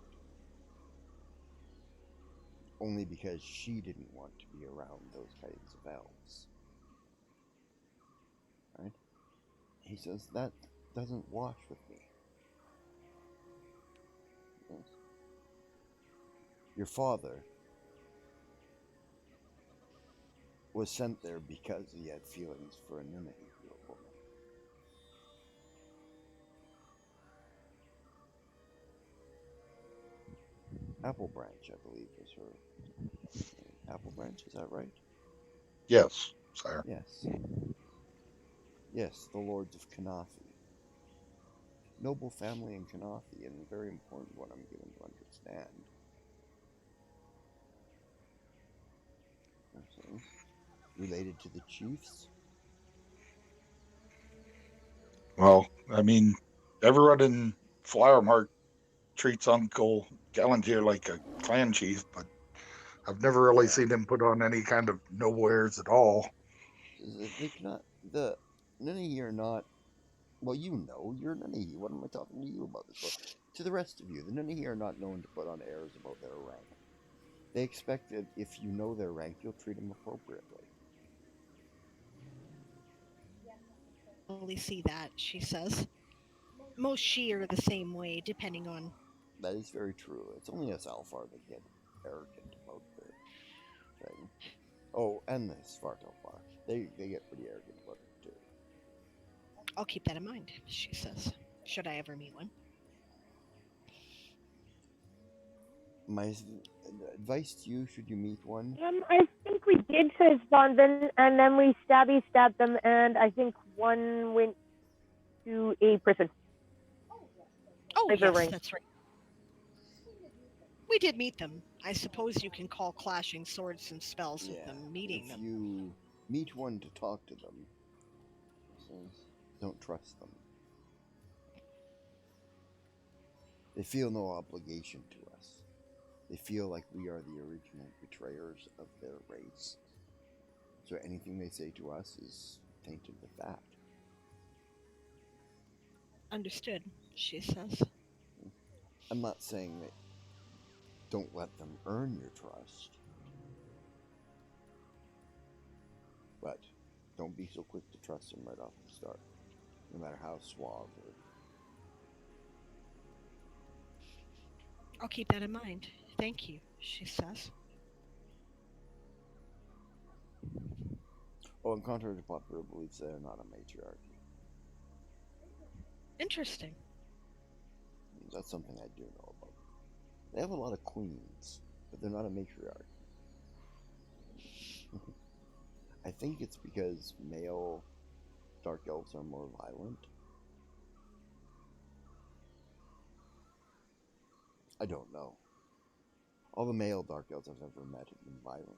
Only because she didn't want to be around those kinds of elves. Right? He says, that doesn't wash with me. Yes. Your father was sent there because he had feelings for a Nunnehi woman. Apple Branch, I believe, was her name. Apple Branch, is that right? Yes, sire. Yes. Yes, the Lords of Kanafi. Noble family in Kanafi, and a very important one I'm given to understand. Related to the chiefs? Well, I mean, everyone in Flowermark treats Uncle Gallantier like a clan chief, but I've never really seen him put on any kind of noble airs at all. The Nunnehi are not. Well, you're Nunnehi. What am I talking to you about this for? To the rest of you, the Nunnehi are not known to put on airs about their rank. They expect that if you know their rank, you'll treat them appropriately. Only see that, she says. Most she are the same way, depending on. That is very true. It's only us Alfar that get arrogant about the thing. Oh, and the Svartalfar. They get pretty arrogant about it too. I'll keep that in mind, she says. Should I ever meet one? My advice to you, should you meet one? I think we did, says Bonvin, and then we stabbed them, and I think one went to a prison. Oh, yes, that's right. We did meet them. I suppose you can call clashing swords and spells with them meeting them. If you meet one to talk to them, don't trust them. They feel no obligation to us. They feel like we are the original betrayers of their race. So anything they say to us is tainted with that. Understood, she says. I'm not saying that don't let them earn your trust. But don't be so quick to trust them right off the start, no matter how suave or... I'll keep that in mind. Thank you, she says. Oh, and contrary to popular beliefs, they are not a matriarchy. Interesting. That's something I do know about. They have a lot of queens, but they're not a matriarchy. I think it's because male dark elves are more violent. I don't know. All the male dark elves I've ever met have been violent.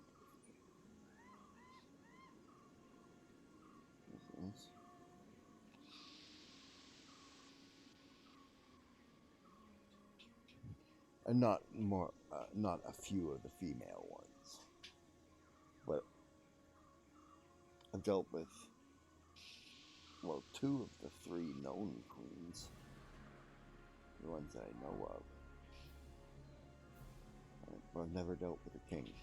And not a few of the female ones. But I've dealt with, well, 2 of the 3 known queens. The ones that I know of. But I've never dealt with a king.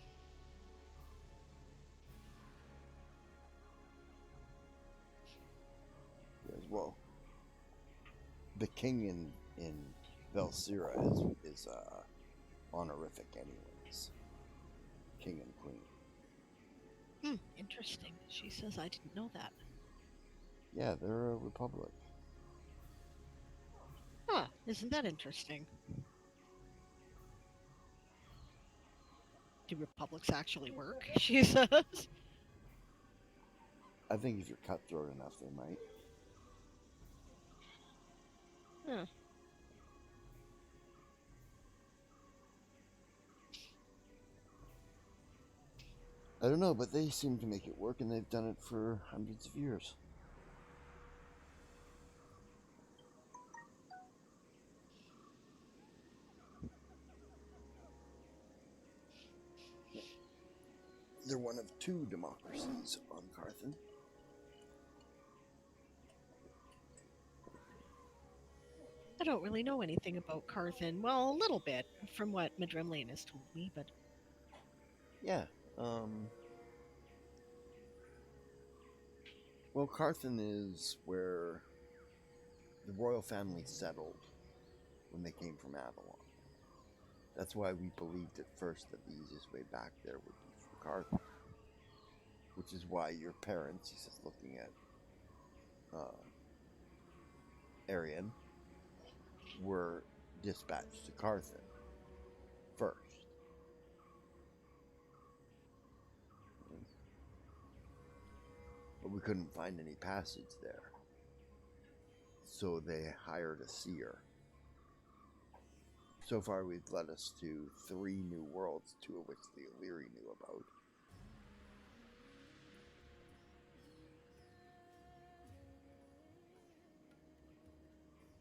As well, the king in Velsira is honorific anyways. King and queen. Interesting. She says I didn't know that. Yeah, they're a republic. Huh, isn't that interesting? Do republics actually work? She says. I think if you're cutthroat enough, they might. Huh. I don't know, but they seem to make it work, and they've done it for hundreds of years. They're one of two democracies on Carthan. I don't really know anything about Carthan. Well, a little bit from what Madrimlian has told me, but Yeah. Well, Carthan is where the royal family settled when they came from Avalon. That's why we believed at first that the easiest way back there would be from Carthan. Which is why your parents, he says, looking at Arian, were dispatched to Carthan first. But we couldn't find any passage there. So they hired a seer. So far we've led us to 3 new worlds, 2 of which the Illyri knew about.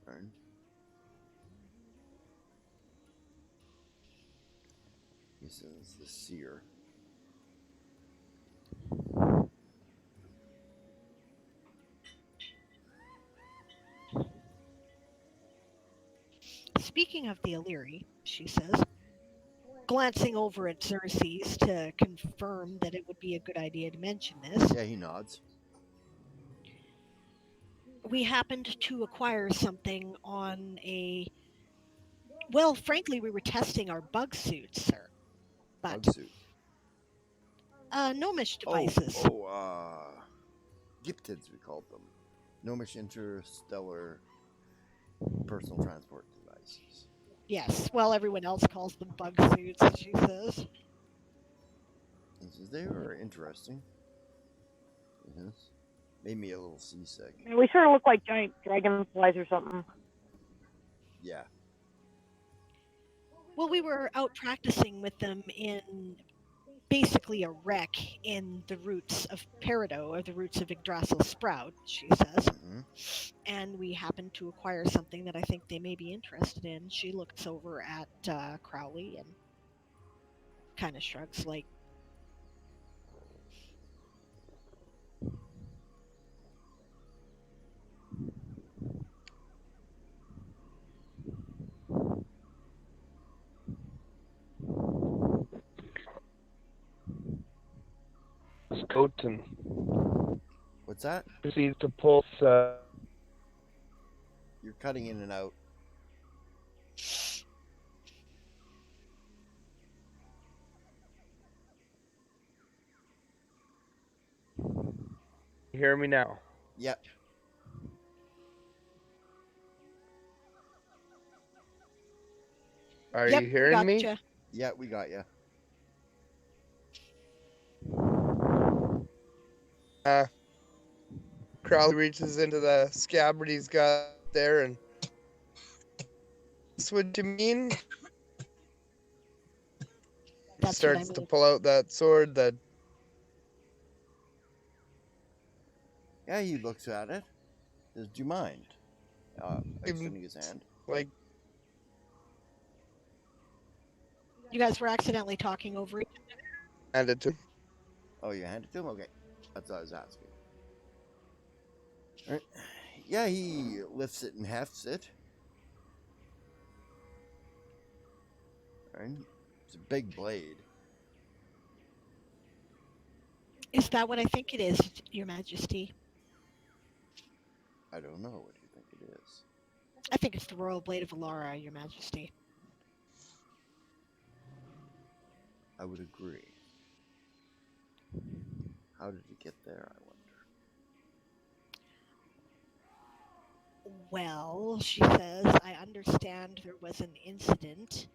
Right. This is the seer. speaking of the Illyri, she says, glancing over at Xerxes to confirm that it would be a good idea to mention this. Yeah, he nods. We happened to acquire something on a... Well, frankly, we were testing our bug suits, sir. But, Bug suit. gnomish devices. Giptids, we called them. Gnomish interstellar personal transport devices. Yes, well, everyone else calls them bug suits, she says. He says, they were interesting. Yes. Made me a little seasick. We sort of look like giant dragonflies or something. Yeah. Well, we were out practicing with them in basically a wreck in the roots of Peridot, or the roots of Yggdrasil Sprout, she says. Mm-hmm. And we happened to acquire something that I think they may be interested in. She looks over at Crowley and kind of shrugs like, Skoten What's that? proceeds to pull. You're cutting in and out. You hear me now? Yep. Are yep, you hearing me? gotcha. Yeah, we got you. Crowley reaches into the scabbard he's got there and... That's what you mean? That's Starts what I to mean. pull out that sword that... Yeah, he looks at it. Says, do you mind? Extending his hand. Like, You guys were accidentally talking over each other. handed to him. Oh, you hand it to him? Okay. That's what I was asking. All right. Yeah, he lifts it and hefts it. Right? It's a big blade. Is that what I think it is, Your Majesty? I don't know. What do you think it is? I think it's the Royal Blade of Alara, Your Majesty. I would agree. How did it get there, I wonder? Well, she says, I understand there was an incident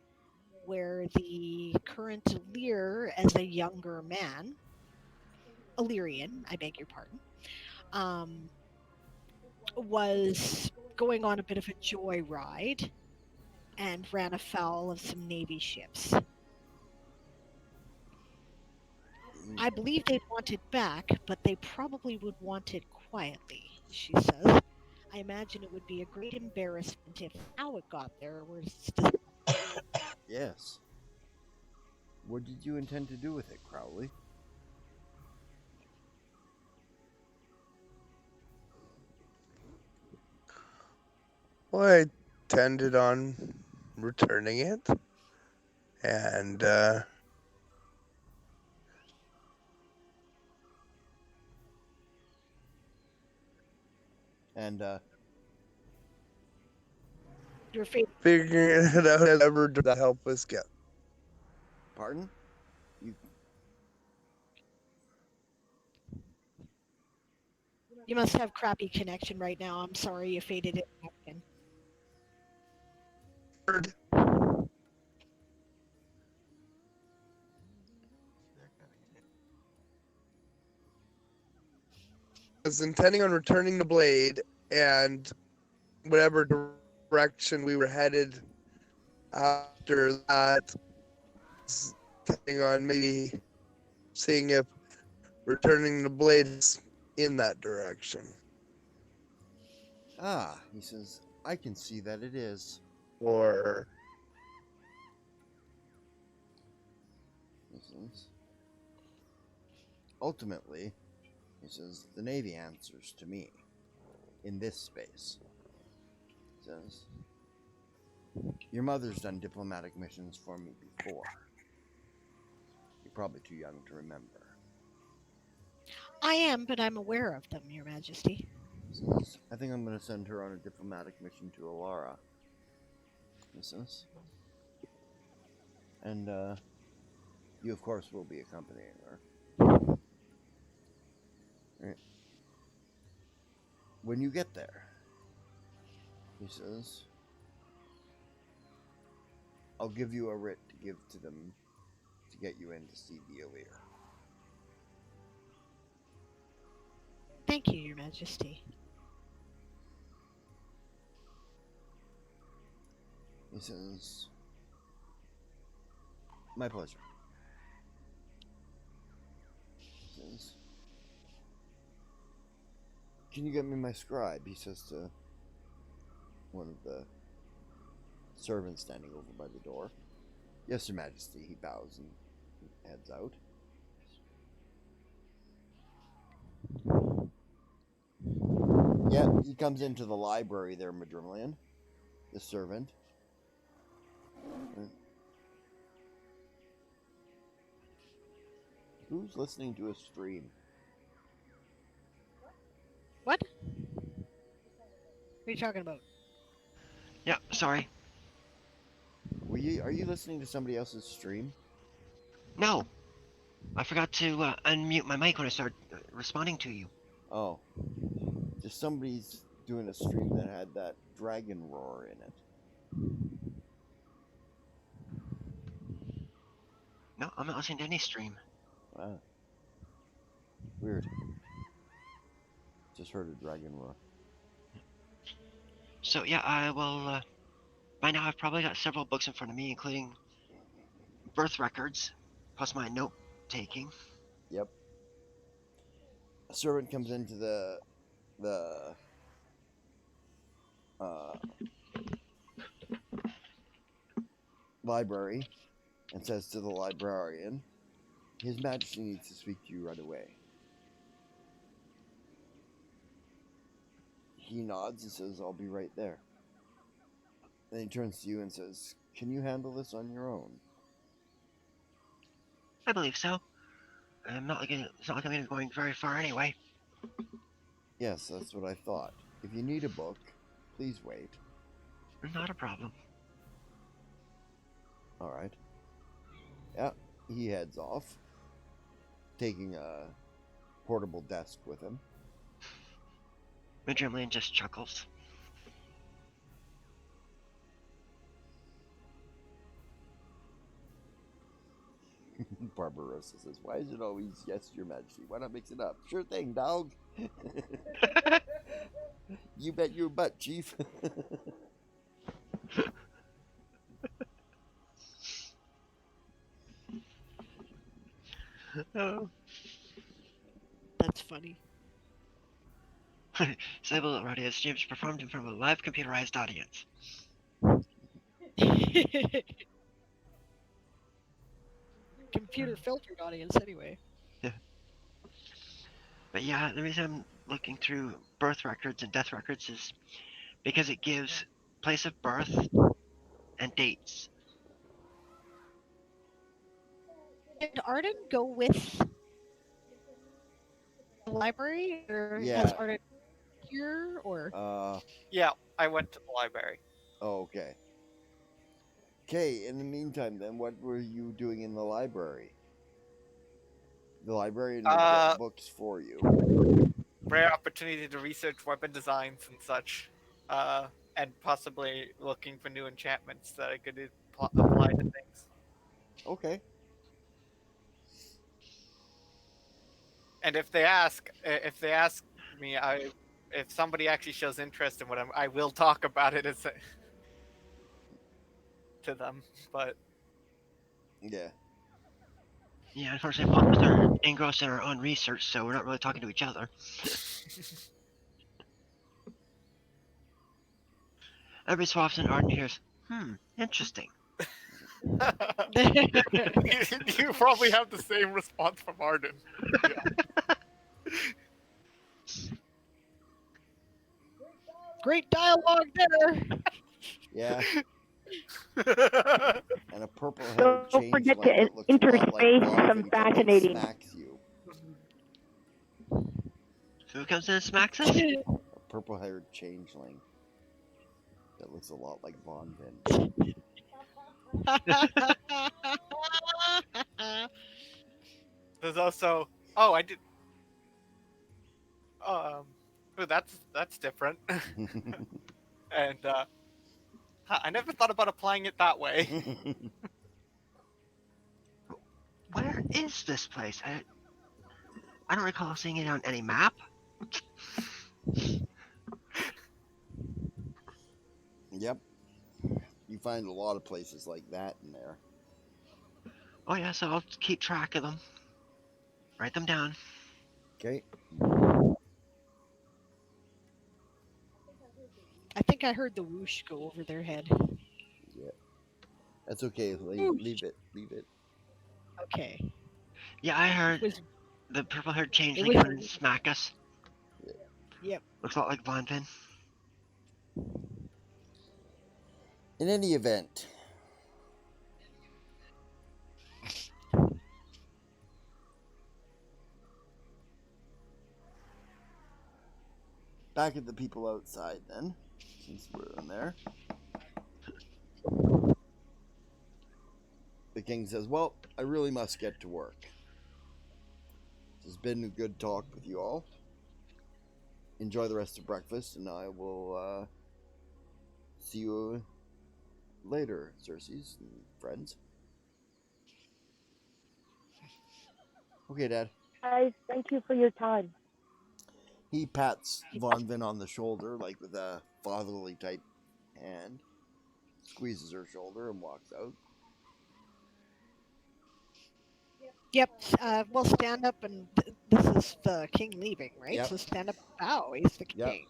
where the current Lear, as a younger man, Illyrian, I beg your pardon, was going on a bit of a joyride and ran afoul of some Navy ships. I believe they'd want it back, but they probably would want it quietly, she says. I imagine it would be a great embarrassment if how it got there was. Yes. What did you intend to do with it, Crowley? Well, I intended on returning it, and And, Your favorite. figuring it out as ever to help us get. pardon? You must have crappy connection right now. I'm sorry you faded it back in. I was intending on returning the blade, and whatever direction we were headed after that, was intending on maybe seeing if returning the blades in that direction. Ah, he says, I can see that it is. Or He says, ultimately, he says, the Navy answers to me in this space. He says, your mother's done diplomatic missions for me before. You're probably too young to remember. I am, but I'm aware of them, Your Majesty. He says, I think I'm going to send her on a diplomatic mission to Alara. He says, and you, of course, will be accompanying her. Right. When you get there, he says, I'll give you a writ to give to them to get you in to see the Elir. Thank you, Your Majesty. He says, my pleasure. He says, can you get me my scribe? He says to one of the servants standing over by the door. Yes, Your Majesty. He bows and heads out. Yeah, he comes into the library there, Madrimlian. The servant. Who's listening to a stream? What? What are you talking about? Yeah, sorry. Are you listening to somebody else's stream? No. I forgot to unmute my mic when I started responding to you. Oh. Just somebody's doing a stream that had that dragon roar in it. No, I'm not listening to any stream. Wow. Weird. Just heard a dragon roar. So yeah, I will. By now, I've probably got several books in front of me, including birth records, plus my note taking. Yep. A servant comes into the library and says to the librarian, His Majesty needs to speak to you right away. He nods and says, I'll be right there. Then he turns to you and says, can you handle this on your own? I believe so. It's not like I'm going to be going very far anyway. Yes, that's what I thought. If you need a book, please wait. Not a problem. All right. Yeah, he heads off, taking a portable desk with him. Midgermland just chuckles. Barbarossa says, "Why is it always yes, Your Majesty? Why not mix it up?" Sure thing, dog. You bet your butt, Chief. Oh. That's funny. Sable Radio streams performed in front of a live computerized audience. Computer filtered audience, anyway. But yeah, the reason I'm looking through birth records and death records is because it gives place of birth and dates. Did Arden go with the library, or Yeah. has Arden here, or? Yeah, I went to the library. Oh, okay. Okay, in the meantime, then, what were you doing in the library? The librarian would get books for you. Rare opportunity to research weapon designs and such, and possibly looking for new enchantments that I could apply to things. Okay. And if they ask me, if somebody actually shows interest in what I will talk about it to them. But yeah. Yeah, unfortunately, both of us are engrossed in our own research, so we're not really talking to each other. Every so often, Arden hears, interesting. You probably have the same response from Arden. Yeah. Great dialogue there. Yeah. And a purple-haired Don't forget to interspace some fascinating. Smacks you. So who comes in and smacks us? A purple-haired changeling that looks a lot like Von Vin. There's also I did. That's different. And I never thought about applying it that way. Where is this place? I don't recall seeing it on any map. Yep. You find a lot of places like that in there. Oh yeah, so I'll keep track of them. Write them down. Okay. I think I heard the whoosh go over their head. Yeah. That's okay. Leave it. Okay. Yeah, I heard the purple-haired changeling come and smack us. Yep. Looks a lot like Von Vin. In any event, back at the people outside then, since we're in there. The king says, "Well, I really must get to work. This has been a good talk with you all. Enjoy the rest of breakfast, and I will see you later, Xerxes and friends." Okay, Dad. Guys, thank you for your time. He pats Von Vin on the shoulder, like with a fatherly type hand, squeezes her shoulder, and walks out. Yep. We'll stand up, and this is the king leaving, right? Yep. So stand up and bow. He's the king.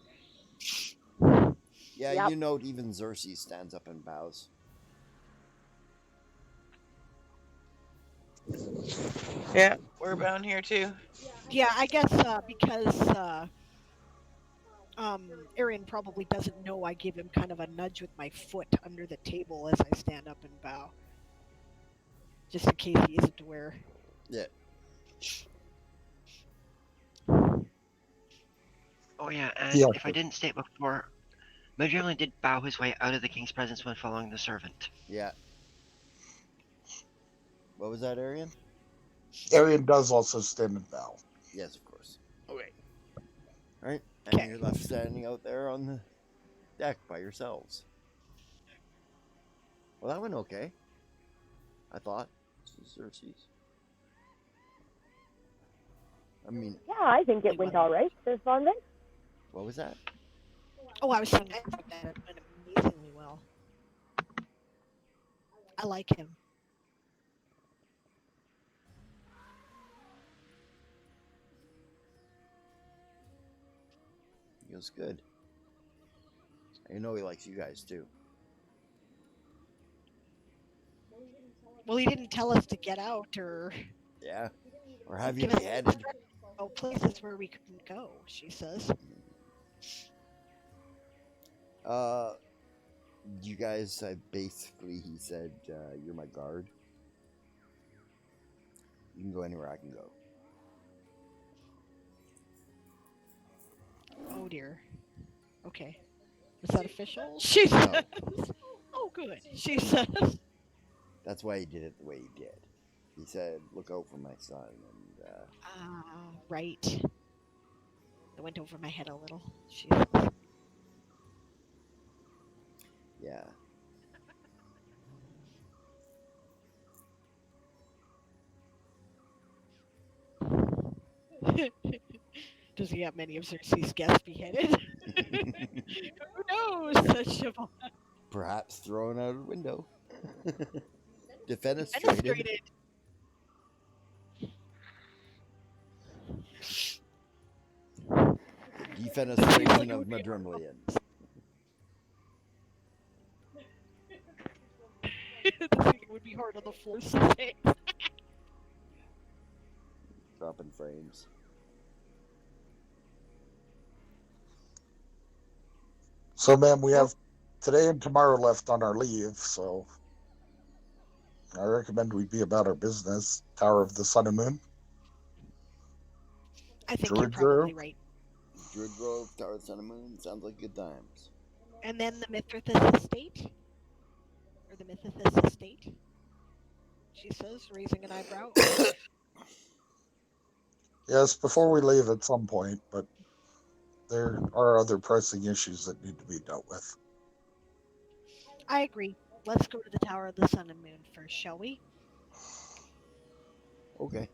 Yeah, Yep. you note even Xerxes stands up and bows. Yeah, we're bound here too. Yeah, I guess because Arian probably doesn't know, I give him kind of a nudge with my foot under the table as I stand up and bow. Just in case he isn't aware. Yeah. Oh yeah, and Yeah. if I didn't state before, Magellan did bow his way out of the king's presence when following the servant. Yeah. What was that, Arian? Arian does also stand and bow. Yes, of course. Okay. All right. And Okay. you're left standing out there on the deck by yourselves. Well, that went okay. I thought. Xerxes. I mean, Yeah, I think it went all right. Says Von. what was that? Oh, I was saying I think that it went amazingly well. I like him. He goes, good. I know he likes you guys too. Well, he didn't tell us to get out or Yeah. Or have you give us beheaded? places where we couldn't go, she says. You guys, basically, he said, you're my guard. You can go anywhere I can go. Oh dear. Okay. Was that official? She says. Oh, good. She says. That's why he did it the way he did. He said, look out for my son. And, Right. That went over my head a little. She says. yeah. Does he have many of Xerxes' guests beheaded? Who knows? Says Siobhan. Perhaps thrown out of the window. Defenestrated. Defenestration of Madrimlian. It would be hard on the floor to say. Dropping frames. So, ma'am, we have today and tomorrow left on our leave, so I recommend we be about our business. Tower of the Sun and Moon. I think Druid you're probably Grove. right. Druid Grove, Tower of the Sun and Moon. Sounds like good times. And then the Mithrathis estate? Or the Mithrathis estate? She says, raising an eyebrow. Yes, before we leave at some point, but there are other pressing issues that need to be dealt with. I agree. Let's go to the Tower of the Sun and Moon first, shall we? Okay.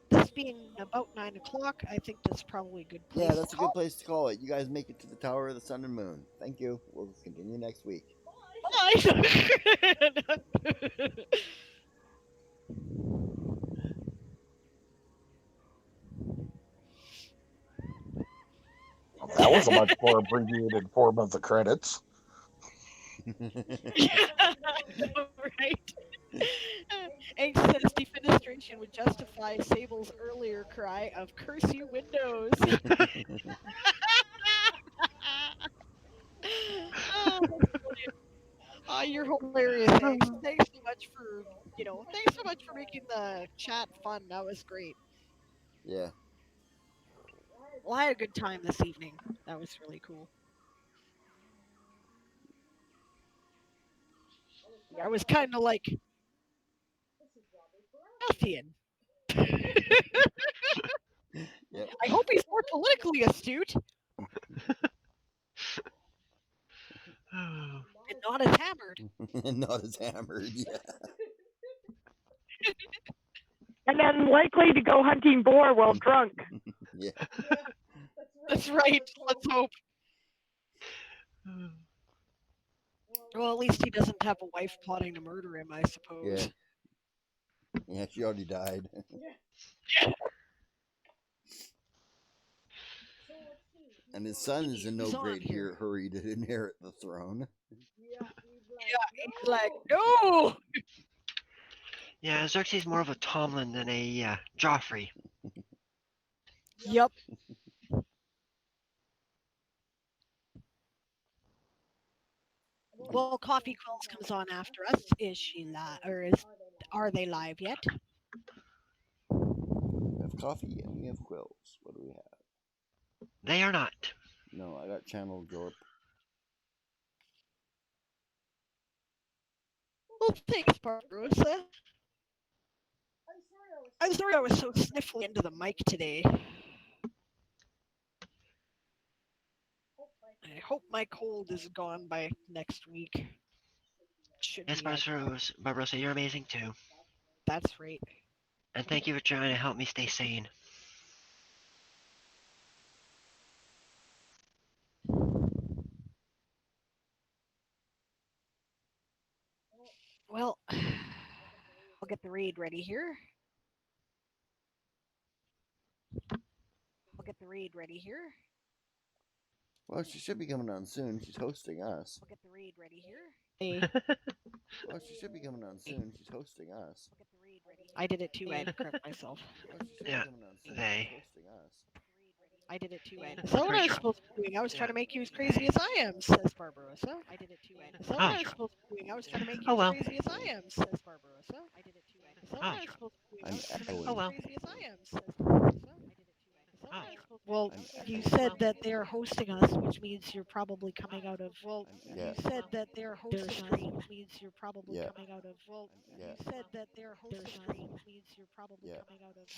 This being about 9 o'clock, I think that's probably a good place. Yeah, that's a good place to call it. You guys make it to the Tower of the Sun and Moon. Thank you. We'll continue next week. Bye! Well, that was a much more abbreviated form of the credits. Yeah, right? Egg says defenestration would justify Sable's earlier cry of "Curse you, Windows!" Oh, you're hilarious. Thanks so much for thanks so much for making the chat fun. That was great. Yeah. Well, I had a good time this evening. That was really cool. I was kind of like Baratheon. Yep. I hope he's more politically astute and not as hammered. Not as hammered, yeah. And unlikely to go hunting boar while drunk. Yeah. That's right. Let's hope. Well, at least he doesn't have a wife plotting to murder him, I suppose. Yeah. Yeah, she already died. And his son is in no great hurry to inherit the throne. Yeah, he's like, no! Yeah, Xerxes is more of a Tomlin than a Joffrey. Yep. Well, Coffee Quills comes on after us. Is she live, or are they live yet? coffee and we have quills. What do we have? They are not. No, I got Channel Jorp. Well, thanks, Barbarossa. I'm sorry I was so sniffly into the mic today. I hope my cold is gone by next week. Should Yes, be. Barbarossa, you're amazing too. That's right. And thank you for trying to help me stay sane. Well, I'll get the raid ready here. Well, she should be coming on soon. She's hosting us. I'll get the raid ready here. Hey. Well, she should be coming on soon. She's hosting us. I did it too. I had to correct myself. Well, she should Yeah, be coming on soon. they. She's hosting us. I did it too. Is that what I was supposed to be doing? I was trying to make you as crazy as I am, says Barbarossa. I did it too. Is that what I was supposed to be doing? I was trying to make you as crazy as I am, says Barbarossa. I did it too. Is that what I was supposed to be doing? I was trying to make you as crazy as I am, says Barbarossa. I did it too. Well, you said that they're hosting us, which means you're probably coming out of. Well, you said that they're hosting us, which means you're probably coming out of. Well, you said that they're hosting us, which means you're probably coming out of.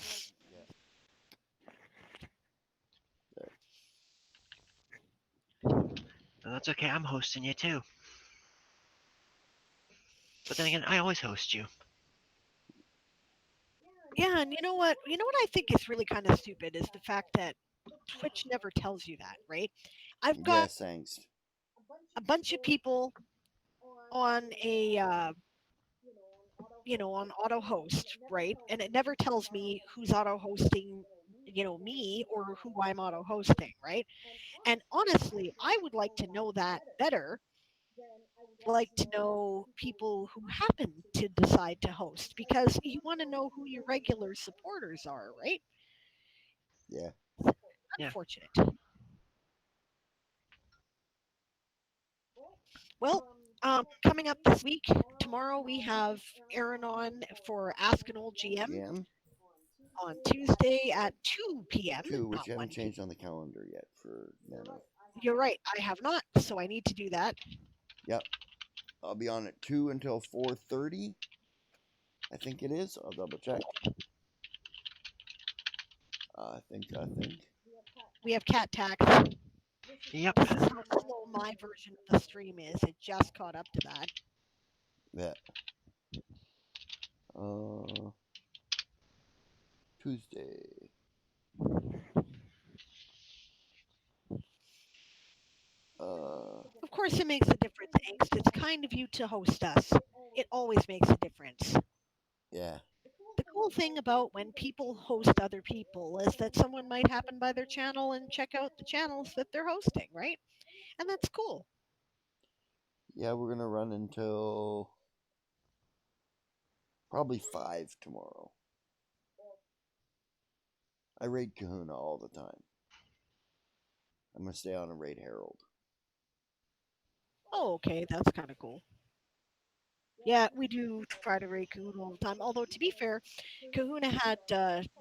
Well, that's okay, I'm hosting you too. But then again, I always host you. Yeah, and you know what? You know what I think is really kind of stupid is the fact that Twitch never tells you that, right? I've got thanks. a bunch of people on a on auto host, right? And it never tells me who's auto hosting, me or who I'm auto hosting, right? And honestly, I would like to know that better. Like to know people who happen to decide to host because you want to know who your regular supporters are, right? Yeah. Unfortunate. Well, coming up this week, tomorrow we have Aaron on for Ask an Old GM. On Tuesday at 2 p.m. 2, which you haven't changed on the calendar yet for Nano. You're right, I have not, so I need to do that. Yep. I'll be on at 2 until 4:30. I think it is. I'll double check. I think. We have cat tax. Yep. This is how slow my version of the stream is. It just caught up to that. Yeah. Tuesday. Of course, it makes a difference, Angst. It's kind of you to host us. It always makes a difference. Yeah. The cool thing about when people host other people is that someone might happen by their channel and check out the channels that they're hosting, right? And that's cool. Yeah, we're gonna run until probably 5 tomorrow. I raid Kahuna all the time. I'm gonna stay on a raid Herald. Oh, okay, that's kind of cool. Yeah, we do try to raid Kahuna all the time. Although, to be fair, Kahuna had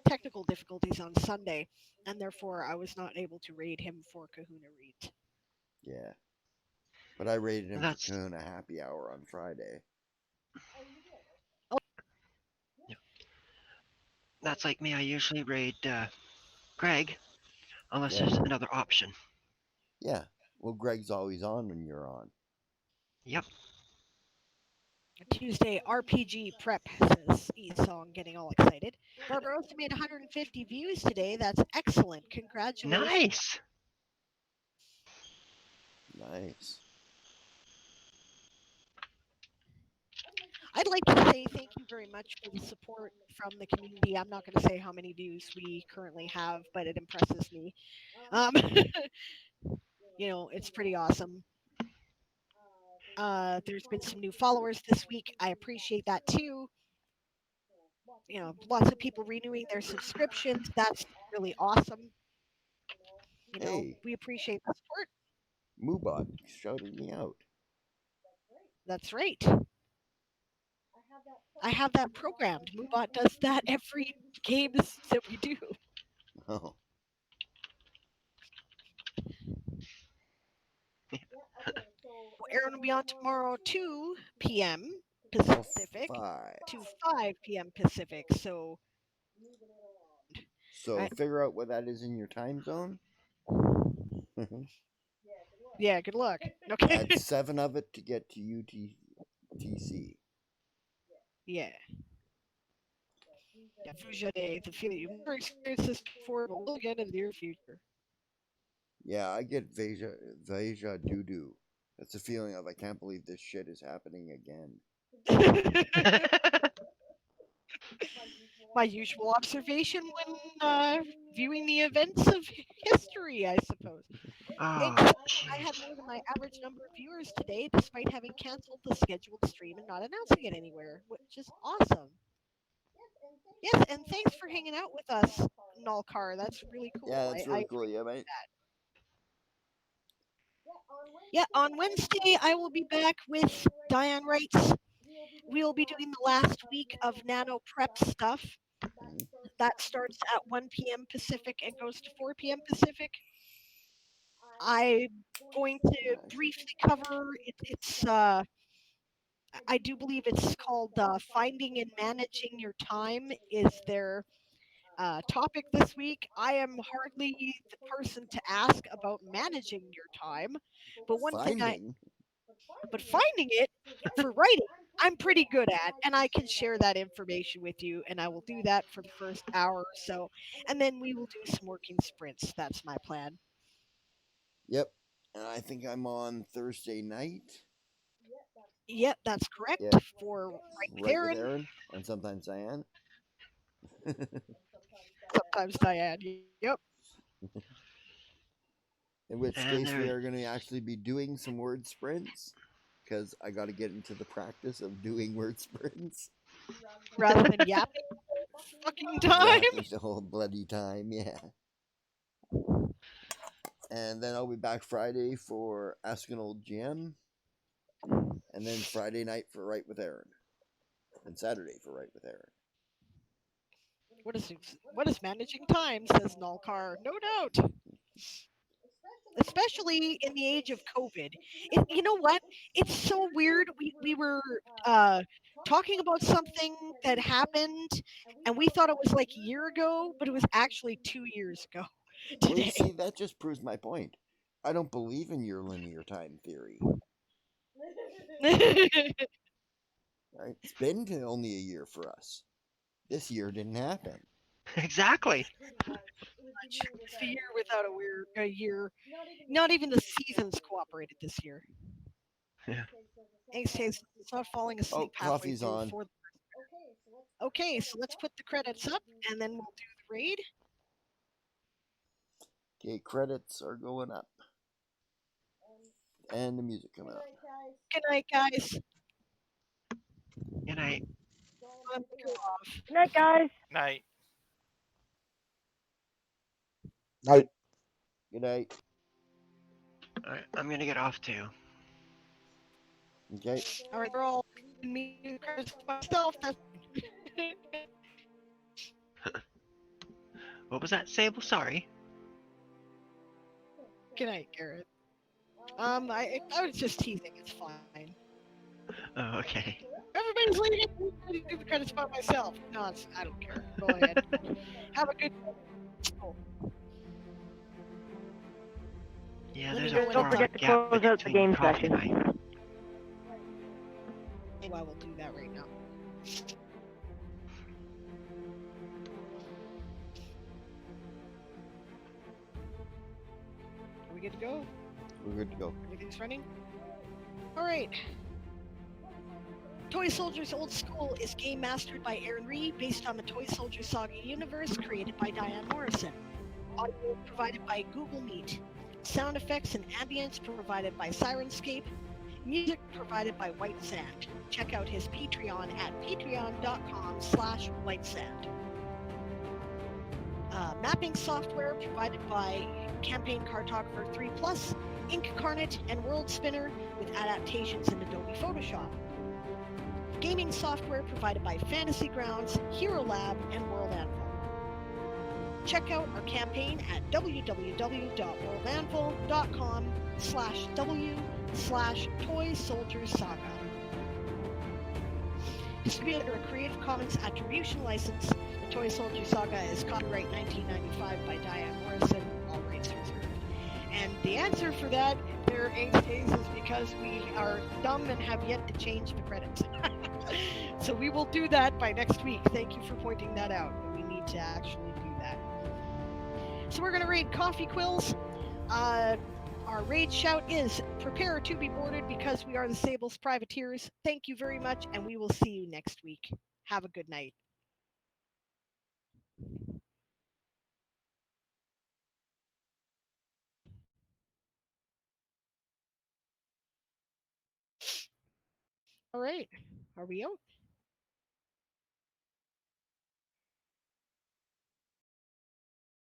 technical difficulties on Sunday, and therefore I was not able to raid him for Kahuna raids. Yeah. But I raided him for Kahuna Happy Hour on Friday. Oh. Yeah. That's like me. I usually raid Greg, unless there's another option. Yeah. Well, Greg's always on when you're on. Yep. Tuesday RPG prep, says E-Song, getting all excited. Barbarossa made 150 views today. That's excellent. Congratulations. Nice. I'd like to say thank you very much for the support from the community. I'm not going to say how many views we currently have, but it impresses me. It's pretty awesome. There's been some new followers this week. I appreciate that too. Lots of people renewing their subscriptions. That's really awesome. We appreciate the support. Moobot shouted me out. That's right. I have that programmed. Moobot does that every game that we do. Oh, Aaron will be on tomorrow 2 p.m. till Pacific 5. to 5 p.m. Pacific. So, So Right. figure out what that is in your time zone. yeah, good luck. Okay. Add 7 of it to get to UTC. Yeah. Yeah, Fuja Day, the feeling you've never experienced this before, but will again in the near future. Yeah, I get Veja doo-doo. That's a feeling of I can't believe this shit is happening again. My usual observation when viewing the events of history, I suppose. Oh, Except I jeez. had more than my average number of viewers today, despite having canceled the scheduled stream and not announcing it anywhere, which is awesome. Yes, and thanks for hanging out with us, Nalkar. That's really cool. Yeah, that's really I cool. Yeah, mate. Yeah, on Wednesday I will be back with Diane Wrights. We'll be doing the last week of nano prep stuff. Mhm. That starts at 1 p.m. Pacific and goes to 4 p.m. Pacific. I'm going to briefly cover it's I do believe it's called Finding and Managing Your Time is their topic this week. I am hardly the person to ask about managing your time, but finding it for writing, I'm pretty good at, and I can share that information with you, and I will do that for the first hour or so, and then we will do some working sprints. That's my plan. Yep. And I think I'm on Thursday night. Yep, that's correct. Yep. For Right with Aaron, and sometimes Diane. sometimes Diane. Yep. In which And case we there, are going to actually be doing some word sprints, because I got to get into the practice of doing word sprints. Rather than yapping fucking time. Yapping the whole bloody time, yeah. And then I'll be back Friday for Ask an Old GM. And then Friday night for Right with Aaron. And Saturday for Right with Aaron. What is managing time, says Nalkar. No doubt. Especially in the age of COVID. You know what? It's so weird. We were talking about something that happened, and we thought it was like a year ago, but it was actually 2 years ago Well, you today. see, that just proves my point. I don't believe in your linear time theory. Right? It's been only a year for us. This year didn't happen. exactly. It's the year without a year. Not even the seasons cooperated this year. Yeah. Ace says it's not falling Oh, asleep halfway coffee's through on. for. Okay, so let's put the credits up, and then we'll do the raid. Okay, credits are going up. And the music coming up. Good night, guys. Good night. Good night, guys. Night. Night. Good night. Alright, I'm gonna get off too. Okay. All right, we're all me the credits myself. What was that, Sable? Sorry. Good night, Garrett. I was just teasing. It's fine. Oh, okay. Everybody's leaving. I do the credits by myself. No, I don't care. Go ahead. Have a good. Oh, Yeah, Let there's me a go and 4 Don't forget hour to gap close out the between game coffee session. night. I will do that right now. Are we good to go? We're good to go. Everything's running? Alright. Toy Soldiers Old School is game mastered by Aaron Reed based on the Toy Soldiers Saga universe created by Diane Morrison. Audio provided by Google Meet. Sound effects and ambience provided by Sirenscape. Music provided by White Sand. Check out his Patreon at patreon.com/whitesand. Mapping software provided by Campaign Cartographer 3+, Incarnate, and World Spinner with adaptations in Adobe Photoshop. Game gaming software provided by Fantasy Grounds, Hero Lab, and World Anvil. Check out our campaign at www.worldanvil.com/w/Toy Soldier Saga. Distributed under a Creative Commons Attribution License, the Toy Soldier Saga is copyright 1995 by Diane Morrison, all rights reserved. And the answer for that, there ain't days, is because we are dumb and have yet to change the credits. So we will do that by next week. Thank you for pointing that out. We need to actually do that. So we're going to raid Coffee Quills. Our raid shout is prepare to be boarded because we are the Sable's privateers. Thank you very much, and we will see you next week. Have a good night. All right. Are we out?